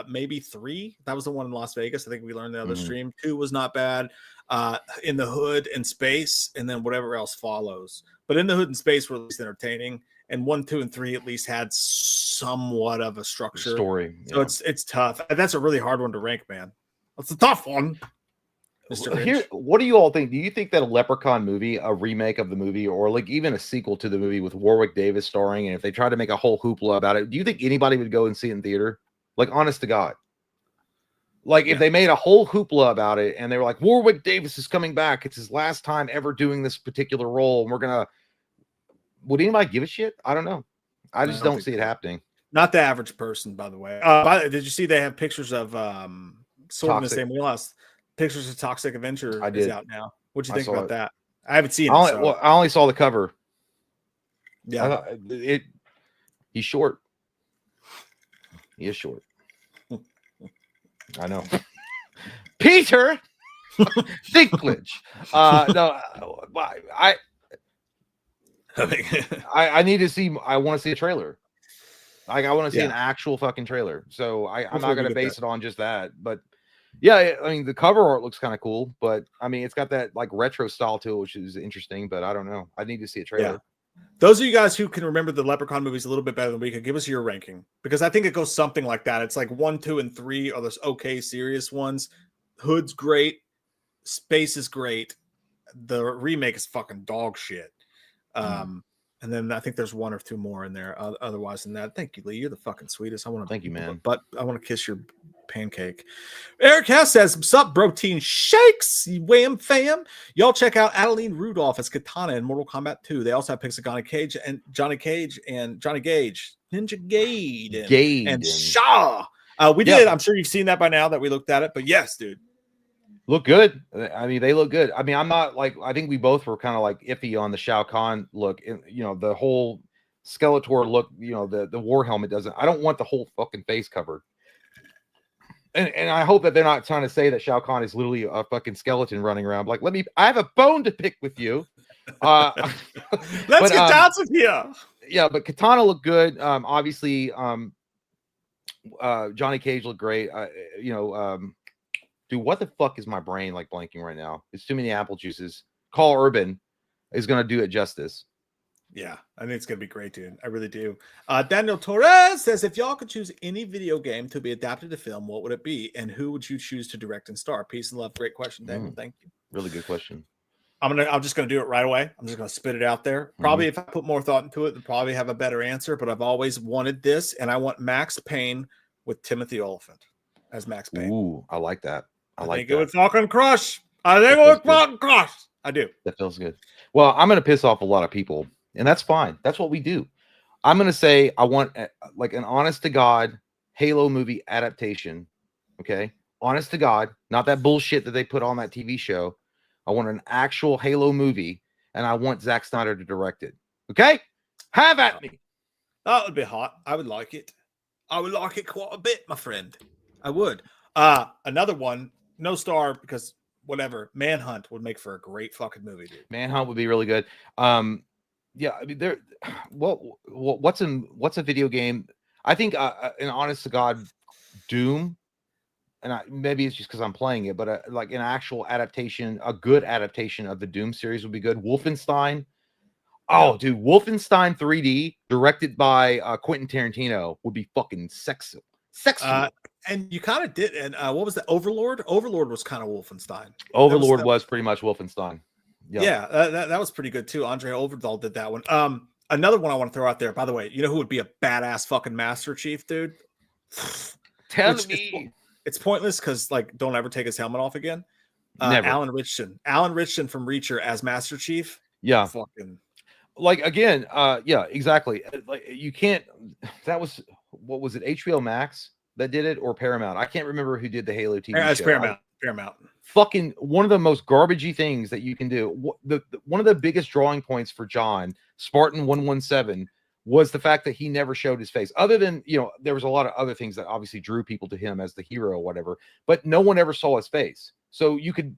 Maybe 3. That was the one in Las Vegas. I think we learned the other stream. 2 was not bad. In the Hood and Space, and then whatever else follows. But In the Hood and Space were at least entertaining, and 1, 2, and 3 at least had somewhat of a structure story. So it's tough. That's a really hard one to rank, man. That's a tough one. Here, what do you all think? Do you think that a Leprechaun movie, a remake of the movie, or like even a sequel to the movie with Warwick Davis starring, and if they tried to make a whole hoopla about it, do you think anybody would go and see it in theater? Like, honest to God. Like, if they made a whole hoopla about it and they were like, Warwick Davis is coming back, it's his last time ever doing this particular role, and would anybody give a shit? I don't know. I just don't see it happening. Not the average person, by the way. Did you see they have pictures of sort of in the same wheelhouse? Pictures of Toxic Avenger is out now. What'd you think about that? I haven't seen it. I only saw the cover. Yeah. He's short. He is short. I know. Peter Dinklage. No, I need to see. I want to see a trailer. Like I want to see an actual fucking trailer. So I'm not going to base it on just that. But yeah, I mean the cover art looks kind of cool. But I mean it's got that like retro style to it, which is interesting. But I don't know. I need to see a trailer. Yeah. Those of you guys who can remember the Leprechaun movies a little bit better than we could, give us your ranking, because I think it goes something like that. It's like 1, 2, and 3 are those okay, serious ones. Hood's great, Space is great. The remake is fucking dog shit. And then I think there's 1 or 2 more in there. Otherwise than that, thank you, Lee. You're the fucking sweetest. I want to thank you, man. But I want to kiss your pancake. Eric Hess says, "Sup, bro? Teen shakes, wham fam. Y'all check out Adeline Rudolph as Katana in Mortal Kombat 2. They also have pics of Johnny Cage, Ninja Gaiden, and Shaw. We did. I'm sure you've seen that by now that we looked at it. But yes, dude." Look good. I mean, they look good. I mean, I'm not like, I think we both were kind of like iffy on the Shao Kahn look. And, you know, the whole Skeletor look, you know, the war helmet doesn't, I don't want the whole fucking face covered. And I hope that they're not trying to say that Shao Kahn is literally a fucking skeleton running around. Like, I have a bone to pick with you. Let's get down to here. Yeah, but Katana looked good. Obviously, Johnny Cage looked great. Dude, what the fuck is my brain like blanking right now? It's too many apple juices. Carl Urban is going to do it justice. Yeah, I think it's going to be great, dude. I really do. Daniel Torres says, if y'all could choose any video game to be adapted to film, what would it be? And who would you choose to direct and star? Peace and love. Great question, Daniel. Thank you. Really good question. I'm just going to do it right away. I'm just going to spit it out there. Probably if I put more thought into it, I'd probably have a better answer, but I've always wanted this, and I want Max Payne with Timothy Olyphant as Max Payne. Ooh, I like that. I think it would fucking crush. I think it would fucking crush. I do. That feels good. Well, I'm going to piss off a lot of people, and that's fine. That's what we do. I'm going to say I want like an honest to God Halo movie adaptation. Okay. Honest to God, not that bullshit that they put on that TV show. I want an actual Halo movie, and I want Zack Snyder to direct it. Okay. Have at me. That would be hot. I would like it. I would like it quite a bit, my friend. I would. Another one. No star because whatever. Manhunt would make for a great fucking movie, dude. Manhunt would be really good. Yeah, I mean, what's a video game? I think an honest to God Doom, and maybe it's just because I'm playing it, but like an actual adaptation, a good adaptation of the Doom series would be good. Wolfenstein. Oh, dude, Wolfenstein 3D directed by Quentin Tarantino would be fucking sexy. And you kind of did. And what was the Overlord? Overlord was kind of Wolfenstein. Overlord was pretty much Wolfenstein. Yep. Yeah, that was pretty good too. Andre Overdahl did that one. Another one I want to throw out there, by the way, you know who would be a badass fucking Master Chief, dude? Tell me. It's pointless because like don't ever take his helmet off again. Never. Alan Richardson from Reacher as Master Chief. Yeah. Fucking like again, yeah, exactly. Like you can't. That was what was it? HBO Max that did it or Paramount? I can't remember who did the Halo TV show. Paramount. Fucking one of the most garbagey things that you can do. One of the biggest drawing points for John Spartan 117 was the fact that he never showed his face. Other than, you know, there was a lot of other things that obviously drew people to him as the hero or whatever, but no one ever saw his face. So you could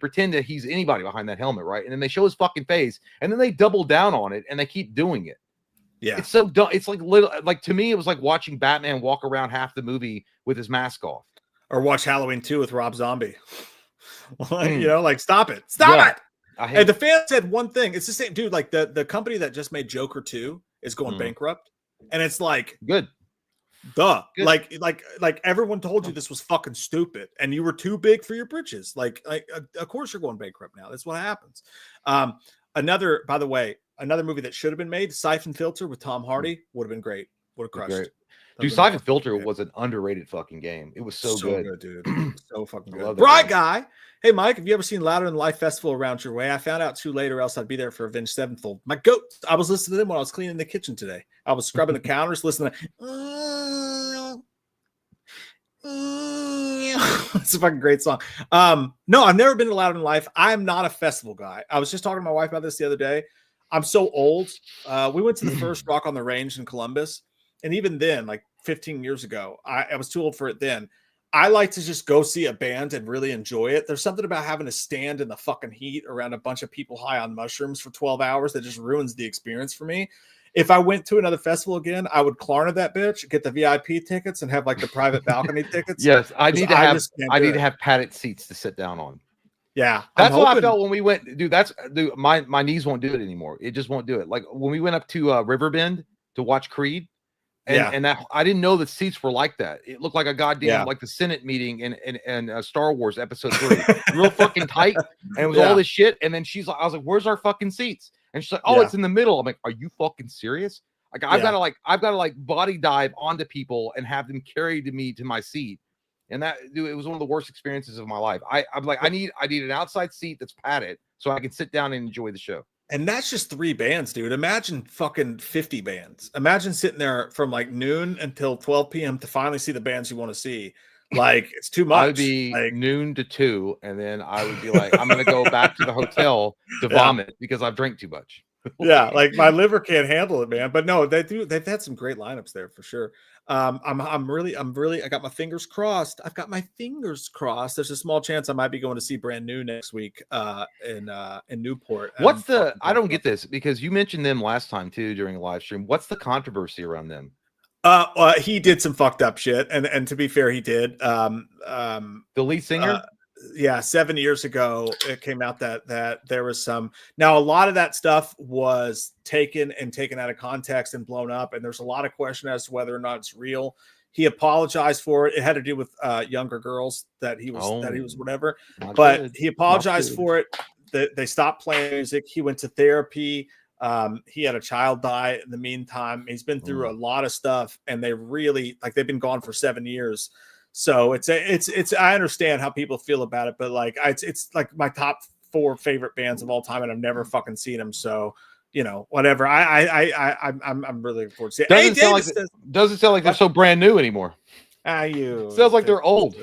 pretend that he's anybody behind that helmet, right? And then they show his fucking face, and then they double down on it, and they keep doing it. Yeah, it's so dumb. It's like to me, it was like watching Batman walk around half the movie with his mask off, or watch Halloween 2 with Rob Zombie. You know, like stop it. And the fans said one thing. It's the same, dude. Like the company that just made Joker 2 is going bankrupt, and it's like good. Duh. Good. Like everyone told you this was fucking stupid, and you were too big for your britches. Like of course you're going bankrupt now. That's what happens. Another movie that should have been made, Siphon Filter with Tom Hardy, would have been great. Would have crushed. Dude, Siphon Filter was an underrated fucking game. It was so good, dude. So fucking good. Bright guy. Hey, Mike, have you ever seen Louder Than Life Festival around your way? I found out too late, or else I'd be there for Avenged Sevenfold. My goat. I was listening to them when I was cleaning the kitchen today. I was scrubbing the counters, listening to. It's a fucking great song. No, I've never been to Louder Than Life. I'm not a festival guy. I was just talking to my wife about this the other day. I'm so old. We went to the first Rock on the Range in Columbus, and even then, like 15 years ago, I was too old for it then. I like to just go see a band and really enjoy it. There's something about having to stand in the fucking heat around a bunch of people high on mushrooms for 12 hours that just ruins the experience for me. If I went to another festival again, I would Klarna that bitch, get the VIP tickets, and have like the private balcony tickets. Yes, I need to I have padded seats to sit down on. Yeah, that's what I felt when we went, dude. My knees won't do it anymore. It just won't do it. Like when we went up to Riverbend to watch Creed, and that I didn't know the seats were like that. It looked like a goddamn like the Senate meeting in Star Wars Episode 3, real fucking tight, and it was all this shit. And then she's like, I was like, "Where's our fucking seats?" And she's like, "Oh, it's in the middle." I'm like, "Are you fucking serious?" Like I've got to body dive onto people and have them carry me to my seat. And that, dude, it was one of the worst experiences of my life. I'm like, I need an outside seat that's padded so I can sit down and enjoy the show. And that's just 3 bands, dude. Imagine fucking 50 bands. Imagine sitting there from like noon until 12 p.m. to finally see the bands you want to see. Like, it's too much. I would be like, noon to 2, and then I would be like, I'm gonna go back to the hotel to vomit because I've drank too much. Yeah, like my liver can't handle it, man. But no, they've had some great lineups there for sure. I'm really I got my fingers crossed. I've got my fingers crossed. There's a small chance I might be going to see Brand New next week in Newport. What's I don't get this because you mentioned them last time too during a live stream. What's the controversy around them? He did some fucked up shit, and to be fair, he did. The lead singer. 7 years ago, it came out that there was some. Now, a lot of that stuff was taken out of context and blown up, and there's a lot of question as to whether or not it's real. He apologized for it. It had to do with younger girls that he was whatever. But he apologized for it. They stopped playing music. He went to therapy. He had a child die in the meantime. He's been through a lot of stuff, and they really they've been gone for 7 years. So it's I understand how people feel about it, but like it's like my top 4 favorite bands of all time, and I've never fucking seen them. So whatever. I'm really looking forward to it. Doesn't sound like they're so brand new anymore. Sounds like they're old.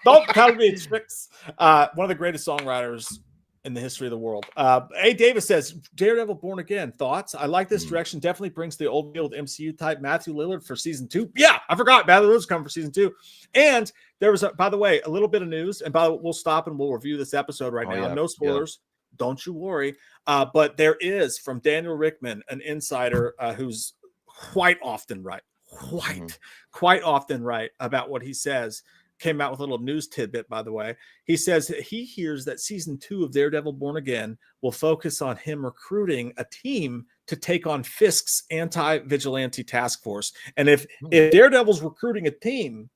Don't tell me it's tricks. One of the greatest songwriters in the history of the world. A. Davis says, Daredevil Born Again. Thoughts? I like this direction. Definitely brings the old field MCU type Matthew Lillard for season 2. Yeah, I forgot. Matthew Lillard's coming for season 2. And there was, by the way, a little bit of news. And we'll stop and we'll review this episode right now. Yeah, no spoilers. Yeah. Don't you worry. But there is, from Daniel Rickman, an insider who's quite often right about what he says. Came out with a little news tidbit, by the way. He says that he hears that season 2 of Daredevil Born Again will focus on him recruiting a team to take on Fisk's anti-vigilante task force. And if Daredevil's recruiting a team,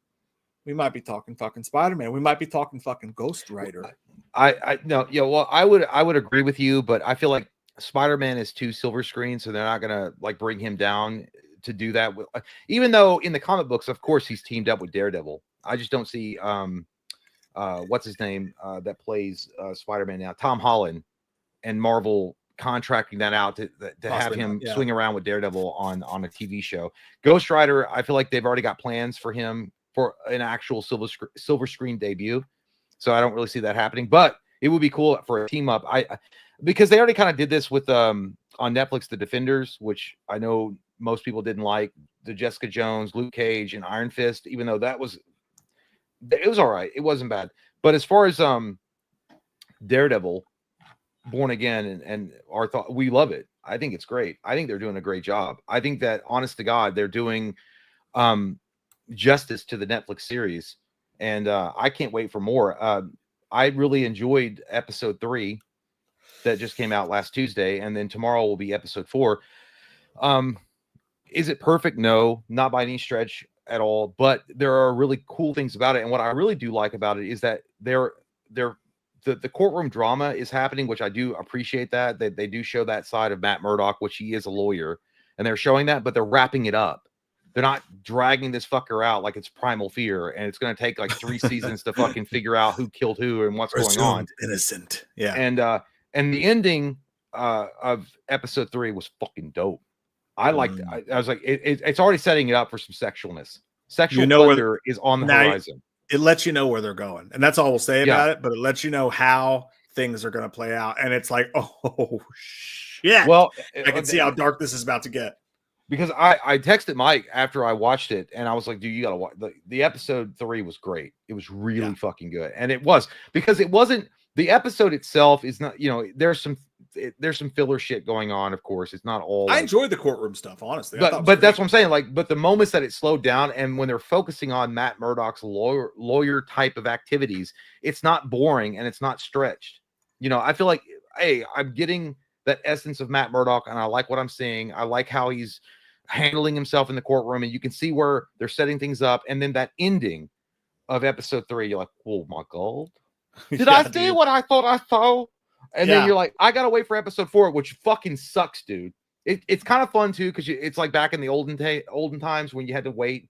we might be talking fucking Spider-Man. We might be talking fucking Ghost Rider. Well, I would agree with you, but I feel like Spider-Man is too silver screen, so they're not gonna bring him down to do that. Even though in the comic books, of course, he's teamed up with Daredevil. I just don't see what's his name that plays Spider-Man now, Tom Holland, and Marvel contracting that out to have him swing around with Daredevil on a TV show. Ghost Rider, I feel like they've already got plans for him for an actual silver screen debut, so I don't really see that happening. But it would be cool for a team up. Because they already kind of did this with on Netflix, The Defenders, which I know most people didn't like, the Jessica Jones, Luke Cage, and Iron Fist, even though it was all right. It wasn't bad. But as far as Daredevil Born Again and our thought, we love it. I think it's great. I think they're doing a great job. I think that, honest to God, they're doing justice to the Netflix series. And I can't wait for more. I really enjoyed episode 3 that just came out last Tuesday. And then tomorrow will be episode 4. Is it perfect? No, not by any stretch at all, but there are really cool things about it. And what I really do like about it is that the courtroom drama is happening, which I do appreciate that they do show that side of Matt Murdock, which he is a lawyer, and they're showing that, but they're wrapping it up. They're not dragging this fucker out like it's Primal Fear, and it's going to take 3 seasons to fucking figure out who killed who and what's going on. Innocent. Yeah. And the ending of episode 3 was fucking dope. I liked it. I was like, it's already setting it up for some sexualness. Sexual pleasure is on the horizon. It lets you know where they're going. And that's all we'll say about it, but it lets you know how things are going to play out, and it's like, oh shit. Well, I can see how dark this is about to get. Because I texted Mike after I watched it, and I was like, dude, you gotta watch the episode 3 was great. It was really fucking good. And it was, because it wasn't, the episode itself is not, there's some filler shit going on, of course. It's not all I enjoyed the courtroom stuff, honestly. But that's what I'm saying. Like, but the moments that it slowed down, and when they're focusing on Matt Murdock's lawyer type of activities, it's not boring and it's not stretched. I feel like, hey, I'm getting that essence of Matt Murdock, and I like what I'm seeing. I like how he's handling himself in the courtroom, and you can see where they're setting things up. And then that ending of episode 3, you're like, oh my god, did I see what I thought I saw? And then you're like, I gotta wait for episode 4, which fucking sucks, dude. It's kind of fun too, because it's like back in the olden times when you had to wait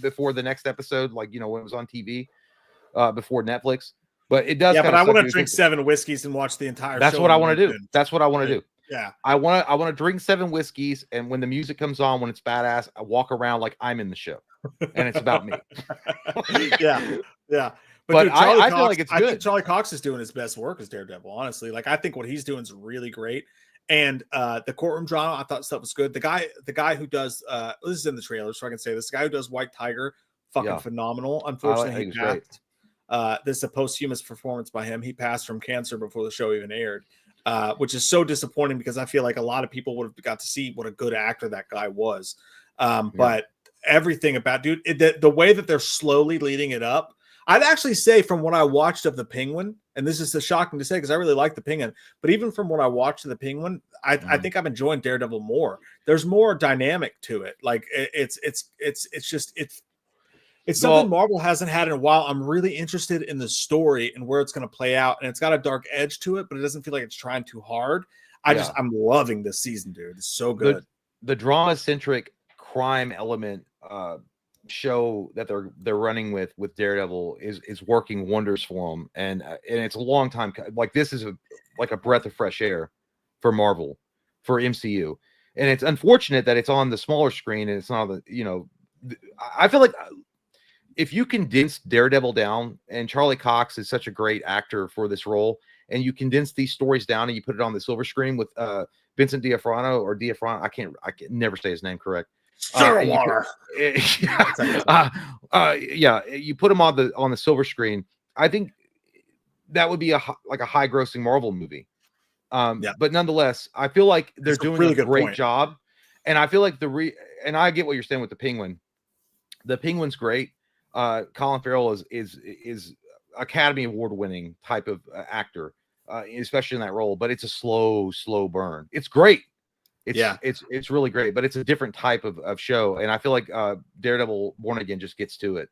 before the next episode, like when it was on TV before Netflix. But it does. Yeah, but I want to drink 7 whiskeys and watch the entire. That's show what I want to do. That's what I want to do. Yeah, I want to drink 7 whiskeys, and when the music comes on, when it's badass, I walk around like I'm in the show, and it's about me. yeah. But dude, I feel like it's good. I think Charlie Cox is doing his best work as Daredevil. Honestly, like I think what he's doing is really great. And the courtroom drama, I thought stuff was good. The guy who does this is in the trailer, so I can say this. The guy who does White Tiger, fucking phenomenal. Unfortunately, he passed. This is a posthumous performance by him. He passed from cancer before the show even aired. Which is so disappointing, because I feel like a lot of people would have got to see what a good actor that guy was. But everything about, dude, the way that they're slowly leading it up, I'd actually say from what I watched of the Penguin, and this is shocking to say because I really like the Penguin, but even from what I watched of the Penguin, I think I'm enjoying Daredevil more. There's more dynamic to it. Like it's something Marvel hasn't had in a while. I'm really interested in the story and where it's going to play out. And it's got a dark edge to it, but it doesn't feel like it's trying too hard. I'm loving this season, dude. It's so good. The drama-centric crime element show that they're running with Daredevil is working wonders for them. And it's a long time. Like, this is like a breath of fresh air for Marvel, for MCU. And it's unfortunate that it's on the smaller screen and it's not I feel like if you condense Daredevil down, and Charlie Cox is such a great actor for this role, and you condense these stories down and you put it on the silver screen with Vincent D'Onofrio or D'Onofrio, I can never say his name correct. You put him on the silver screen. I think that would be a high grossing Marvel movie. But nonetheless, I feel like they're doing a great job, and I feel like and I get what you're saying with the Penguin. The Penguin's great. Colin Farrell is Academy Award winning type of actor, especially in that role. But it's a slow burn. It's great. It's really great, but it's a different type of show, and I feel like Daredevil Born Again just gets to it.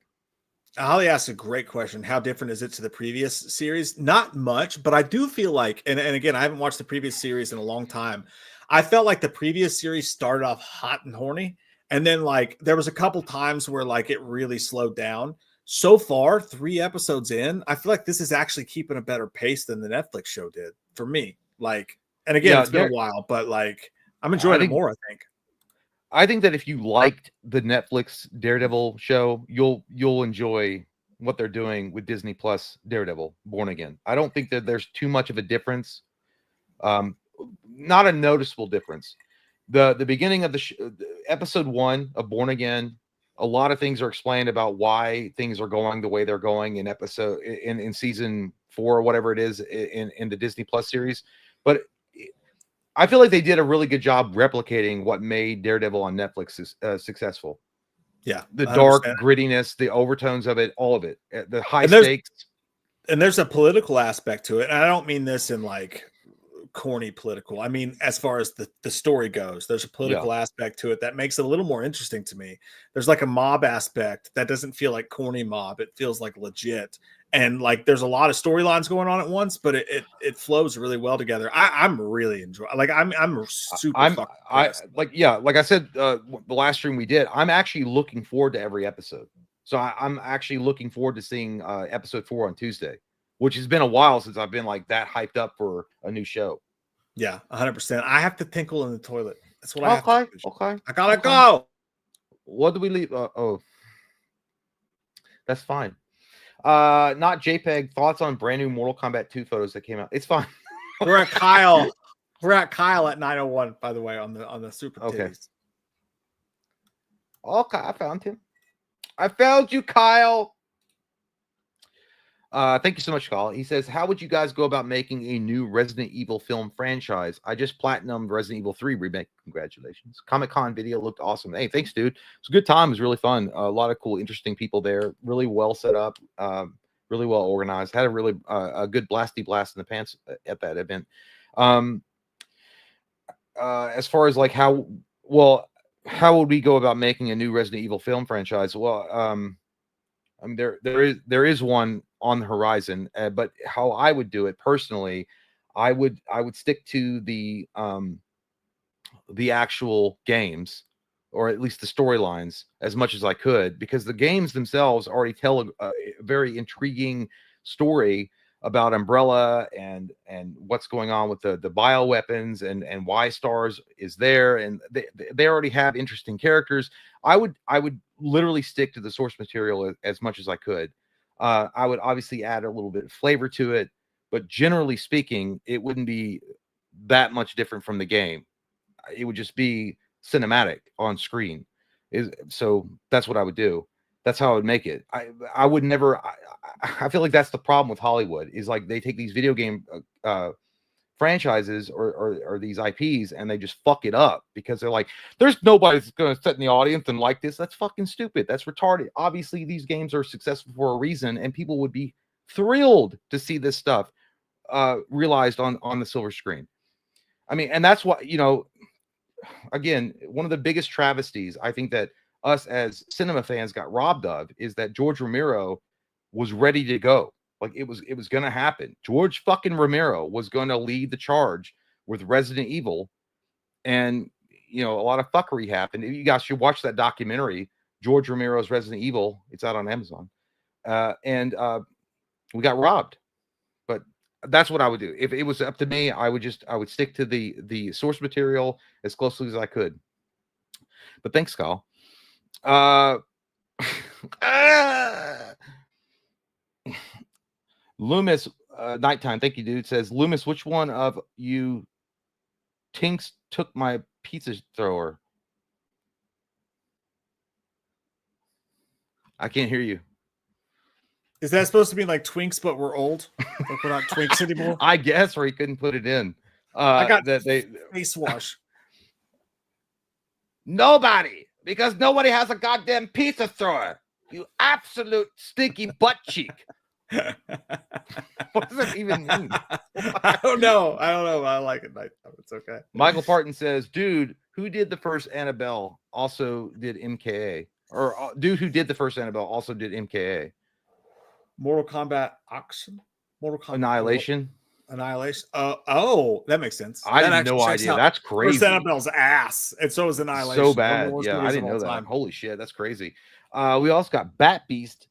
Holly asked a great question. How different is it to the previous series? Not much, but I do feel like, and again, I haven't watched the previous series in a long time. I felt like the previous series started off hot and horny, and then like there was a couple times where like it really slowed down. So far, 3 episodes in, I feel like this is actually keeping a better pace than the Netflix show did for me. Like, and again, it's been a while, but like I'm enjoying it more, I think. I think that if you liked the Netflix Daredevil show, you'll enjoy what they're doing with Disney Plus Daredevil Born Again. I don't think that there's too much of a difference. Not a noticeable difference. The beginning of episode 1 of Born Again, a lot of things are explained about why things are going the way they're going in season 4 or whatever it is in the Disney Plus series. But I feel like they did a really good job replicating what made Daredevil on Netflix successful. Yeah. The dark grittiness, the overtones of it, all of it, the high stakes. And there's a political aspect to it. And I don't mean this in like corny political. I mean, as far as the story goes, there's a political aspect to it that makes it a little more interesting to me. There's like a mob aspect that doesn't feel like corny mob. It feels like legit. And like there's a lot of storylines going on at once, but it flows really well together. I'm really enjoying. Like I'm super. Like I said, the last stream we did, I'm actually looking forward to every episode. So I'm actually looking forward to seeing episode 4 on Tuesday, which has been a while since I've been like that hyped up for a new show. Yeah, 100%. I have to tinkle in the toilet. That's what I have to do. Okay. I gotta go. What do we leave? That's fine. Not JPEG. Thoughts on brand new Mortal Kombat 2 photos that came out? It's fine. We're at Kyle. We're at Kyle at 901, by the way, on the super titties. Okay, I found him. I found you, Kyle. Thank you so much, Kyle. He says, how would you guys go about making a new Resident Evil film franchise? I just platinumed Resident Evil 3 remake. Congratulations. Comic-Con video looked awesome. Hey, thanks, dude. It was a good time. It was really fun. A lot of cool, interesting people there. Really well set up. Really well organized. Had a really a good blasty blast in the pants at that event. As far as like how would we go about making a new Resident Evil film franchise? Well, I mean, there is one on the horizon, but how I would do it personally, I would stick to the actual games, or at least the storylines, as much as I could, because the games themselves already tell a very intriguing story about Umbrella and what's going on with the bioweapons and why Stars is there, and they already have interesting characters. I would literally stick to the source material as much as I could. I would obviously add a little bit of flavor to it, but generally speaking, it wouldn't be that much different from the game. It would just be cinematic on screen. So that's what I would do. That's how I would make it. I would never. I feel like that's the problem with Hollywood, is like they take these video game franchises or these IPs and they just fuck it up because they're like, there's nobody that's going to sit in the audience and like this. That's fucking stupid. That's retarded. Obviously, these games are successful for a reason, and people would be thrilled to see this stuff realized on the silver screen. I mean, and that's what, again, one of the biggest travesties I think that us as cinema fans got robbed of is that George Romero was ready to go. Like it was going to happen. George fucking Romero was going to lead the charge with Resident Evil, and a lot of fuckery happened. You guys should watch that documentary, George Romero's Resident Evil. It's out on Amazon, and we got robbed. But that's what I would do if it was up to me. I would stick to the source material as closely as I could. But thanks, Kyle. Loomis, nighttime. Thank you, dude. Says Loomis, which one of you tinks took my pizza thrower? I can't hear you. Is that supposed to be like Twinks, but we're old? Like we're not Twinks anymore? I guess, or he couldn't put it in. I got face wash. Nobody, because nobody has a goddamn pizza thrower. You absolute stinky butt cheek. What does that even mean? I don't know. I like it. It's okay. Michael Parton says, dude, who did the first Annabelle also did MKA? Or dude who did the first Annabelle also did MKA. Mortal Kombat Auction? Mortal Kombat Annihilation? Annihilation. Oh, that makes sense. I had no idea. That's crazy. First Annabelle's ass. And so is Annihilation. So bad. Yeah, I didn't know that. Holy shit, that's crazy. We also got Bat Beast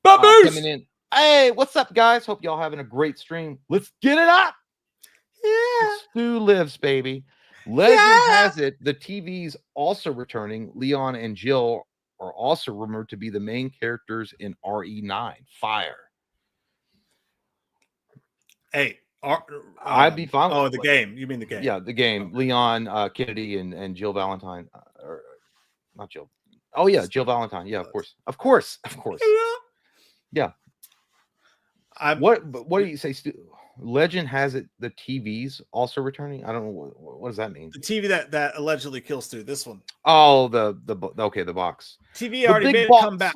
coming in. Hey, what's up, guys? Hope y'all having a great stream. Let's get it up. Yeah. Stu lives, baby. Legend has it the TV's also returning. Leon and Jill are also rumored to be the main characters in RE9. Fire. Hey, I'd be fine. Oh, the game. You mean the game? Yeah, the game. Leon Kennedy and Jill Valentine. Or not Jill. Oh, yeah, Jill Valentine. Yeah, of course. Yeah. What do you say, Stu? Legend has it the TV's also returning. I don't know what does that mean. The TV that allegedly kills Stu. This one. Oh, the box. TV already made it come back,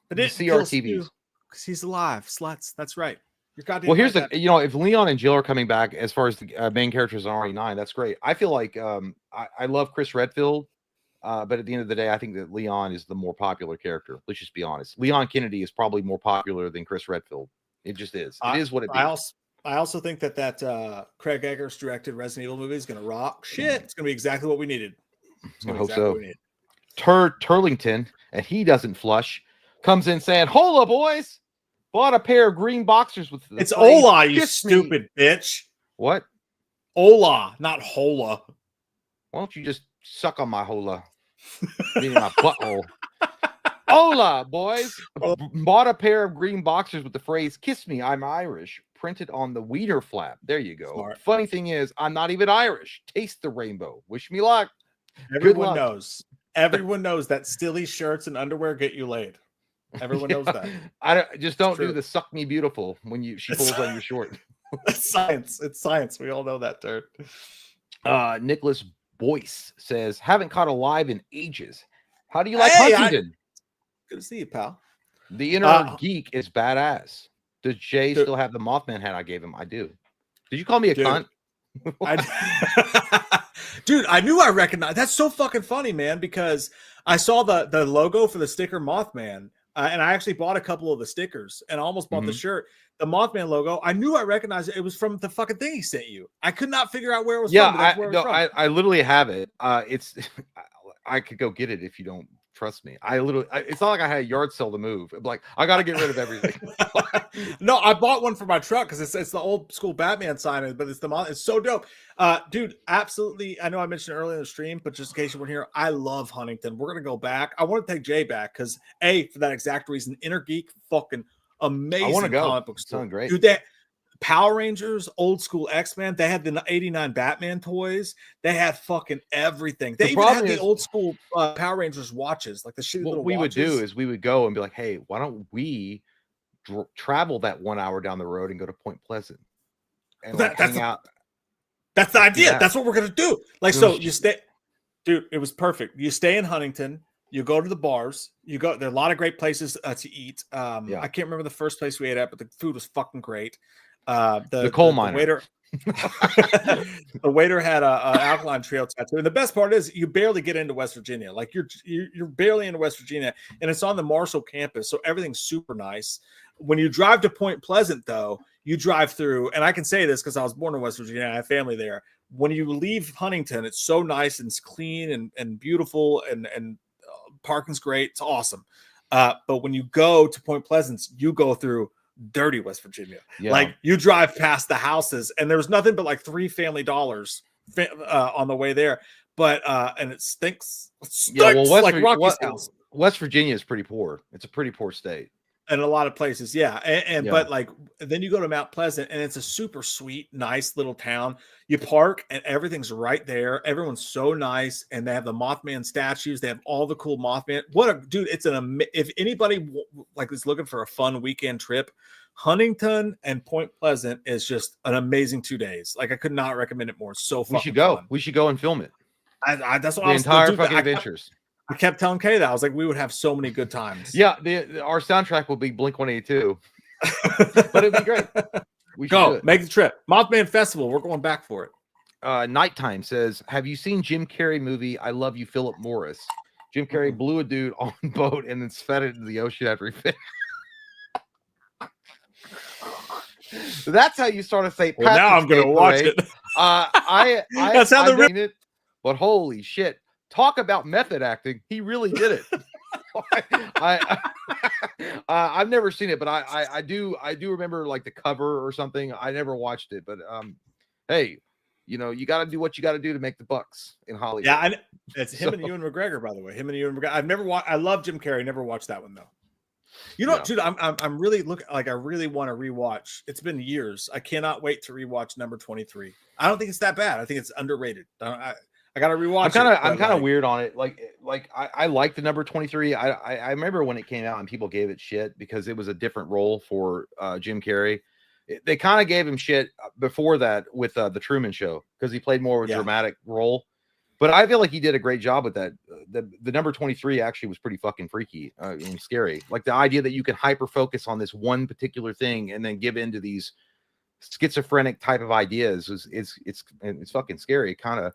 but it see our TVs because he's alive. Sluts. That's right. You're goddamn. Well, here's if Leon and Jill are coming back as far as the main characters on RE9, that's great. I feel like I love Chris Redfield, but at the end of the day, I think that Leon is the more popular character. Let's just be honest. Leon Kennedy is probably more popular than Chris Redfield. It just is. It is what it is. I also think that Craig Eggers directed Resident Evil movie is going to rock. Shit, it's going to be exactly what we needed. I hope so. Turlington, and he doesn't flush, comes in saying, "Hola, boys! Bought a pair of green boxers with." It's Ola, you stupid bitch. What? Ola, not Hola. Why don't you just suck on my hola? Meaning my butthole. Hola, boys. Oh. Bought a pair of green boxers with the phrase "Kiss me, I'm Irish" printed on the wiener flap. There you go. Smart. Funny thing is, I'm not even Irish. Taste the rainbow. Wish me luck. Everyone luck. knows. Everyone knows that silly shirts and underwear get you laid. Everyone knows that. Don't true. do the "suck me beautiful" when she pulls on your short. It's science. It's science. We all know that, Dirt. Nicholas Boyce says, haven't caught a live in ages. How do you like Huntington? Good to see you, pal. The inner geek is badass. Does Jay still have the Mothman hat I gave him? I do. Did you call me a cunt? Dude, I knew I recognized. That's so fucking funny, man, because I saw the logo for the sticker Mothman, and I actually bought a couple of the stickers, and I almost bought the shirt. The Mothman logo, I knew I recognized it. It was from the fucking thing he sent you. I could not figure out where it was from. I literally have it. I could go get it if you don't trust me. It's not like I had a yard sale to move. I'm like, I got to get rid of everything. No, I bought one for my truck because it's the old school Batman sign, but it's so dope. Dude, absolutely. I know I mentioned earlier in the stream, but just in case you weren't here, I love Huntington. We're going to go back. I want to take Jay back because for that exact reason, Inner Geek, fucking amazing. I want to go. Comic book store. Sounds great. Dude, that Power Rangers, old school X-Men, they had the 89 Batman toys. They had fucking everything. They even had the old school Power Rangers watches, like the shitty little watches. Would do is we would go and be like, hey, why don't we travel that 1 hour down the road and go to Point Pleasant and hang out? That's the idea. That's what we're going to do. You stay, dude, it was perfect. You stay in Huntington. You go to the bars. You go. There are a lot of great places to eat. I can't remember the first place we ate at, but the food was fucking great. The coal miner. The waiter had a Alkaline Trail tattoo, and the best part is you barely get into West Virginia. Like you're barely into West Virginia, and it's on the Marshall campus, so everything's super nice. When you drive to Point Pleasant, though, you drive through, and I can say this because I was born in West Virginia. I have family there. When you leave Huntington, it's so nice and it's clean and beautiful, and parking's great. It's awesome. But when you go to Point Pleasant, you go through dirty West Virginia. Like you drive past the houses and there was nothing but like 3 Family Dollars on the way there, but and it stinks like Rocky's house. West Virginia is pretty poor. It's a pretty poor state in a lot of places, but like then you go to Mount Pleasant and it's a super sweet, nice little town. You park and everything's right there. Everyone's so nice, and they have the Mothman statues. They have all the cool Mothman. It's if anybody is looking for a fun weekend trip, Huntington and Point Pleasant is just an amazing 2 days. Like I could not recommend it more. It's so fucking fun. We should go and film it. That's what the entire fucking adventures. I kept telling Kay that I was like, we would have so many good times. Yeah, our soundtrack will be Blink-182, but it'd be great. We should go make the trip. Mothman Festival. We're going back for it. Nighttime says, have you seen Jim Carrey movie I Love You, Philip Morris? Jim Carrey blew a dude on a boat and then spat it into the ocean after he finished. So that's how you start to say. Well, now I'm going to watch it. That's how it. But holy shit. Talk about method acting. He really did it. I've never seen it, but I do remember like the cover or something. I never watched it, but hey, you got to do what you got to do to make the bucks in Hollywood. Yeah, it's him and Ewan McGregor, by the way. Him and Ewan McGregor. I've never watched. I love Jim Carrey. Never watched that one though. Dude, I'm really looking like I really want to rewatch. It's been years. I cannot wait to rewatch number 23. I don't think it's that bad. I think it's underrated. I gotta rewatch. I'm kind of weird on it. Like I like the number 23. I remember when it came out and people gave it shit because it was a different role for Jim Carrey. They kind of gave him shit before that with the Truman Show because he played more of a dramatic role. But I feel like he did a great job with that. The number 23 actually was pretty fucking freaky and scary. Like the idea that you can hyper focus on this one particular thing and then give into these schizophrenic type of ideas it's fucking scary. Kind of.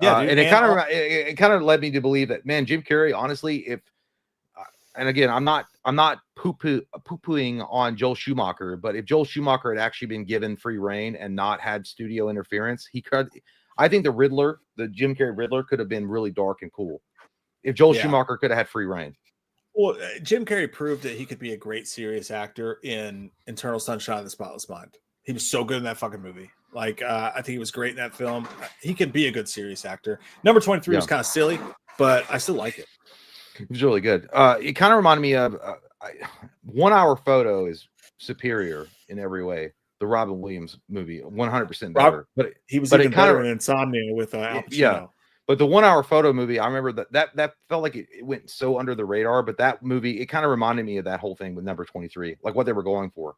And it kind of led me to believe that, man, Jim Carrey, honestly, and again, I'm not poo-pooing on Joel Schumacher, but if Joel Schumacher had actually been given free reign and not had studio interference, I think the Jim Carrey Riddler could have been really dark and cool if Joel Schumacher could have had free reign. Well, Jim Carrey proved that he could be a great serious actor in Eternal Sunshine of the Spotless Mind. He was so good in that fucking movie. Like, I think he was great in that film. He could be a good serious actor. Number 23 was kind of silly, but I still like it. It was really good. It kind of reminded me of 1 Hour Photo is superior in every way. The Robin Williams movie, 100% better. But he was but even it kind better of in Insomnia with Al Pacino. yeah. But the 1 Hour Photo movie, I remember that felt like it went so under the radar. But that movie, it kind of reminded me of that whole thing with Number 23, like what they were going for.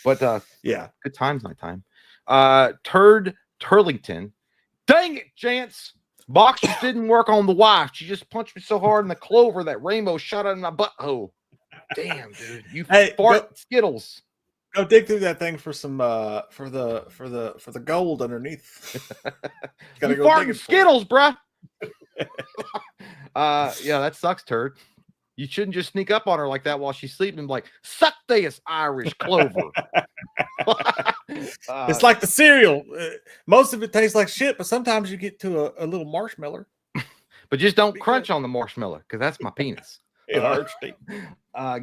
But yeah, good times, nighttime. Turlington. Dang it, Chance. Boxers didn't work on the wife. She just punched me so hard in the clover that rainbow shot out of my butthole. Damn, dude. You fart Skittles. Go dig through that thing for some for the gold underneath. You go farting Skittles, bruh. Yeah, that sucks, turd. You shouldn't just sneak up on her like that while she's sleeping. Like, suck this Irish clover. It's like the cereal. Most of it tastes like shit, but sometimes you get to a little marshmallow. But just don't crunch on the marshmallow because that's my penis. It hurts.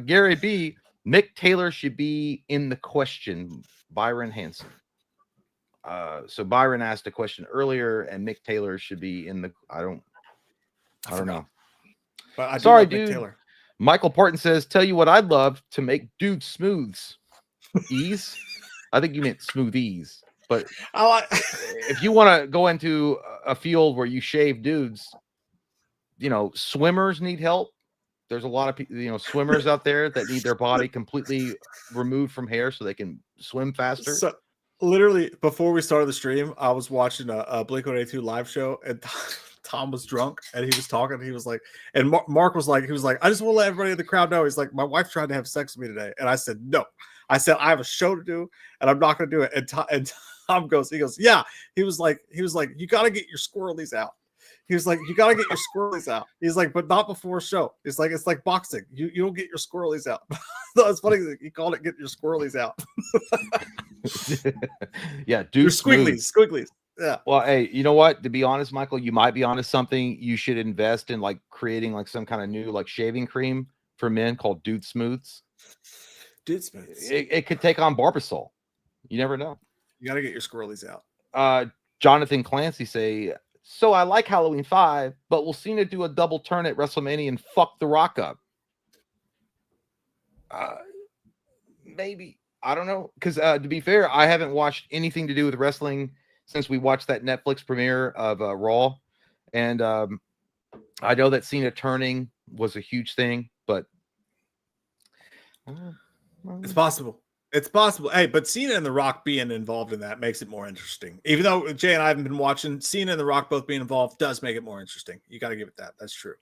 Gary B. Mick Taylor should be in the question. Byron Hansen. So Byron asked a question earlier, and Mick Taylor should be in the. I don't know. But I sorry, dude. Taylor. Michael Parton says, "Tell you what, I'd love to make dude smooths. Ease. I think you meant smoothies, but if you want to go into a field where you shave dudes, swimmers need help. There's a lot of people, swimmers out there that need their body completely removed from hair so they can swim faster." So, literally, before we started the stream, I was watching a Blink-182 live show, and Tom was drunk, and he was talking. He was like, and Mark was like, I just want to let everybody in the crowd know. He's like, my wife tried to have sex with me today, and I said no. I said I have a show to do, and I'm not going to do it. And Tom goes, yeah. He was like, you got to get your squirrelies out. He was like, you got to get your squirrelies out. He's like, but not before a show. It's like boxing. You don't get your squirrelies out. That's funny. He called it "get your squirrelies out." Yeah, dude. Your squigglies. Yeah. Well, hey, you know what? To be honest, Michael, you might be onto something. You should invest in like creating like some kind of new like shaving cream for men called Dude Smooths. Dude Smooths. It could take on Barbasol. You never know. You got to get your squirrelies out. Jonathan Clancy say, so I like Halloween 5, but we'll Cena do a double turn at WrestleMania and fuck The Rock up. Maybe. I don't know. Because to be fair, I haven't watched anything to do with wrestling since we watched that Netflix premiere of Raw. And I know that Cena turning was a huge thing, but it's possible. It's possible. Hey, but Cena and The Rock being involved in that makes it more interesting. Even though Jay and I haven't been watching, Cena and The Rock both being involved does make it more interesting. You got to give it that. That's true.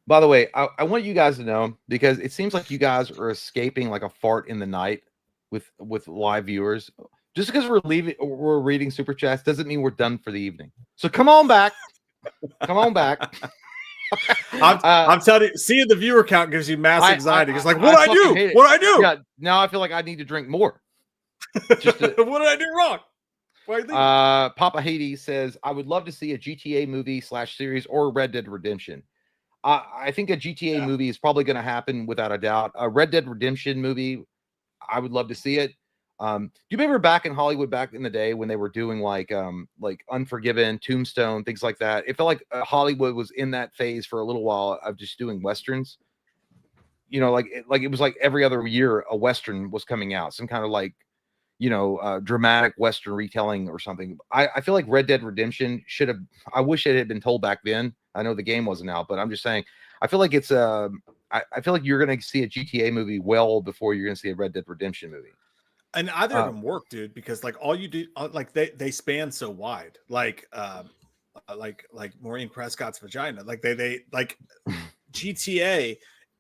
By the way, I want you guys to know, because it seems like you guys are escaping like a fart in the night with live viewers. Just because we're reading super chats doesn't mean we're done for the evening. So come on back. Come on back. I'm telling you, seeing the viewer count gives you mass anxiety. It's like, what I do? What I do? Yeah, now I feel like I need to drink more. What did I do wrong? Papa Hades says, I would love to see a GTA movie /series or Red Dead Redemption. I think a GTA movie is probably going to happen without a doubt. A Red Dead Redemption movie, I would love to see it. Do you remember back in Hollywood back in the day when they were doing like Unforgiven, Tombstone, things like that? It felt like Hollywood was in that phase for a little while of just doing westerns. It was like every other year a western was coming out, some kind of dramatic western retelling or something. I feel like Red Dead Redemption should have. I wish it had been told back then. I know the game wasn't out, but I'm just saying. I feel like it's I feel like you're going to see a GTA movie well before you're going to see a Red Dead Redemption movie. And either of them work, dude, because like all you do, like they span so wide, like Maureen Prescott's vagina, like they like GTA.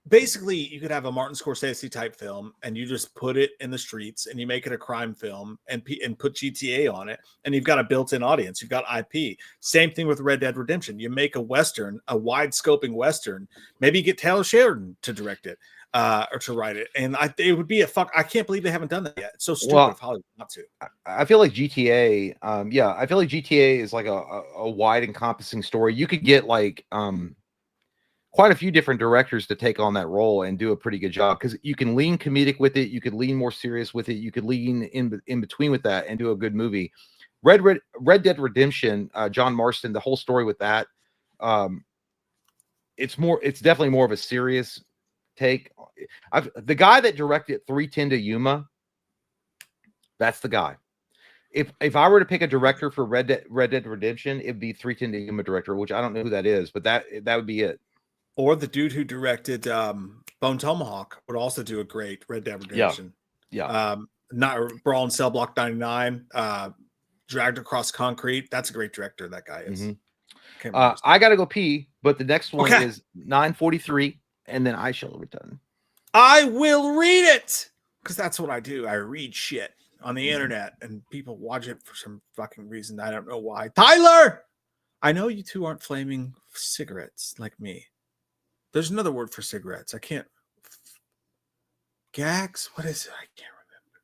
Basically, you could have a Martin Scorsese type film, and you just put it in the streets, and you make it a crime film, and put GTA on it, and you've got a built-in audience. You've got IP. Same thing with Red Dead Redemption. You make a western, a wide-scoping western. Maybe you get Taylor Sheridan to direct it. Or to write it, and it would be a fuck. I can't believe they haven't done that yet. It's so stupid of Hollywood not to. I feel like GTA. I feel like GTA is like a wide encompassing story. You could get like quite a few different directors to take on that role and do a pretty good job, because you can lean comedic with it, you could lean more serious with it, you could lean in between with that and do a good movie. Red Dead Redemption, John Marston, the whole story with that. it's definitely more of a serious take. The guy that directed 310 to Yuma, that's the guy. If I were to pick a director for Red Dead Redemption, it'd be 310 to Yuma director, which I don't know who that is, but that would be it. Or the dude who directed Bone Tomahawk would also do a great Red Dead Redemption. Yeah. Not Brawl in Cell Block 99, Dragged Across Concrete. That's a great director, that guy is. I got to go pee, but the next one Okay. is 9:43, and then I shall return. I will read it because that's what I do. I read shit on the internet and people watch it for some fucking reason. I don't know why. Tyler, I know you two aren't flaming cigarettes like me. There's another word for cigarettes. I can't. Gags? What is it? I can't remember.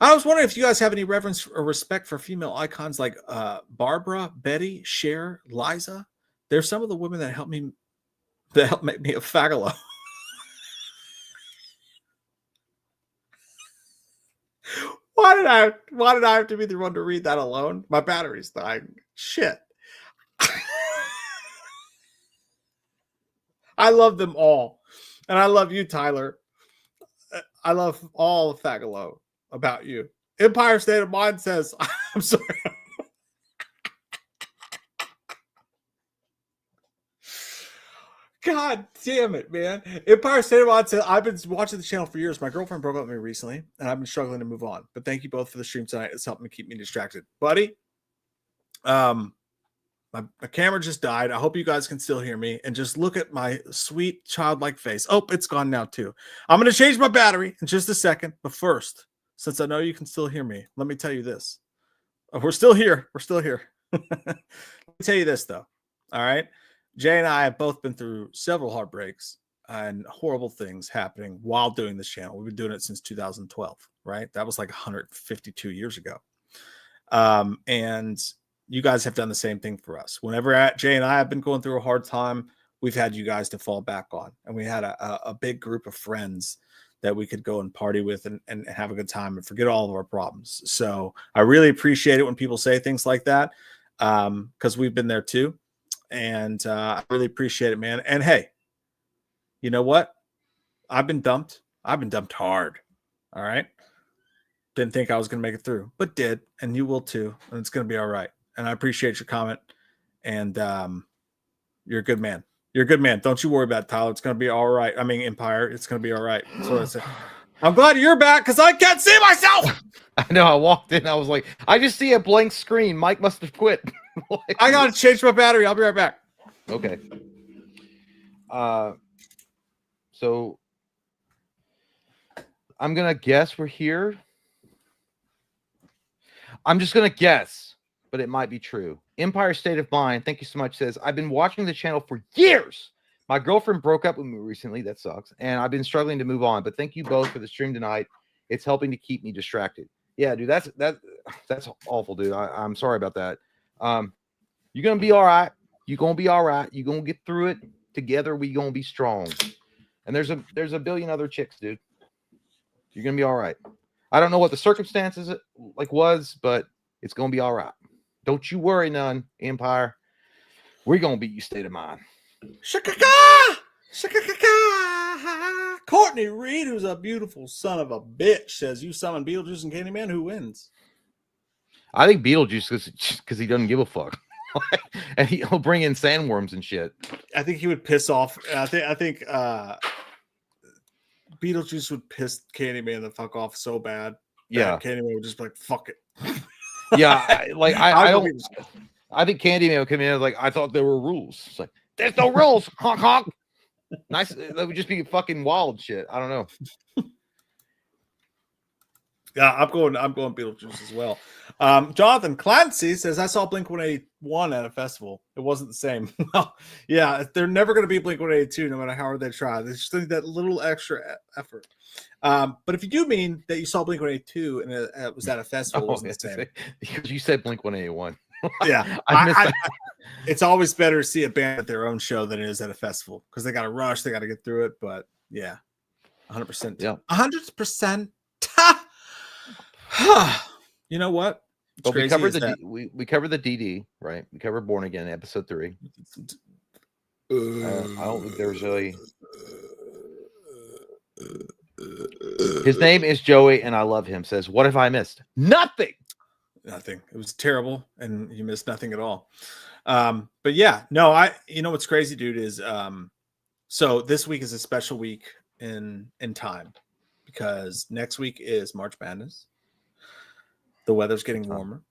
I was wondering if you guys have any reverence or respect for female icons like Barbara, Betty, Cher, Liza. They're some of the women that help make me a fagalo. Why did I have to be the one to read that alone? My battery's dying. Shit. I love them all. And I love you, Tyler. I love all of Fagalo about you. Empire State of Mind says, I'm sorry. God damn it, man. Empire State of Mind says, I've been watching the channel for years. My girlfriend broke up with me recently, and I've been struggling to move on. But thank you both for the stream tonight. It's helping me keep me distracted. Buddy, my camera just died. I hope you guys can still hear me. And just look at my sweet childlike face. Oh, it's gone now too. I'm going to change my battery in just a second. But first, since I know you can still hear me, let me tell you this. We're still here. We're still here. Let me tell you this, though. All right. Jay and I have both been through several heartbreaks and horrible things happening while doing this channel. We've been doing it since 2012, right? That was like 152 years ago. And you guys have done the same thing for us. Whenever Jay and I have been going through a hard time, we've had you guys to fall back on. And we had a big group of friends that we could go and party with and have a good time and forget all of our problems. So I really appreciate it when people say things like that, because we've been there too. And I really appreciate it, man. And hey, you know what? I've been dumped. I've been dumped hard. All right. Didn't think I was going to make it through, but did. And you will too. And it's going to be all right. And I appreciate your comment. And you're a good man. You're a good man. Don't you worry about it, Tyler. It's going to be all right. I mean, Empire, it's going to be all right. That's what I said. I'm glad you're back because I can't see myself. I know. I walked in. I was like, I just see a blank screen. Mike must have quit. I got to change my battery. I'll be right back. Okay. So I'm going to guess we're here. I'm just going to guess, but it might be true. Empire State of Mind, thank you so much, says, I've been watching the channel for years. My girlfriend broke up with me recently. That sucks. And I've been struggling to move on. But thank you both for the stream tonight. It's helping to keep me distracted. Yeah, dude, that's awful, dude. I'm sorry about that. You're going to be all right. You're going to be all right. You're going to get through it. Together, we going to be strong. And there's a billion other chicks, dude. You're going to be all right. I don't know what the circumstances was, but it's going to be all right. Don't you worry none, Empire. We're going to beat you, State of Mind. Shaka-ka! Shaka-ka-ka! Courtney Reed, who's a beautiful son of a bitch, says, you summon Beetlejuice and Candyman. Who wins? I think Beetlejuice because he doesn't give a fuck. And he'll bring in sandworms and shit. I think he would piss off. I think Beetlejuice would piss Candyman the fuck off so bad. Yeah. Candyman would just be like, fuck it. Yeah. I think Candyman would come in like, I thought there were rules. It's like, there's no rules. Honk, honk. Nice. That would just be fucking wild shit. I don't know. Yeah, I'm going Beetlejuice as well. Jonathan Clancy says, I saw Blink-181 at a festival. It wasn't the same. Yeah, they're never going to be Blink-182 no matter how hard they try. They just need that little extra effort. But if you do mean that you saw Blink-182 and it was at a festival, it wasn't the same. Because you said Blink-181. Yeah. It's always better to see a band at their own show than it is at a festival because they got to rush. They got to get through it. But yeah, 100%. Yeah. 100%. You know what? But we covered the DD, right? We covered Born Again, episode 3. I don't think there's really. His name is Joey, and I love him. Says, "What have I missed? Nothing. Nothing. It was terrible, and you missed nothing at all." But yeah, no, you know what's crazy, dude, is so this week is a special week in time because next week is March Madness. The weather's getting warmer.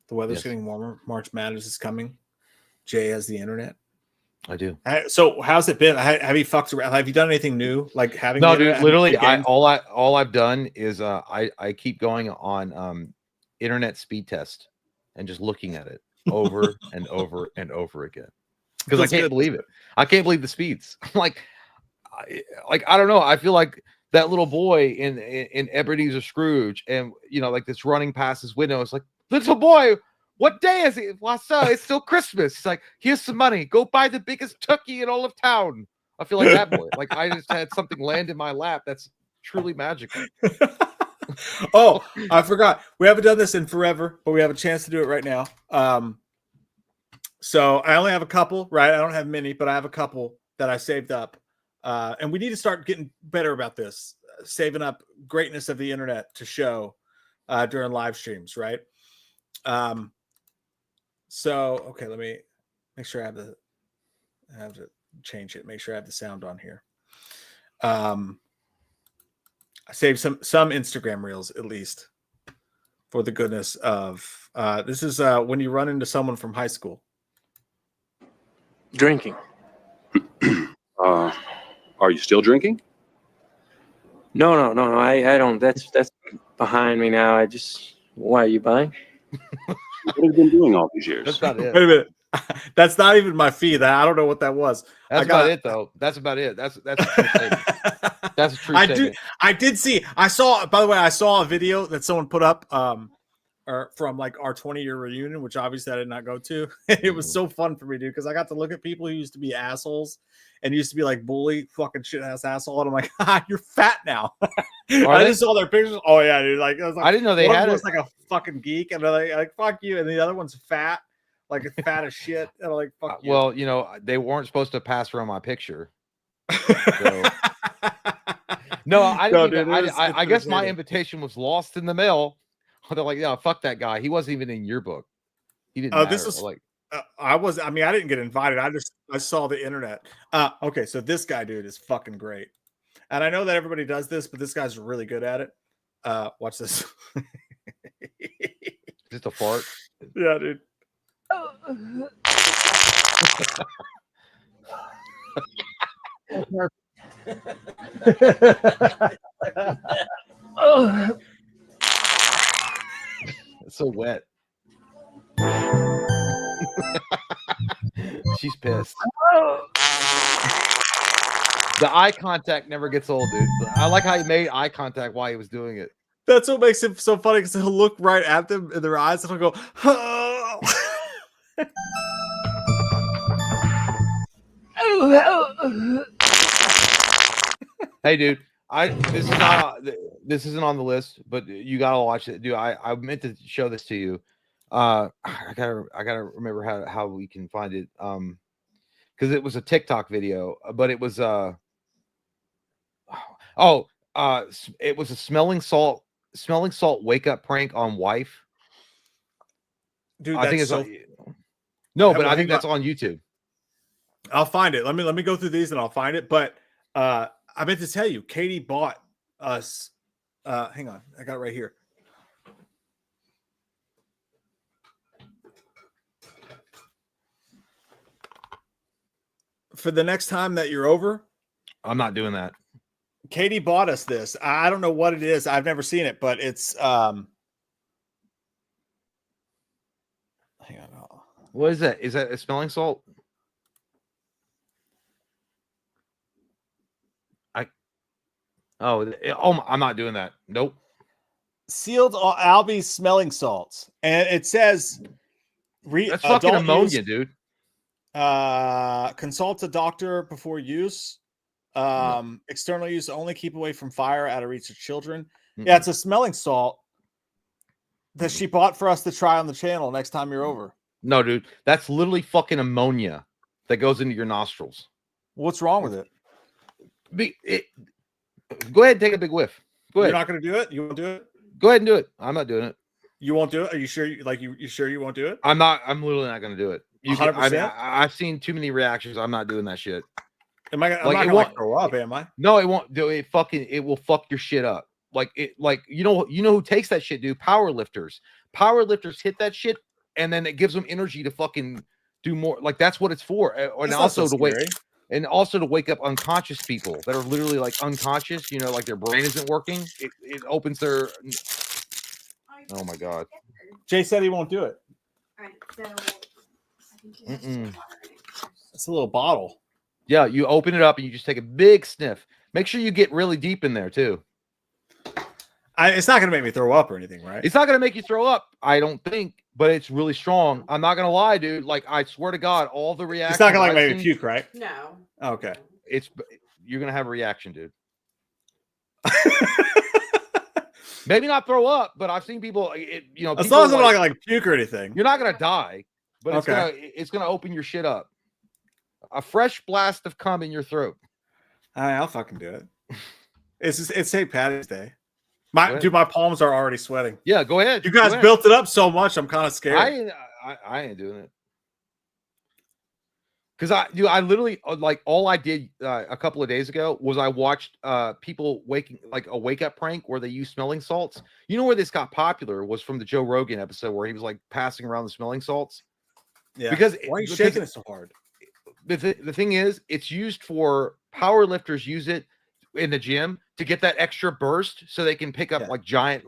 The weather's getting warmer. March Madness is coming. Jay has the internet. I do. So how's it been? Have you fucked around? Have you done anything new? Like having no, dude. Literally, all I've done is I keep going on internet speed test and just looking at it over and over and over again because I can't believe it. I can't believe the speeds. I'm like I don't know. I feel like that little boy in Ebenezer Scrooge, and you know, like this running past his window. It's like, little boy, what day is it? Well, sir, it's still Christmas. It's like, here's some money. Go buy the biggest turkey in all of town. I feel like that boy. Like I just had something land in my lap. That's truly magical. Oh, I forgot. We haven't done this in forever, but we have a chance to do it right now. So I only have a couple, right? I don't have many, but I have a couple that I saved up. And we need to start getting better about this, saving up greatness of the internet to show during live streams, right? So, okay, let me make sure I have to change it. Make sure I have the sound on here. I saved some Instagram reels at least for the goodness of this is when you run into someone from high school. Drinking. Are you still drinking? No. I don't. That's behind me now. Why are you buying? What have you been doing all these years? That's about it. Wait a minute. That's not even my feed. I don't know what that was. That's about it, though. That's about it. That's a true statement. That's a true statement. I did see. I saw. By the way, I saw a video that someone put up or from like our 20-year reunion, which obviously I did not go to. It was so fun for me, dude, because I got to look at people who used to be assholes and used to be like bully, fucking shit ass asshole, and I'm like, you're fat now. I just saw their pictures. Oh yeah, dude. Like, I didn't know they had it. Like a fucking geek, and they're like fuck you, and the other one's fat, like fat as shit, and I'm like fuck you. Well, you know, they weren't supposed to pass around my picture. So. No, I didn't. I guess my invitation was lost in the mail. They're like, yeah, fuck that guy. He wasn't even in your book. He didn't. Matter. This was like, I didn't get invited. I saw the internet. Okay, so this guy, dude, is fucking great. And I know that everybody does this, but this guy's really good at it. Watch this. Just a fart. Yeah, dude. It's so wet. She's pissed. The eye contact never gets old, dude. I like how he made eye contact while he was doing it. That's what makes it so funny, because he'll look right at them in their eyes and he'll go, oh. Hey, dude. This isn't on the list, but you gotta watch it, dude. I meant to show this to you. I gotta remember how we can find it. Because it was a TikTok video, but it was it was a smelling salt wake up prank on wife. Dude, I think it's no, but I think that's on YouTube. I'll find it. Let me go through these and I'll find it. But I meant to tell you, Katie bought us. Hang on, I got it right here. For the next time that you're over, I'm not doing that. Katie bought us this. I don't know what it is. I've never seen it, but it's hang on. What is that? Is that a smelling salt? I'm not doing that. Nope. Sealed Albi smelling salts, and it says that's fucking ammonia, dude. Consult a doctor before use. External use only. Keep away from fire, out of reach of children. Mm-hmm. Yeah, it's a smelling salt that she bought for us to try on the channel next time you're over. No, dude, that's literally fucking ammonia. that goes into your nostrils. What's wrong with it? Go ahead and take a big whiff. Go ahead. You're not going to do it? You won't do it? Go ahead and do it. I'm not doing it. You won't do it? Are you sure? You sure you won't do it? I'm not. I'm literally not going to do it. 100%? I've seen too many reactions. I'm not doing that shit. I'm not Like, going to throw up, am I? No, it won't do it. It will fuck your shit up. Like you know who takes that shit, dude? Power lifters. Power lifters hit that shit, and then it gives them energy to fucking do more. Like that's what it's for. And also to wake up unconscious people that are literally like unconscious. You know, like their brain isn't working. It opens their. Oh my god. Jay said he won't do it. All right, so I think It's a little bottle. Yeah, you open it up and you just take a big sniff. Make sure you get really deep in there too. It's not going to make me throw up or anything, right? It's not going to make you throw up, I don't think, but it's really strong. I'm not going to lie, dude. Like, I swear to God, all the reactions. It's not going to make me puke, right? no. Okay. You're going to have a reaction, dude. Maybe not throw up, but I've seen people, as long as I'm not going to puke or anything. You're not going to die, but it's going to open your shit up. A fresh blast of cum in your throat. I'll fucking do it. It's St. Patty's Day. My palms are already sweating. Yeah, go ahead. You guys built it up so much, I'm kind of scared. I ain't doing it. Because I literally all I did a couple of days ago was I watched people a wake up prank where they use smelling salts. You know where this got popular was from the Joe Rogan episode where he was like passing around the smelling salts. Yeah. Why are you shaking it so hard? The thing is, it's used for power lifters use it in the gym to get that extra burst so they can pick up like giant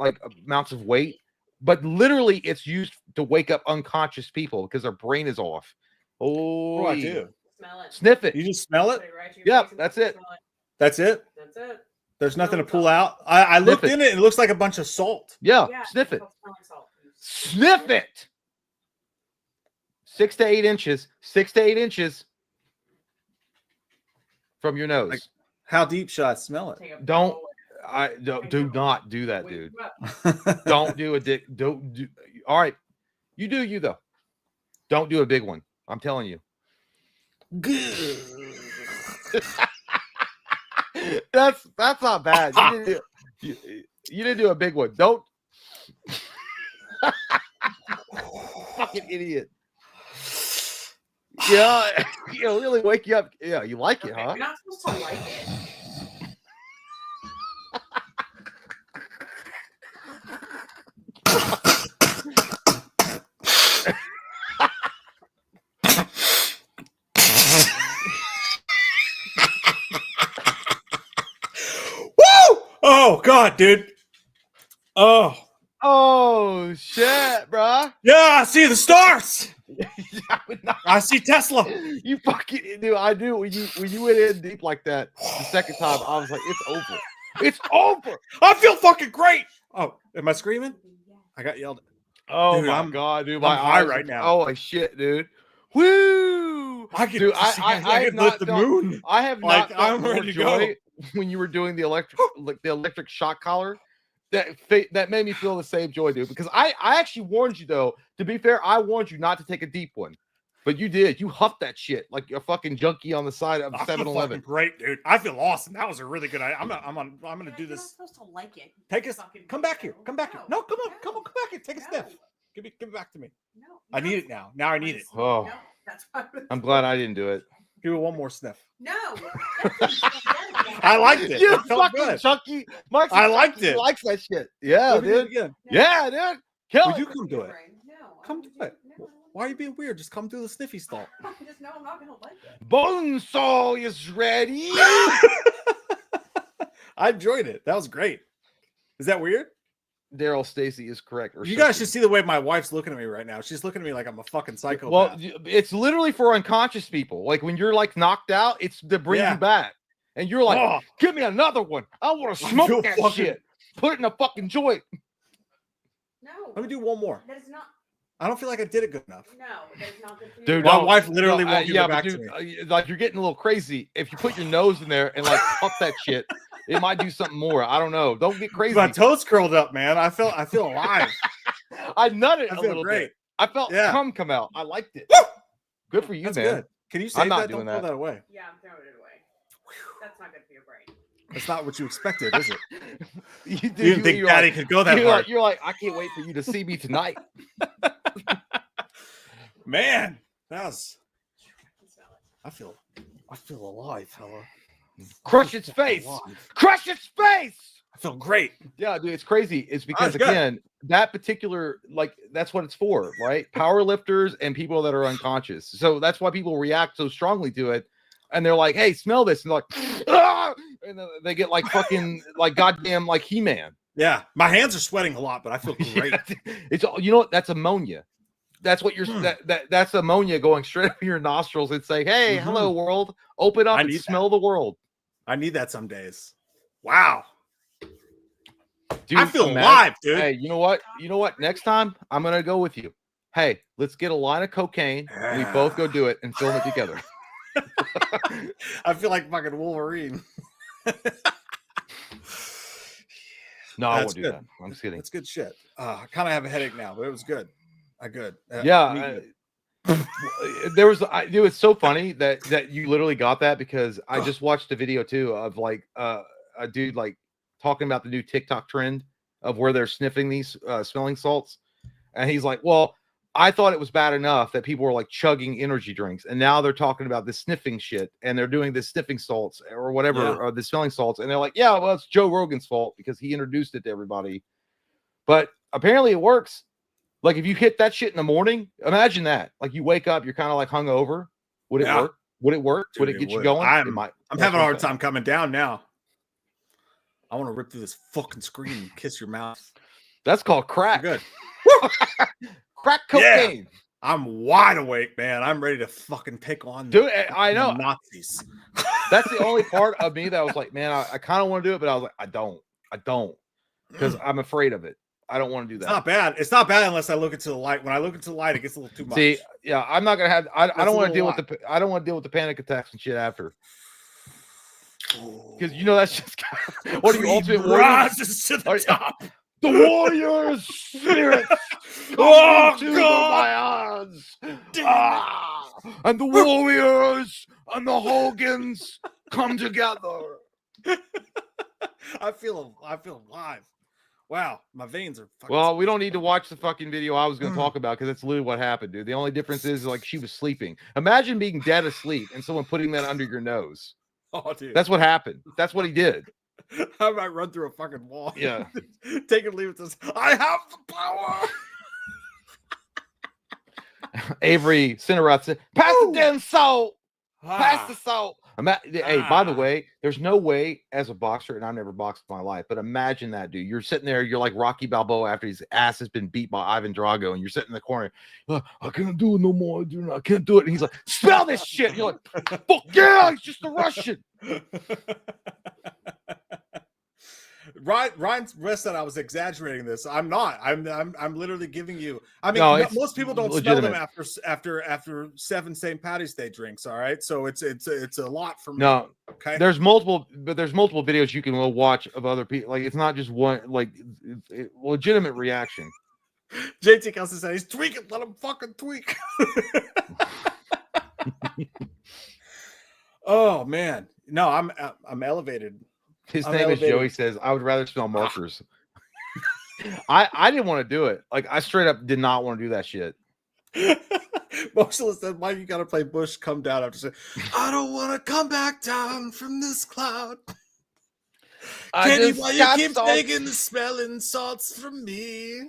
amounts of weight. But literally it's used to wake up unconscious people because their brain is off. Oh, I do. Smell it. Sniff it. You just smell it? Yep, that's it. That's it? That's it. There's nothing to pull out. I looked in it. It looks like a bunch of salt. Yeah, sniff it. Sniff it. 6 to 8 inches. 6 to 8 inches from your nose. Like, how deep should I smell it? Do not do that, dude. Don't do a dick. Don't do. All right, you do you though. Don't do a big one. I'm telling you. That's not bad. You didn't do a big one. Don't. Fucking idiot. Yeah, it'll really wake you up. Yeah, you like it, huh? You're not supposed to like it. Woo! Oh God, dude. Oh shit, bruh. Yeah, I see the stars. I see Tesla. You fucking do. I do. When you went in deep like that the second time, I was like, it's over. It's over. I feel fucking great. Oh, am I screaming? I got yelled at. Oh Dude, my god, dude. I'm My high eyes right now. Oh my shit, dude. Woo! I can. Dude, I have not the moon. I have Like, not. I'm More ready to joy go. when you were doing the electric shock collar. That made me feel the same joy, dude. Because I actually warned you though. To be fair, I warned you not to take a deep one, but you did. You huffed that shit like a fucking junkie on the side of 7-Eleven. Great, dude. I feel awesome. That was a really good idea. I'm gonna do this. You're not supposed to like it. Take a. Come back here. Come back here. No, come on. Come back here. Take a sniff. Give it back to me. No. I need it now. Now I need it. Oh, No, that's why I'm glad I didn't do it. Give it one more sniff. No. I liked it. You It felt fucking good. chunky. Mark, I liked it. Likes that shit. Yeah, Let me do it dude. again. Yeah, dude. Kill Will it. you come do it? No. Come do it. Why are you being weird? Just come do the sniffy stall. I just know I'm not gonna like it. Bonesaw is ready. I enjoyed it. That was great. Is that weird? Daryl Stacy is correct. You guys should see the way my wife's looking at me right now. She's looking at me like I'm a fucking psychopath. Well, it's literally for unconscious people. Like when you're like knocked out, it's to bring you back. And you're like, Oh. give me another one. I want to I smoke feel that fucking- shit. Put it in a fucking joint. No. Let me do one more. That is not. I don't feel like I did it good enough. No, that is not good for you. Dude, My no, wife literally no, won't give yeah, it back but to dude, me. like you're getting a little crazy. If you put your nose in there and like puff that shit, it might do something more. I don't know. Don't get crazy. My toes curled up, man. I feel alive. I nutted I a feel little great. bit. I felt Yeah. cum come out. I liked it. Woo! Good for you, That's man. good. Can you save not that? doing Don't throw that. that away. Yeah, I'm throwing it away. That's not good for your brain. That's not what you expected, is it? You You didn't think Daddy could go that hard. You're like, I can't wait for you to see me tonight. Man, that was. I can smell it. I feel alive, fella. Crush its face. Alive. Crush its face. I feel great. Yeah, dude, it's crazy. It's because good. again, that particular that's what it's for, right? Power lifters and people that are unconscious. So that's why people react so strongly to it. And they're like, "Hey, smell this," and they're like, "Ah!" And then they get like fucking like goddamn like He-Man. Yeah, my hands are sweating a lot, but I feel great. It's you know what? That's ammonia. That's what you're that's ammonia going straight up your nostrils and saying, "Hey, hello world, open up and smell the world." I need that some days. Wow. Dude, I feel alive, dude. Hey, you know what? You know what? Next time I'm gonna go with you. Hey, let's get a line of cocaine. And we both go do it and film it together. I feel like fucking Wolverine. No, I That's won't do good. that. I'm just kidding. That's good shit. I kind of have a headache now, but it was good. Good. Yeah. There was dude, it's so funny that you literally got that because I just watched a video too of like a dude like talking about the new TikTok trend of where they're sniffing these smelling salts, and he's like, well, I thought it was bad enough that people were like chugging energy drinks, and now they're talking about this sniffing shit, and they're doing this sniffing salts or whatever, or the smelling salts, and they're like, yeah, well, it's Joe Rogan's fault because he introduced it to everybody, but apparently it works. Like if you hit that shit in the morning, imagine that. Like you wake up, you're kind of like hungover. Would it work? Would it work? Dude, would it get you going? I'm having a hard time coming down now. I want to rip through this fucking screen and kiss your mouth. That's called crack. Good. Crack cocaine. Yeah. I'm wide awake, man. I'm ready to fucking take on dude. I know Nazis. That's the only part of me that was like, man, I kind of want to do it, but I was like, I don't, because I'm afraid of it. I don't want to do that. It's not bad. It's not bad unless I look into the light. When I look into the light, it gets a little too much. See, yeah, I'm not gonna have. I don't want to deal with I don't want to deal with the panic attacks and shit after. Because you know that's just what are you ultimate rises to the top. The warriors' spirits come into my arms. And the warriors and the Hogans come together. I feel alive. Wow, my veins are fucking. Well, we don't need to watch the fucking video I was going to talk about because that's literally what happened, dude. The only difference is like she was sleeping. Imagine being dead asleep and someone putting that under your nose. Oh, dude. That's what happened. That's what he did. I might run through a fucking wall. Yeah. Take it, leave it. This. I have the power. Avery Cinderot said, pass the damn salt. Pass the salt. Hey, by the way, there's no way as a boxer, and I've never boxed in my life, but imagine that, dude. You're sitting there, you're like Rocky Balboa after his ass has been beat by Ivan Drago, and you're sitting in the corner. Like, I can't do it no more, dude. I can't do it. And he's like, smell this shit. And you're like, fuck yeah, he's just a Russian. Ryan West said I was exaggerating this. I'm not. I'm literally giving you. I mean, most people don't legitimate. Smell them after 7 St. Patty's Day drinks. All right, so it's a lot for me. No, okay. There's multiple videos you can watch of other people. Like it's not just one. Like legitimate reaction. JT Kelson said he's tweaking. Let him fucking tweak. Oh man, no, I'm elevated. His name is Joey says, I would rather smell markers. I didn't want to do it. Like, I straight up did not want to do that shit. Motionless said, why you got to play Bush come down after saying, I don't want to come back down from this cloud. Kenny, why you keep taking the smelling salts from me?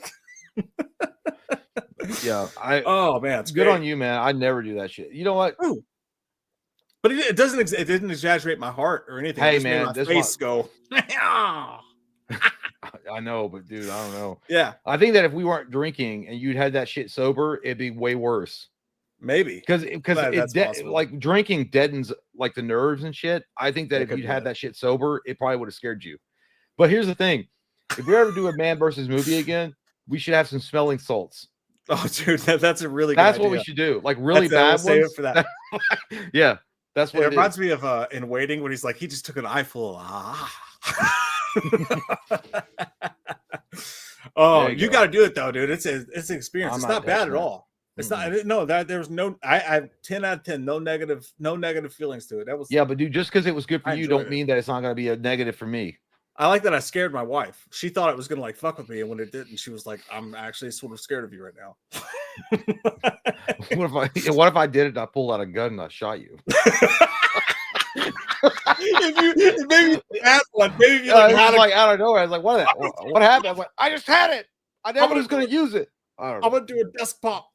Yeah. Oh, man. It's good great. on you, man. I never do that shit. You know what? Ooh. But it didn't exaggerate my heart or anything. Hey, it just man, made my face go. I know, but dude, I don't know. Yeah, I think that if we weren't drinking and you'd had that shit sober, it'd be way worse. Maybe because like drinking deadens like the nerves and shit. I think that if you'd had that shit sober, it probably would have scared you. But here's the thing: if we ever do a man versus movie again, we should have some smelling salts. Oh, dude, that's a really. That's good what idea. we should do. Like really bad ones. Save it for that. Yeah. That's what it reminds me of In Waiting when he's like, he just took an eyeful. Oh, you got to do it though, dude. It's an experience. It's not bad at all. It's not. No, that there was no. I 10 out of 10. No negative feelings to it. That was. Yeah, but dude, just because it was good for I you, enjoyed don't it. mean that it's not going to be a negative for me. I like that I scared my wife. She thought it was gonna like fuck with me, and when it didn't, she was like, "I'm actually sort of scared of you right now." What if I did it? And I pulled out a gun and I shot you. if maybe you had one, maybe you It had was like out of nowhere. I was like, "What? What happened?" I was like, "I just had it. I never was going to use it." I don't know. I'm gonna do a desk pop.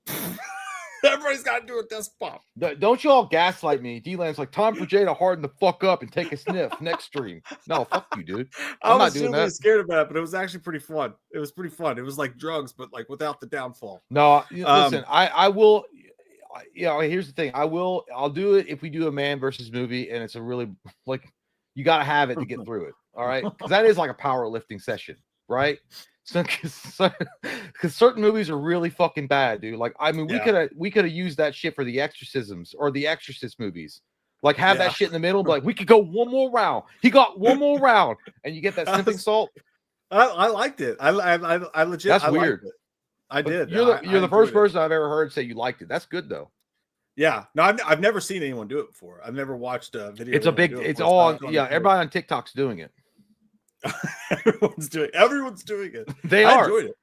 Everybody's got to do a desk pop. Don't you all gaslight me? D-Land's like, time for Jay to harden the fuck up and take a sniff next stream. No, fuck you, dude. I I'm not was doing really that. scared about it, but it was actually pretty fun. It was pretty fun. It was like drugs, but like without the downfall. No, listen, I will. Here's the thing. I'll do it if we do a man versus movie, and it's a really like you got to have it to get through it. All right, because that is like a powerlifting session, right? So, because certain movies are really fucking bad, dude. Like, I mean, we could have used that shit for the Exorcisms or the Exorcist movies. Like, have that shit in the middle. But like, we could go one more round. He got one more round, and you get that sniffing salt. I liked it. I legit. That's I weird. It. I did. You're the first person I've ever heard say you liked it. That's good though. Yeah. No, I've never seen anyone do it before. I've never watched a video. It's a big. It's all. Yeah, everybody on TikTok's doing it. Everyone's doing it. They I are. enjoyed it.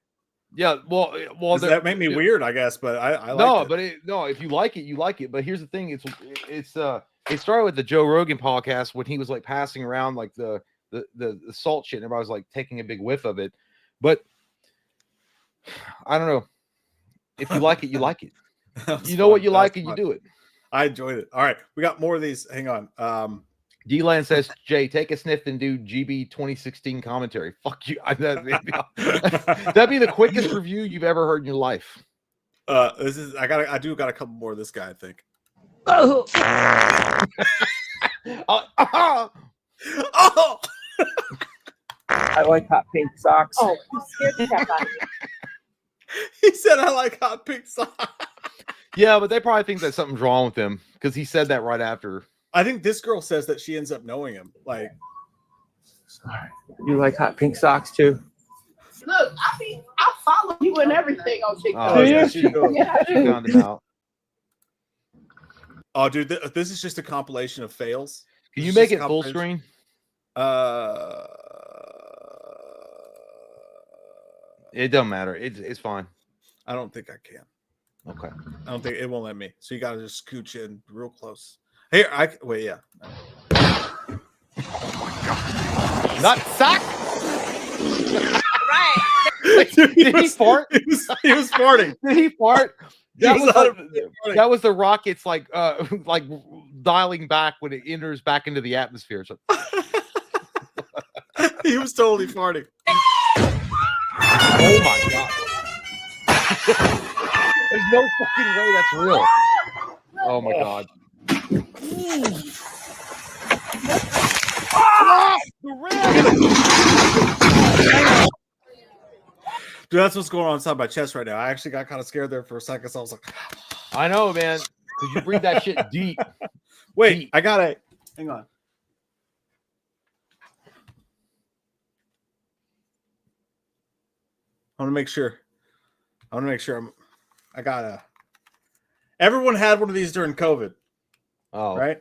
Yeah, well, that made me weird, I guess, but I no, liked it. but if you like it, you like it. But here's the thing: it started with the Joe Rogan podcast when he was like passing around like the salt shit, and everybody was like taking a big whiff of it. But I don't know if you like it, you like it. You know what you like, and you do it. I enjoyed it. All right, we got more of these. Hang on. D-Land says, Jay, take a sniff and do GB 2016 commentary. Fuck you. That'd be the quickest review you've ever heard in your life. I do got a couple more of this guy, I think. Oh. Oh! I like hot pink socks. Oh, you scared the crap out of me. He said I like hot pink socks. Yeah, but they probably think that something's wrong with him because he said that right after. I think this girl says that she ends up knowing him. Like, You like hot pink socks too? Look, I follow you and everything on TikTok. Oh, yeah, she does. Yeah, I She do. found him out. Oh, dude, this is just a compilation of fails. Can you It's make just it a full compilation. screen? It doesn't matter. It's fine. I don't think I can. Okay. I don't think it won't let me. So you got to just scooch in real close. Here, wait, yeah. Not sock. Right. Did he fart? He was farting. Did he fart? That He was, was the, that was the rockets like dialing back when it enters back into the atmosphere. So He was totally farting. oh my god. There's no fucking way that's real. Oh my god. Ah, the rim! Dude, that's what's going on inside my chest right now. I actually got kind of scared there for a second. So I was like, I know, man. Because you breathe that shit deep. wait, Deep. I got it. Hang on. I want to make sure. Everyone had one of these during COVID, Oh, right?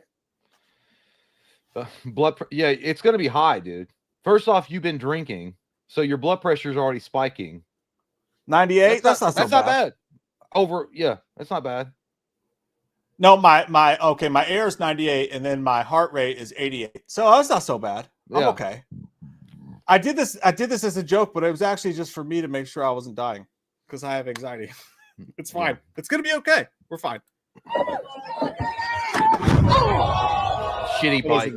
Yeah, it's gonna be high, dude. First off, you've been drinking, so your blood pressure is already spiking. 98. That's not bad. That's not bad. No, my air is 98, and then my heart rate is 88. So that's not so bad. I'm Yeah. okay. I did this as a joke, but it was actually just for me to make sure I wasn't dying because I have anxiety. It's fine. It's gonna be okay. We're fine. Shitty bike.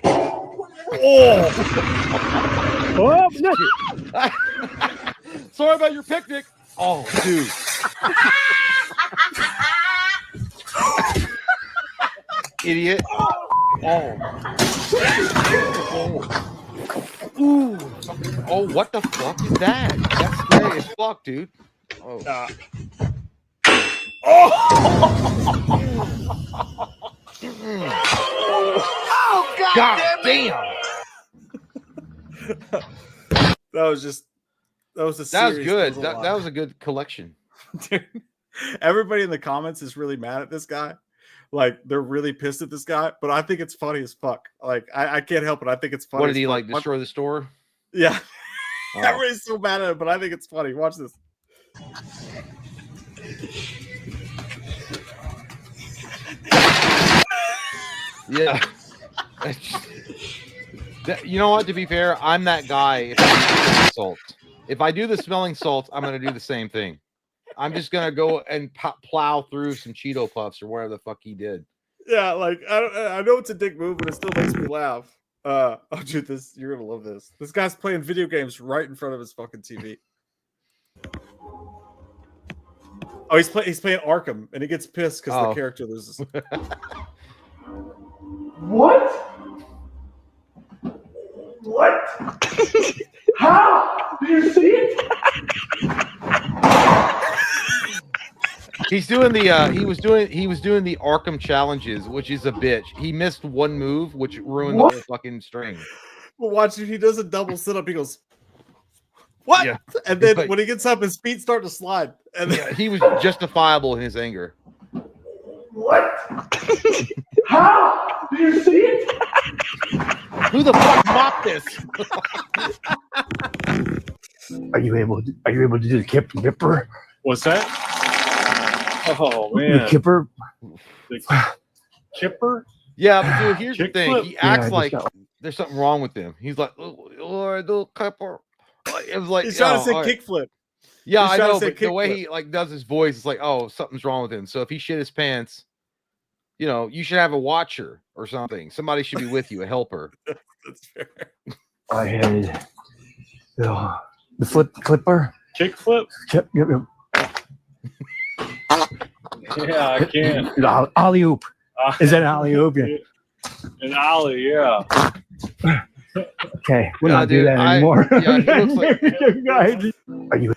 Oh, Sorry about your picnic. Oh, dude. Idiot. Oh. Ooh. Oh, what the fuck is that? That's scary as fuck, dude. Oh. Oh, God damn. that was a That was serious good. puzzle That line. was a good collection. Dude, Everybody in the comments is really mad at this guy. Like they're really pissed at this guy, but I think it's funny as fuck. Like I can't help it. I think it's funny. What did he like destroy the store? Yeah. Oh. Everybody's so mad at it, but I think it's funny. Watch this. Yeah. You know what? To be fair, I'm that guy. If I do the smelling salts, I'm going to do the same thing. I'm just going to go and plow through some Cheeto Puffs or whatever the fuck he did. Yeah, like I know it's a dick move, but it still makes me laugh. Oh, dude, you're gonna love this. This guy's playing video games right in front of his fucking TV. Oh, he's playing Arkham, and he gets pissed because the character loses. What? What? How? Do you see it? He's doing the he was doing the Arkham challenges, which is a bitch. He missed one move, which ruined the whole fucking string. Well, watch if he does a double sit up, he goes, "What?" Yeah. And then when he gets up, his feet start to slide. And then he was justifiable in his anger. What? How? Do you see it? Who the fuck mopped this? Are you able to do the kipper? What's that? Oh The man, kipper? the kipper. Yeah, but dude, here's the thing. Kickflip? He acts I like just got- there's something wrong with him. He's like, "Oh, the kipper." It was like he's trying to say all right. kickflip. Yeah, He's I trying to know, say but the way kickflip. he like does his voice, it's like, oh, something's wrong with him. So if he shit his pants, you know, you should have a watcher or something. Somebody should be with you, a helper. That's fair. I had the flipper. Kickflip. Yep. Yeah, I can't. The alley oop. Is that an alley oop? Yeah. An alley, yeah. Okay, we're Yeah, not doing dude, that anymore. he looks Are you?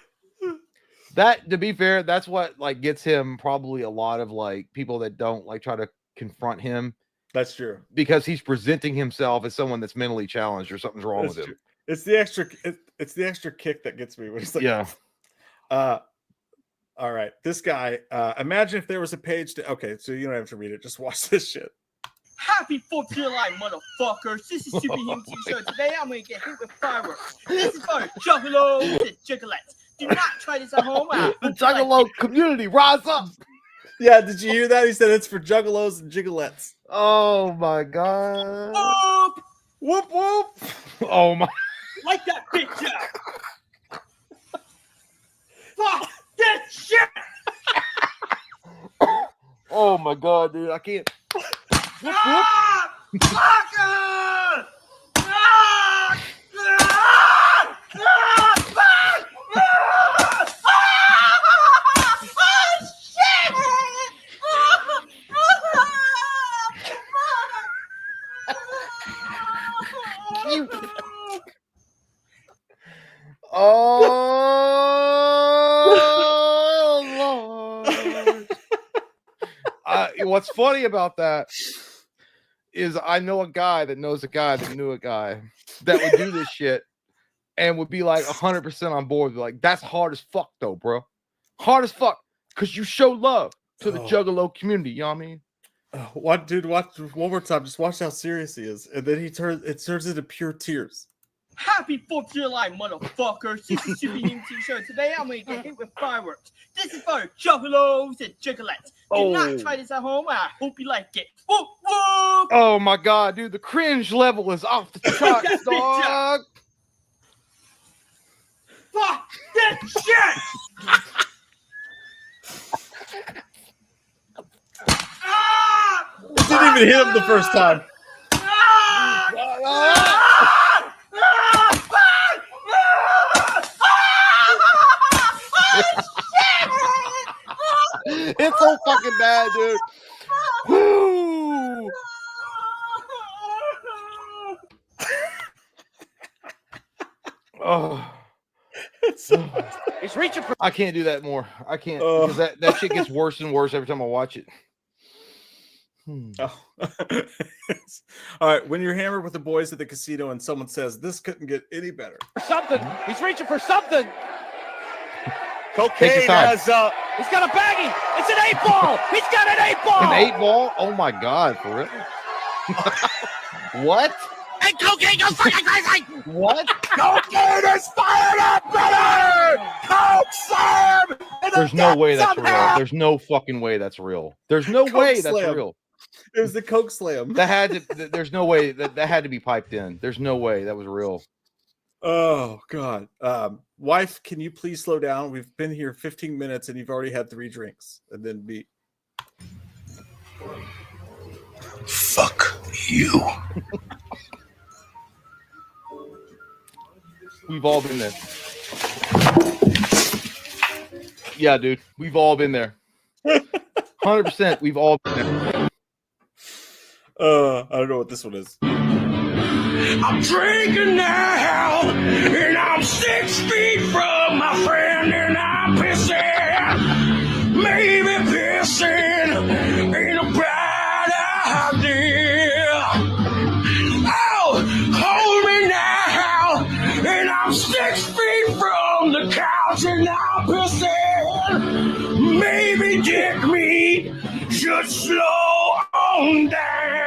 That, to be fair, that's what like gets him probably a lot of like people that don't like try to confront him That's true. because he's presenting himself as someone that's mentally challenged or something's wrong That's with him. true. It's the extra. It's the extra kick that gets me. When he's like, Yeah. All right, this guy. Imagine if there was a page to. Okay, so you don't have to read it. Just watch this shit. Happy 4th of July, motherfuckers. This is Superhuman Show. Today I'm going to get hit with fireworks. This is for juggalos and jiggalettes. Do not try this at home. The Juggalo community, rise up! Yeah, did you hear that? He said it's for juggalos and jiggalettes. Oh my god! Whoop whoop! Oh my! Like that bitch up. Fuck this shit! Oh my god, dude! I can't. Whoop, whoop. Ah! Fucker! Ah! Ah! Ah! You. Oh Lord! What's funny about that is I know a guy that knows a guy that knew a guy that would do this shit and would be like 100% on board. Be like, that's hard as fuck, though, bro. Hard as fuck, because you show love to the Juggalo community. You know what I mean? What, dude? Watch one more time. Just watch how serious he is, and then it turns into pure tears. Happy 4th of July, motherfuckers. This is Superhuman Show. Today I'm going to get hit with fireworks. This is for juggalos and jiggalettes. Do not try this at home. I hope you like it. Whoop, whoop. Oh my god, dude. The cringe level is off the charts, dog. Fuck this shit! Ah! It didn't even hit him the first time. Ah! Ah! It's so fucking bad, dude. Woo! Oh. It's reaching for. I can't do that more. I can't because that shit gets worse and worse every time I watch it. Oh. All right. When you're hammered with the boys at the casino and someone says this couldn't get any better. Something. He's reaching for something. Cocaine time. has He's got a baggie. It's an 8-ball. He's got an 8-ball. An 8-ball? Oh my God, for real? What? And cocaine goes fucking crazy. What? cocaine is fired up, brother. Coke slam. There's no way that's real. There's no fucking way that's real. There's no Coke way that's slam. real. It was the Coke slam. That had to. There's no way that had to be piped in. There's no way that was real. Oh God, wife, can you please slow down? We've been here 15 minutes and you've already had 3 drinks, and then be. Fuck you. We've all been there. Yeah, dude, we've all been there. 100%. We've all been there. I don't know what this one is. I'm drinking now, and I'm 6 feet from my friend, and I'm pissing. Maybe pissing ain't a bad idea. Oh, hold me now, and I'm 6 feet from the couch, and I'm pissing. Maybe dick me should slow on down.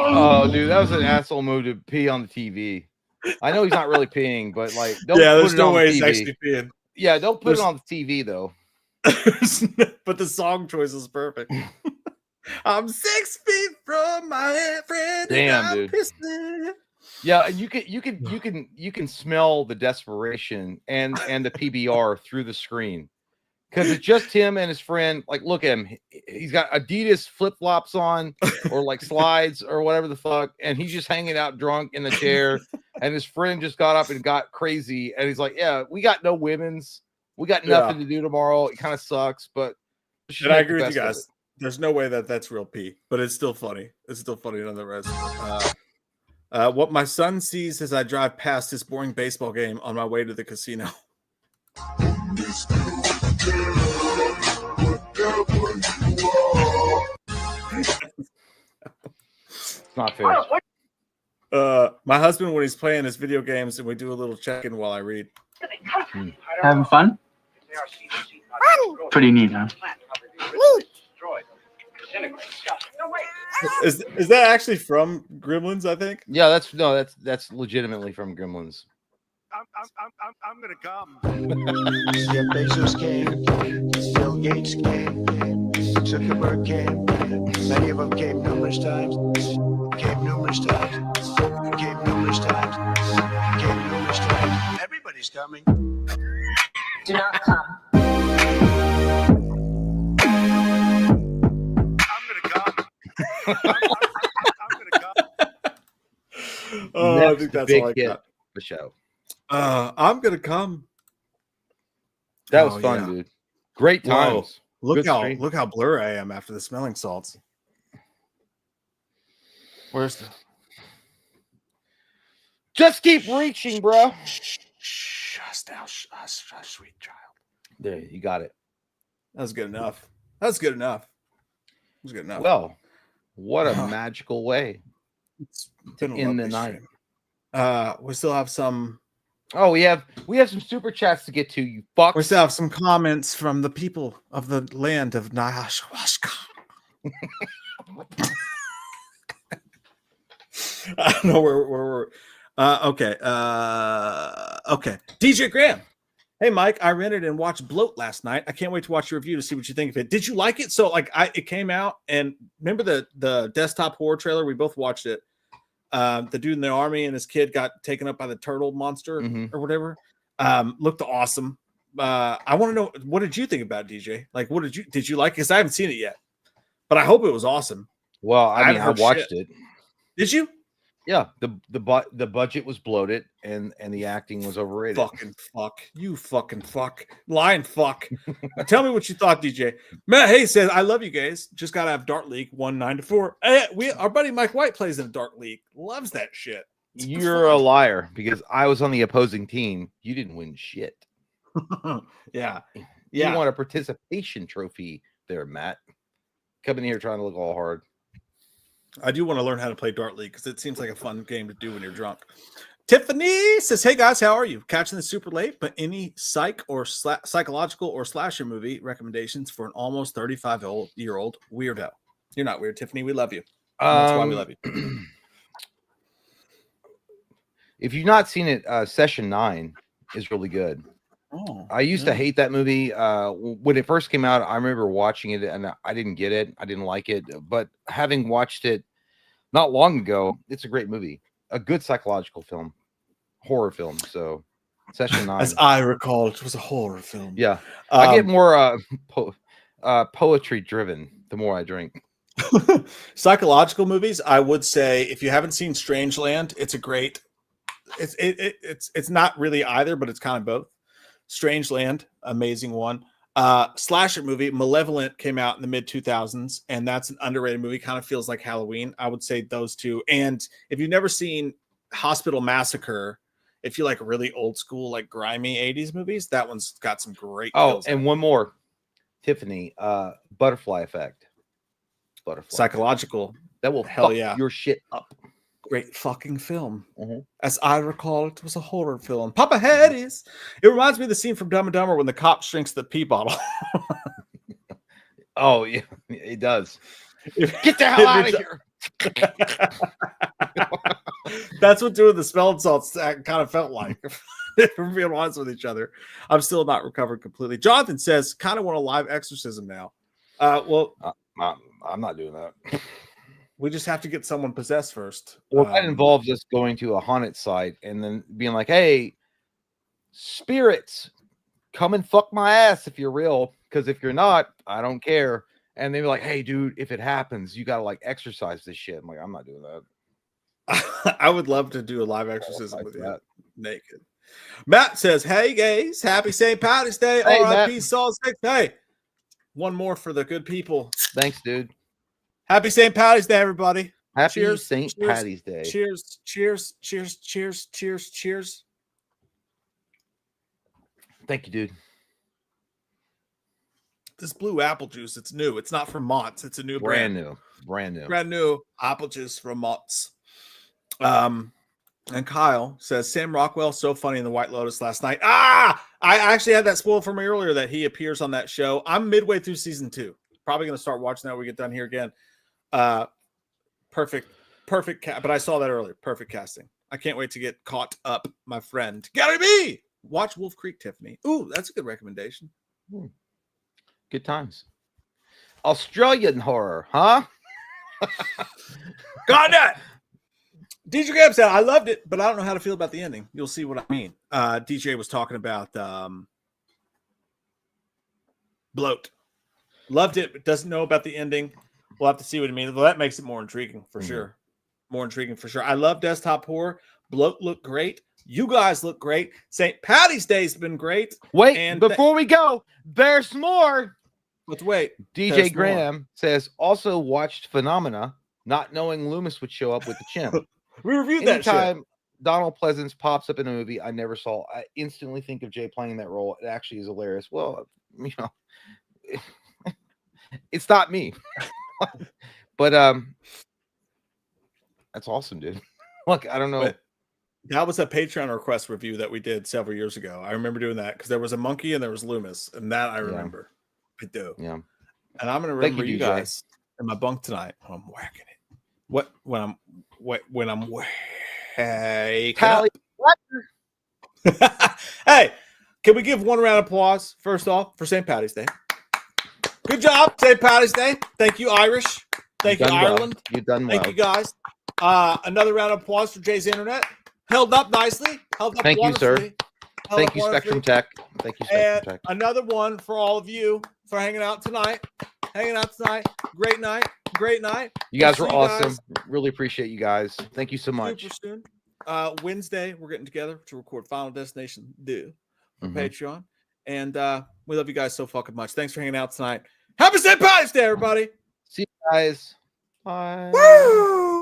Oh, dude, that was an asshole move to pee on the TV. I know he's not really peeing, but like, don't Yeah, put there's it no on way the he's TV. actually peeing. Yeah, don't put There's- it on the TV though. But the song choice is perfect. I'm 6 feet from my friend. Damn, and I'm dude. pissing. Yeah, and you can smell the desperation and the PBR through the screen. Because it's just him and his friend. Like, look at him. He's got Adidas flip-flops on or like slides or whatever the fuck. And he's just hanging out drunk in the chair. And his friend just got up and got crazy. And he's like, yeah, we got no women's. We got nothing to do tomorrow. It kind of sucks, but And I agree with you guys. There's no way that that's real pee, but it's still funny. It's still funny nonetheless. What my son sees as I drive past this boring baseball game on my way to the casino. It's not fair. My husband, when he's playing his video games, and we do a little check-in while I read. Having fun? Pretty neat, huh? Is that actually from Gremlins? I think. Yeah, that's legitimately from Gremlins. I'm gonna come. Jeff Bezos came, Bill Gates came, Zuckerberg came. Many of them came numerous times. Everybody's coming. Do not come. Oh, Next I think that's big all I hit got. The show. I'm gonna come. That was fun, yeah. dude. Great Whoa. times. Look Good how stream. blurry I am after the smelling salts. Where's the? Just keep reaching, bro. Just now, sweet child. There, you got it. That was good enough. That's good enough. It was good enough. Well, what a magical way It's been a in the lovely night. stream. We still have some. Oh, we have some super chats to get to. You fucks. We still have some comments from the people of the land of Nahashwashka. I don't know where we're. Okay. Okay. DJ Graham. Hey, Mike. I rented and watched Bloat last night. I can't wait to watch your review to see what you think of it. Did you like it? So, like, it came out, and remember the desktop horror trailer? We both watched it. The dude in the army and his kid got taken up by the turtle monster or whatever. Looked awesome. I want to know, what did you think about it, DJ? Like, what did you like? Because I haven't seen it yet, but I hope it was awesome. Well, I mean, I heard watched shit. it. Did you? Yeah, the budget was bloated and the acting was overrated. Fucking fuck. You fucking fuck. Lying fuck. Tell me what you thought, DJ. Matt Hayes says, I love you guys. Just got to have Dart League 1 9-4. Hey, our buddy Mike White plays in a Dart League. Loves that shit. You're a liar because I was on the opposing team. You didn't win shit. Yeah. You want a participation trophy there, Matt. Coming here trying to look all hard. I do want to learn how to play Dart League because it seems like a fun game to do when you're drunk. Tiffany says, "Hey guys, how are you? Catching this super late, but any psychological or slasher movie recommendations for an almost 35-year-old weirdo?" You're not weird, Tiffany. We love you. And that's why we love you. If you've not seen it, Session 9 is really good. Oh, I used to hate that movie when it first came out. I remember watching it and I didn't get it. I didn't like it, but having watched it not long ago, it's a great movie, a good psychological film, horror film. So Session 9, as I recall, it was a horror film. Yeah, I get more poetry driven the more I drink. Psychological movies, I would say, if you haven't seen Strangeland, it's a great. It's not really either, but it's kind of both. Strangeland, amazing one. Slasher movie, Malevolent, came out in the mid 2000s, and that's an underrated movie. Kind of feels like Halloween. I would say those two. And if you've never seen Hospital Massacre, if you like really old school, like grimy 80s movies, that one's got some great. Oh, and one more, Tiffany, Butterfly Effect. Butterfly Psychological. That will hell fuck yeah your shit up. Great fucking film. Mm-hmm. As I recall, it was a horror film. Papa Hatties. It reminds me of the scene from Dumb and Dumber when the cop shrinks the pee bottle. Oh, yeah, it does. Get the hell out of here. That's what doing the smelling salts kind of felt like. If we're being honest with each other. I'm still not recovered completely. Jonathan says, kind of want a live exorcism now. I'm not doing that. We just have to get someone possessed first. Well, that involves us going to a haunted site and then being like, "Hey, spirits, come and fuck my ass if you're real. Because if you're not, I don't care." And they're like, "Hey, dude, if it happens, you gotta like exercise this shit." I'm like, "I'm not doing that." I would love to do a live exorcism with you naked. Matt says, "Hey guys, happy St. Patty's Day. Hey, R.I.P. Matt. Salt 6. Hey, one more for the good people. Thanks, dude. Happy St. Patty's Day, everybody. Happy Cheers. St. Cheers. Patty's Day. Cheers. Cheers. Cheers. Cheers. Cheers. Cheers. Thank you, dude. This blue apple juice, it's new. It's not from Mott's. It's a new Brand brand. new. Brand new. Brand new apple juice from Mott's. And Kyle says, Sam Rockwell, so funny in the White Lotus last night. I actually had that spoiled for me earlier that he appears on that show. I'm midway through season 2. Probably going to start watching that when we get done here again. Perfect. But I saw that earlier. Perfect casting. I can't wait to get caught up, my friend. Gotta be. Watch Wolf Creek, Tiffany. Ooh, that's a good recommendation. Good times. Australian horror, huh? Got that. DJ Gab said, I loved it, but I don't know how to feel about the ending. You'll see what I mean. DJ was talking about Bloat. Loved it, but doesn't know about the ending. We'll have to see what it means. Well, that makes it more intriguing for sure. More intriguing for sure. I love Desktop Horror. Bloat looked great. You guys look great. St. Patty's Day's been great. Wait, and before we go, there's more. Let's wait. DJ Graham says, also watched Phenomena, not knowing Loomis would show up with the chimp. We reviewed that shit. Anytime Donald Pleasance pops up in a movie I never saw, I instantly think of Jay playing that role. It actually is hilarious. Well, you know, it's not me. But that's awesome, dude. Look, I don't know. But that was a Patreon request review that we did several years ago. I remember doing that because there was a monkey and there was Loomis, and that I remember. I do. Yeah. And I'm gonna remember you guys in my bunk tonight when I'm whacking it. When I'm waking up. Hey, can we give one round of applause first off for St. Patty's Day? Good job, St. Patty's Day. Thank you, Irish. Thank you, Ireland. You've done well. Thank you, guys. Another round of applause for Jay's Internet. Held up nicely. Held up. Thank you, sir. Held Thank up you, wonderfully. Spectrum Tech. Thank you, Spectrum Tech. Another one for all of you for hanging out tonight. Great night. Great night. You guys We'll were see you awesome. guys Really appreciate you guys. Thank you so much. super soon. Wednesday, we're getting together to record Final Destination for Mhm. Patreon. And we love you guys so fucking much. Thanks for hanging out tonight. Happy St. Patty's Day, everybody. See you guys. Bye. Woo!